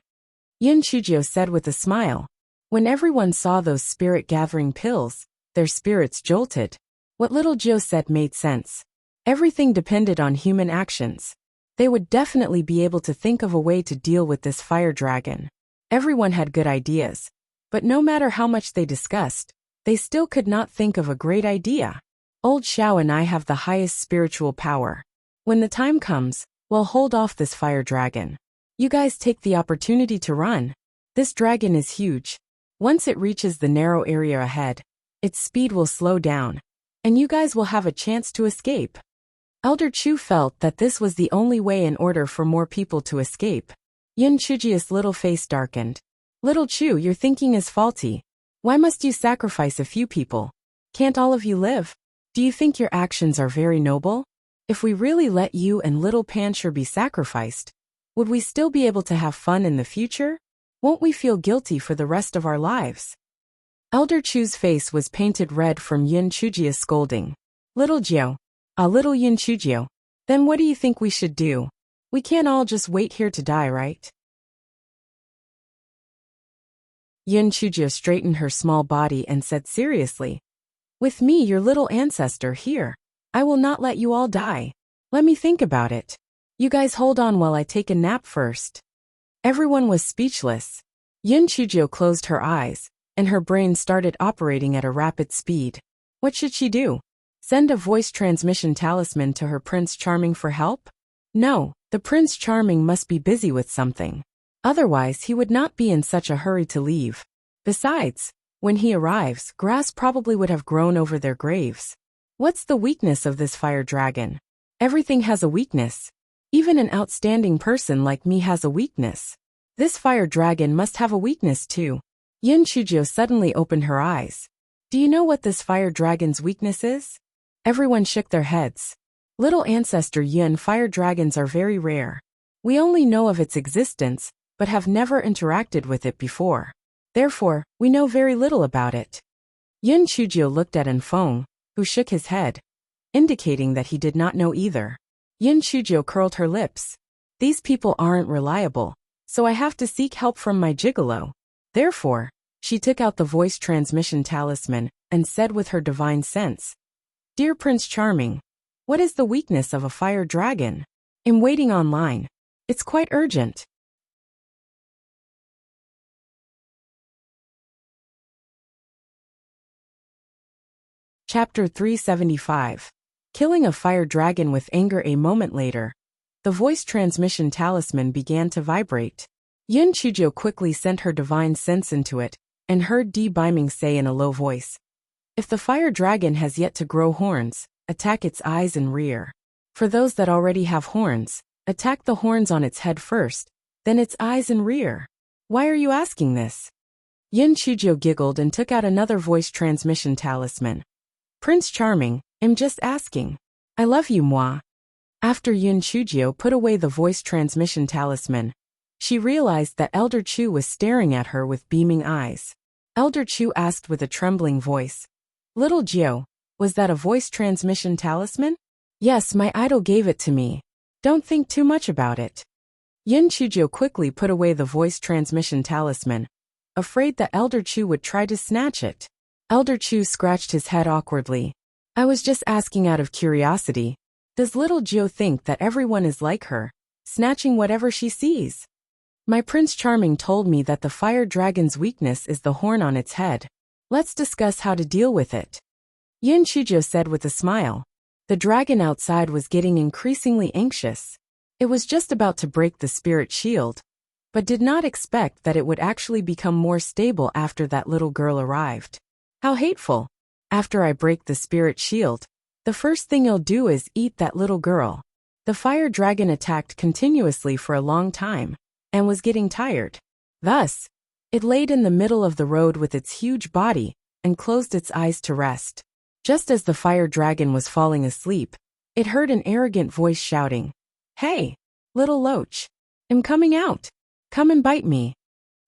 Yin Chujio said with a smile. When everyone saw those spirit-gathering pills, their spirits jolted. What little Jiao said made sense. Everything depended on human actions. They would definitely be able to think of a way to deal with this fire dragon. Everyone had good ideas, but no matter how much they discussed, they still could not think of a great idea. Old Xiao and I have the highest spiritual power. When the time comes, we'll hold off this fire dragon. You guys take the opportunity to run. This dragon is huge. Once it reaches the narrow area ahead, its speed will slow down, and you guys will have a chance to escape. Elder Chu felt that this was the only way in order for more people to escape. Yin Chujio's little face darkened. Little Chu, your thinking is faulty. Why must you sacrifice a few people? Can't all of you live? Do you think your actions are very noble? If we really let you and little Pancher be sacrificed, would we still be able to have fun in the future? Won't we feel guilty for the rest of our lives? Elder Chu's face was painted red from Yin Chujio's scolding. Little Jiao. Little Yin Chujio. Then what do you think we should do? We can't all just wait here to die, right? Yin Chujio straightened her small body and said seriously. With me, your little ancestor, here. I will not let you all die. Let me think about it. You guys hold on while I take a nap first. Everyone was speechless. Yin Chujio closed her eyes, and her brain started operating at a rapid speed. What should she do? Send a voice transmission talisman to her Prince Charming for help? No, The Prince Charming must be busy with something. Otherwise, he would not be in such a hurry to leave. Besides, when he arrives, grass probably would have grown over their graves. What's the weakness of this fire dragon? Everything has a weakness. Even an outstanding person like me has a weakness. This fire dragon must have a weakness too. Yin Chujio suddenly opened her eyes. Do you know what this fire dragon's weakness is? Everyone shook their heads. Little ancestor Yin, fire dragons are very rare. We only know of its existence, but have never interacted with it before. Therefore, we know very little about it. Yin Chujio looked at Enfeng, who shook his head, indicating that he did not know either. Yin Chujio curled her lips. These people aren't reliable, so I have to seek help from my gigolo. Therefore, she took out the voice transmission talisman and said with her divine sense, Dear Prince Charming, what is the weakness of a fire dragon? I'm waiting online. It's quite urgent. Chapter 375. Killing a fire dragon with anger. A moment later, the voice transmission talisman began to vibrate. Yin Chujio quickly sent her divine sense into it, and heard Di Biming say in a low voice, If the fire dragon has yet to grow horns, attack its eyes and rear. For those that already have horns, attack the horns on its head first, then its eyes and rear. Why are you asking this? Yin Chujio giggled and took out another voice transmission talisman. Prince Charming, I'm just asking. I love you, moi. After Yin Chujio put away the voice transmission talisman, she realized that Elder Chu was staring at her with beaming eyes. Elder Chu asked with a trembling voice, Little Jiao, was that a voice transmission talisman? Yes, my idol gave it to me. Don't think too much about it. Yin Chujio quickly put away the voice transmission talisman, afraid that Elder Chu would try to snatch it. Elder Chu scratched his head awkwardly. I was just asking out of curiosity. Does little Jiao think that everyone is like her, snatching whatever she sees? My Prince Charming told me that the fire dragon's weakness is the horn on its head. Let's discuss how to deal with it. Yin Chujio said with a smile. The dragon outside was getting increasingly anxious. It was just about to break the spirit shield, but did not expect that it would actually become more stable after that little girl arrived. How hateful. After I break the spirit shield, the first thing I'll do is eat that little girl. The fire dragon attacked continuously for a long time, and was getting tired. Thus, it laid in the middle of the road with its huge body, and closed its eyes to rest. Just as the fire dragon was falling asleep, it heard an arrogant voice shouting, Hey, little loach. I'm coming out. Come and bite me.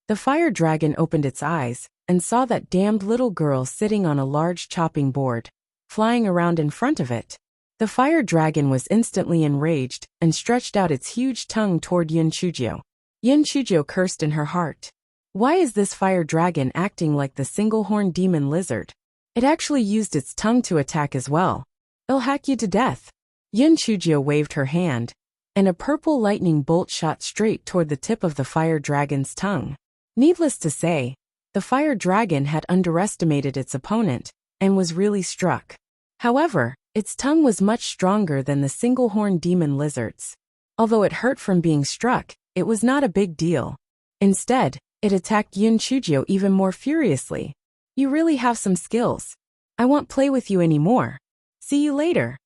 The fire dragon opened its eyes, and saw that damned little girl sitting on a large chopping board, flying around in front of it. The fire dragon was instantly enraged, and stretched out its huge tongue toward Yin Chujio. Yin Chujio cursed in her heart. Why is this fire dragon acting like the single-horned demon lizard? It actually used its tongue to attack as well. I'll hack you to death. Yin Chujio waved her hand, and a purple lightning bolt shot straight toward the tip of the fire dragon's tongue. Needless to say, the fire dragon had underestimated its opponent, and was really struck. However, its tongue was much stronger than the single-horned demon lizard's. Although it hurt from being struck, it was not a big deal. Instead, it attacked Yin Chujio even more furiously. You really have some skills. I won't play with you anymore. See you later.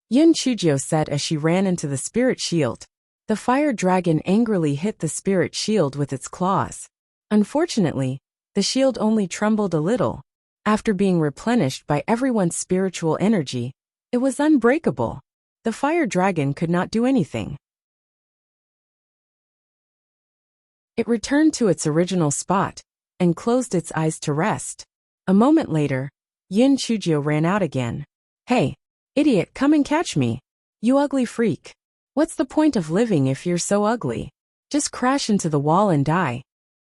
Yin Chujio said as she ran into the spirit shield. The fire dragon angrily hit the spirit shield with its claws. Unfortunately, the shield only trembled a little. After being replenished by everyone's spiritual energy, it was unbreakable. The fire dragon could not do anything. It returned to its original spot, and closed its eyes to rest. A moment later, Yin Chujio ran out again. Hey, idiot, come and catch me. You ugly freak. What's the point of living if you're so ugly? Just crash into the wall and die.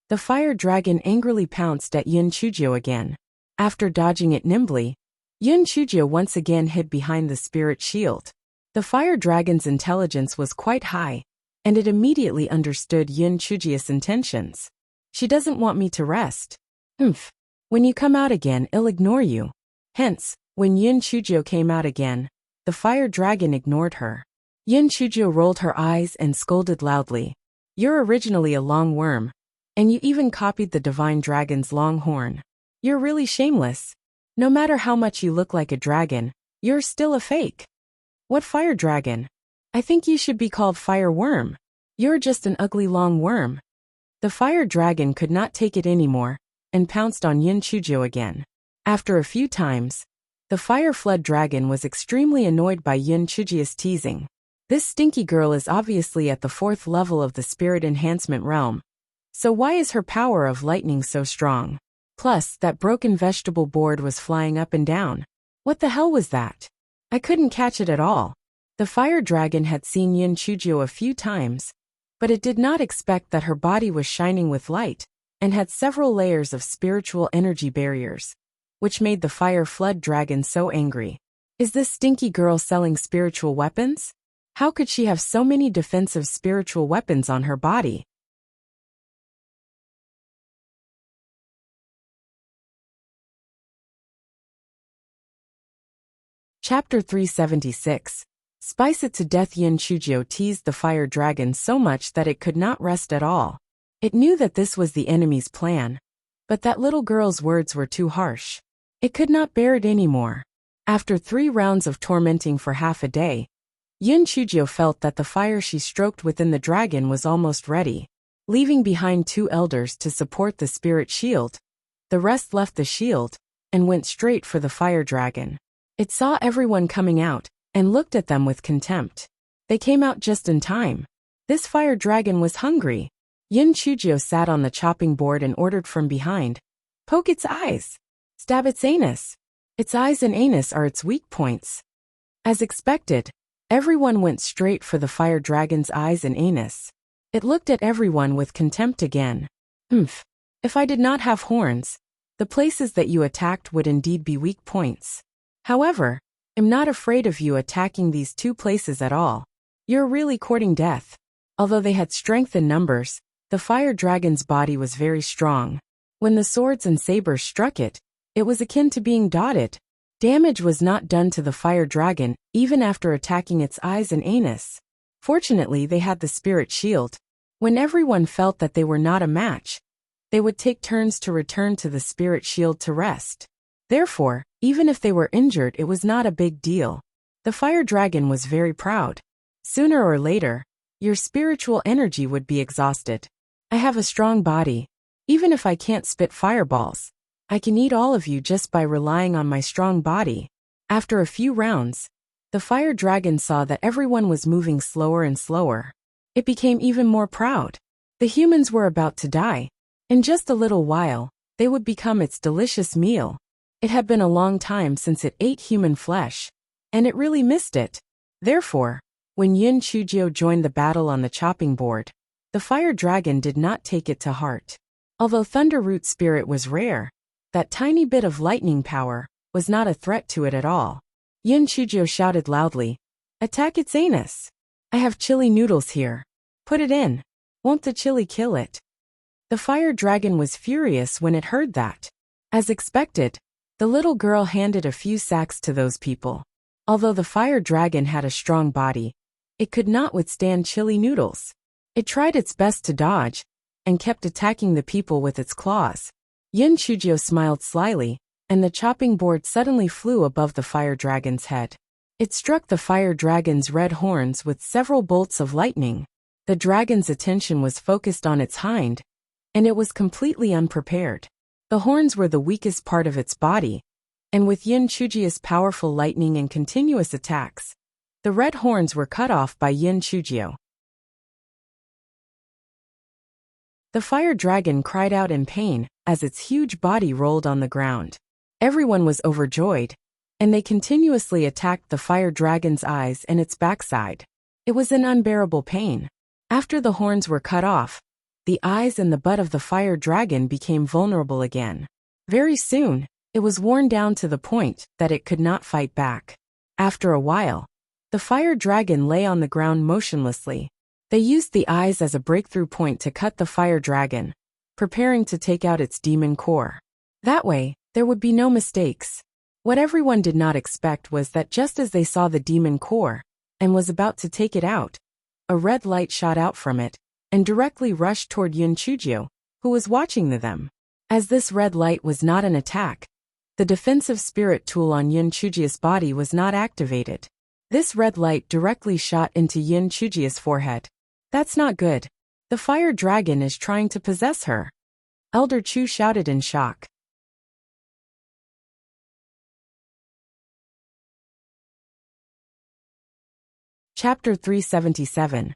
The fire dragon angrily pounced at Yin Chujio again. After dodging it nimbly, Yin Chujio once again hid behind the spirit shield. The fire dragon's intelligence was quite high, and it immediately understood Yin Chujio's intentions. She doesn't want me to rest. When you come out again, I'll ignore you. Hence, when Yin Chujio came out again, the fire dragon ignored her. Yin Chujio rolled her eyes and scolded loudly. You're originally a long worm. And you even copied the divine dragon's long horn. You're really shameless. No matter how much you look like a dragon, you're still a fake. What fire dragon? I think you should be called fire worm. You're just an ugly long worm. The fire dragon could not take it anymore, and pounced on Yin Chujio again. After a few times, the fire flood dragon was extremely annoyed by Yin Chujio's teasing. This stinky girl is obviously at the 4th level of the spirit enhancement realm. So why is her power of lightning so strong? Plus, that broken vegetable board was flying up and down. What the hell was that? I couldn't catch it at all. The fire dragon had seen Yin Chujio a few times, but it did not expect that her body was shining with light, and had several layers of spiritual energy barriers, which made the fire flood dragon so angry. Is this stinky girl selling spiritual weapons? How could she have so many defensive spiritual weapons on her body? Chapter 376. Spice it to death. Yin Chujio teased the fire dragon so much that it could not rest at all. It knew that this was the enemy's plan, but that little girl's words were too harsh. It could not bear it anymore. After 3 rounds of tormenting for half a day, Yin Chujio felt that the fire she stroked within the dragon was almost ready. Leaving behind 2 elders to support the spirit shield, the rest left the shield and went straight for the fire dragon. It saw everyone coming out and looked at them with contempt. They came out just in time. This fire dragon was hungry. Yin Chujio sat on the chopping board and ordered from behind. Poke its eyes. Stab its anus. Its eyes and anus are its weak points. As expected, everyone went straight for the fire dragon's eyes and anus. It looked at everyone with contempt again. If I did not have horns, the places that you attacked would indeed be weak points. However, I'm not afraid of you attacking these 2 places at all. You're really courting death. Although they had strength in numbers, the fire dragon's body was very strong. When the swords and sabers struck it, it was akin to being dotted. Damage was not done to the fire dragon, even after attacking its eyes and anus. Fortunately, they had the spirit shield. When everyone felt that they were not a match, they would take turns to return to the spirit shield to rest. Therefore, even if they were injured, it was not a big deal. The fire dragon was very proud. Sooner or later, your spiritual energy would be exhausted. I have a strong body. Even if I can't spit fireballs, I can eat all of you just by relying on my strong body. After a few rounds, the fire dragon saw that everyone was moving slower and slower. It became even more proud. The humans were about to die. In just a little while, they would become its delicious meal. It had been a long time since it ate human flesh, and it really missed it. Therefore, when Yin Chujio joined the battle on the chopping board, the fire dragon did not take it to heart. Although Thunder Root Spirit was rare, that tiny bit of lightning power was not a threat to it at all. Yin Chujio shouted loudly, "Attack its anus! I have chili noodles here. Put it in. Won't the chili kill it?" The fire dragon was furious when it heard that. As expected, the little girl handed a few sacks to those people. Although the fire dragon had a strong body, it could not withstand chili noodles. It tried its best to dodge, and kept attacking the people with its claws. Yin Chujio smiled slyly, and the chopping board suddenly flew above the fire dragon's head. It struck the fire dragon's red horns with several bolts of lightning. The dragon's attention was focused on its hind, and it was completely unprepared. The horns were the weakest part of its body, and with Yin Chujio's powerful lightning and continuous attacks, the red horns were cut off by Yin Chujio. The fire dragon cried out in pain as its huge body rolled on the ground. Everyone was overjoyed, and they continuously attacked the fire dragon's eyes and its backside. It was an unbearable pain. After the horns were cut off, the eyes and the butt of the fire dragon became vulnerable again. Very soon, it was worn down to the point that it could not fight back. After a while, the fire dragon lay on the ground motionlessly. They used the eyes as a breakthrough point to cut the fire dragon, preparing to take out its demon core. That way, there would be no mistakes. What everyone did not expect was that just as they saw the demon core, and was about to take it out. A red light shot out from it and directly rushed toward Yun Chujio, who was watching them. As this red light was not an attack, the defensive spirit tool on Yun Chujio's body was not activated. This red light directly shot into Yun Chujio's forehead. That's not good. The fire dragon is trying to possess her. Elder Chu shouted in shock. Chapter 377.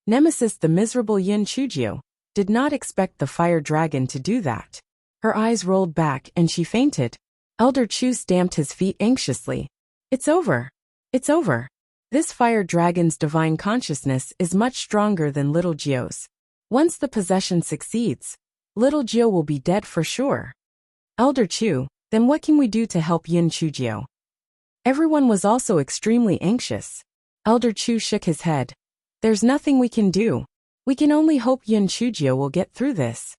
Nemesis. The miserable Yun Chujio did not expect the fire dragon to do that. Her eyes rolled back and she fainted. Elder Chu stamped his feet anxiously. It's over. It's over. This fire dragon's divine consciousness is much stronger than little Jio's. Once the possession succeeds, little Jio will be dead for sure. Elder Chu, then what can we do to help Yun Chujio? Everyone was also extremely anxious. Elder Chu shook his head. There's nothing we can do. We can only hope Yun Chujio will get through this.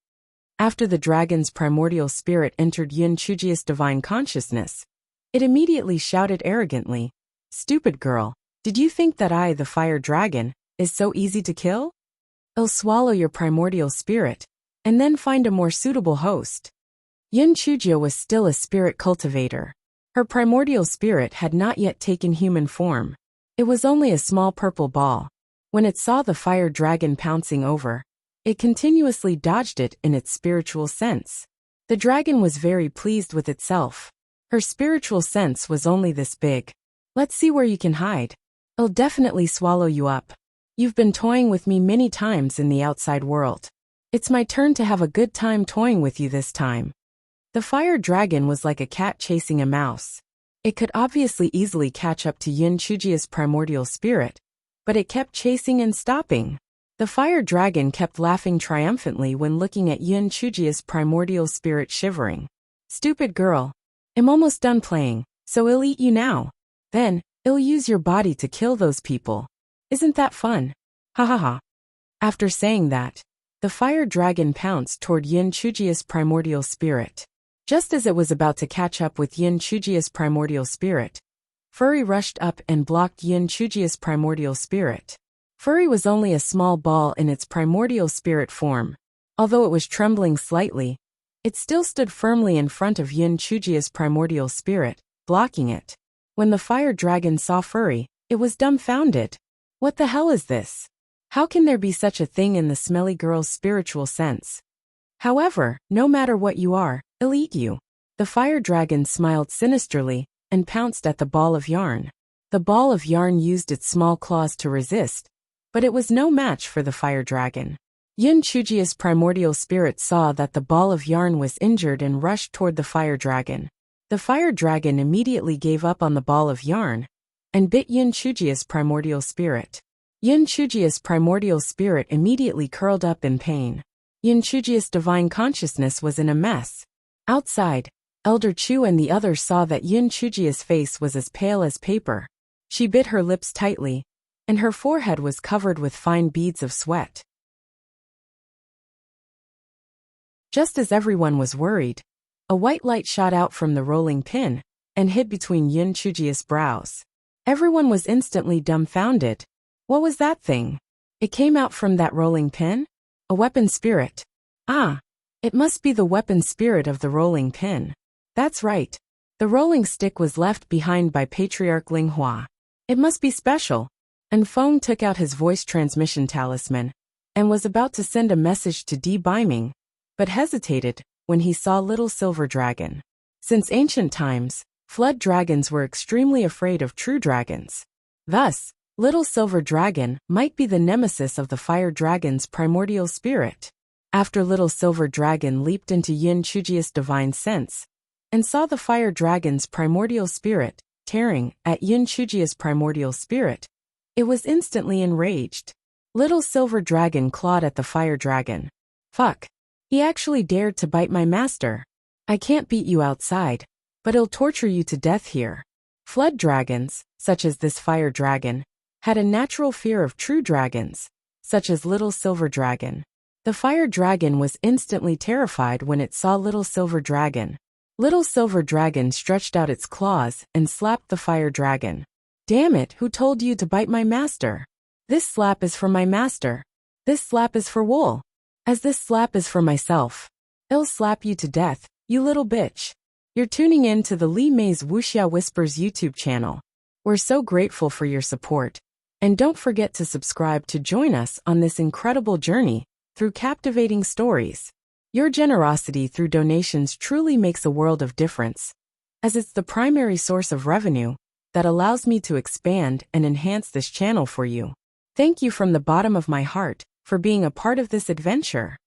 After the dragon's primordial spirit entered Yun Chujio's divine consciousness, it immediately shouted arrogantly, "Stupid girl, did you think that I, the fire dragon, is so easy to kill? I'll swallow your primordial spirit, and then find a more suitable host." Yun Chujio was still a spirit cultivator. Her primordial spirit had not yet taken human form. It was only a small purple ball. When it saw the fire dragon pouncing over, it continuously dodged it in its spiritual sense. The dragon was very pleased with itself. Her spiritual sense was only this big. Let's see where you can hide. I'll definitely swallow you up. You've been toying with me many times in the outside world. It's my turn to have a good time toying with you this time. The fire dragon was like a cat chasing a mouse. It could obviously easily catch up to Yun Chujio's primordial spirit, but it kept chasing and stopping. The fire dragon kept laughing triumphantly when looking at Yun Chujio's primordial spirit shivering. Stupid girl. I'm almost done playing, so I'll eat you now. Then, I'll use your body to kill those people. Isn't that fun? Ha ha ha. After saying that, the fire dragon pounced toward Yun Chujio's primordial spirit. Just as it was about to catch up with Yun Chujio's primordial spirit, Furry rushed up and blocked Yun Chujio's primordial spirit. Furry was only a small ball in its primordial spirit form. Although it was trembling slightly, it still stood firmly in front of Yun Chujio's primordial spirit, blocking it. When the fire dragon saw Furry, it was dumbfounded. What the hell is this? How can there be such a thing in the smelly girl's spiritual sense? However, no matter what you are, I'll eat you. The fire dragon smiled sinisterly and pounced at the ball of yarn. The ball of yarn used its small claws to resist, but it was no match for the fire dragon. Yun Chujio's primordial spirit saw that the ball of yarn was injured and rushed toward the fire dragon. The fire dragon immediately gave up on the ball of yarn and bit Yun Chujio's primordial spirit. Yun Chujio's primordial spirit immediately curled up in pain. Yun Chujio's divine consciousness was in a mess. Outside, Elder Chu and the others saw that Yun Chujio's face was as pale as paper. She bit her lips tightly, and her forehead was covered with fine beads of sweat. Just as everyone was worried, a white light shot out from the rolling pin and hid between Yun Chujio's brows. Everyone was instantly dumbfounded. What was that thing? It came out from that rolling pin? A weapon spirit. Ah, it must be the weapon spirit of the rolling pin. That's right. The rolling stick was left behind by Patriarch Ling Hua. It must be special. And Feng took out his voice transmission talisman and was about to send a message to Di Biming, but hesitated when he saw Little Silver Dragon. Since ancient times, flood dragons were extremely afraid of true dragons. Thus, Little Silver Dragon might be the nemesis of the fire dragon's primordial spirit. After Little Silver Dragon leaped into Yun Chujio's divine sense and saw the fire dragon's primordial spirit tearing at Yun Chujio's primordial spirit, it was instantly enraged. Little Silver Dragon clawed at the fire dragon. Fuck. He actually dared to bite my master. I can't beat you outside, but I'll torture you to death here. Flood dragons, such as this fire dragon, had a natural fear of true dragons, such as Little Silver Dragon. The fire dragon was instantly terrified when it saw Little Silver Dragon. Little Silver Dragon stretched out its claws and slapped the fire dragon. Damn it, who told you to bite my master? This slap is for my master. This slap is for Wool. As this slap is for myself. I'll slap you to death, you little bitch. You're tuning in to the Lee May's Wuxia Whispers YouTube channel. We're so grateful for your support. And don't forget to subscribe to join us on this incredible journey through captivating stories. Your generosity through donations truly makes a world of difference, as it's the primary source of revenue that allows me to expand and enhance this channel for you. Thank you from the bottom of my heart for being a part of this adventure.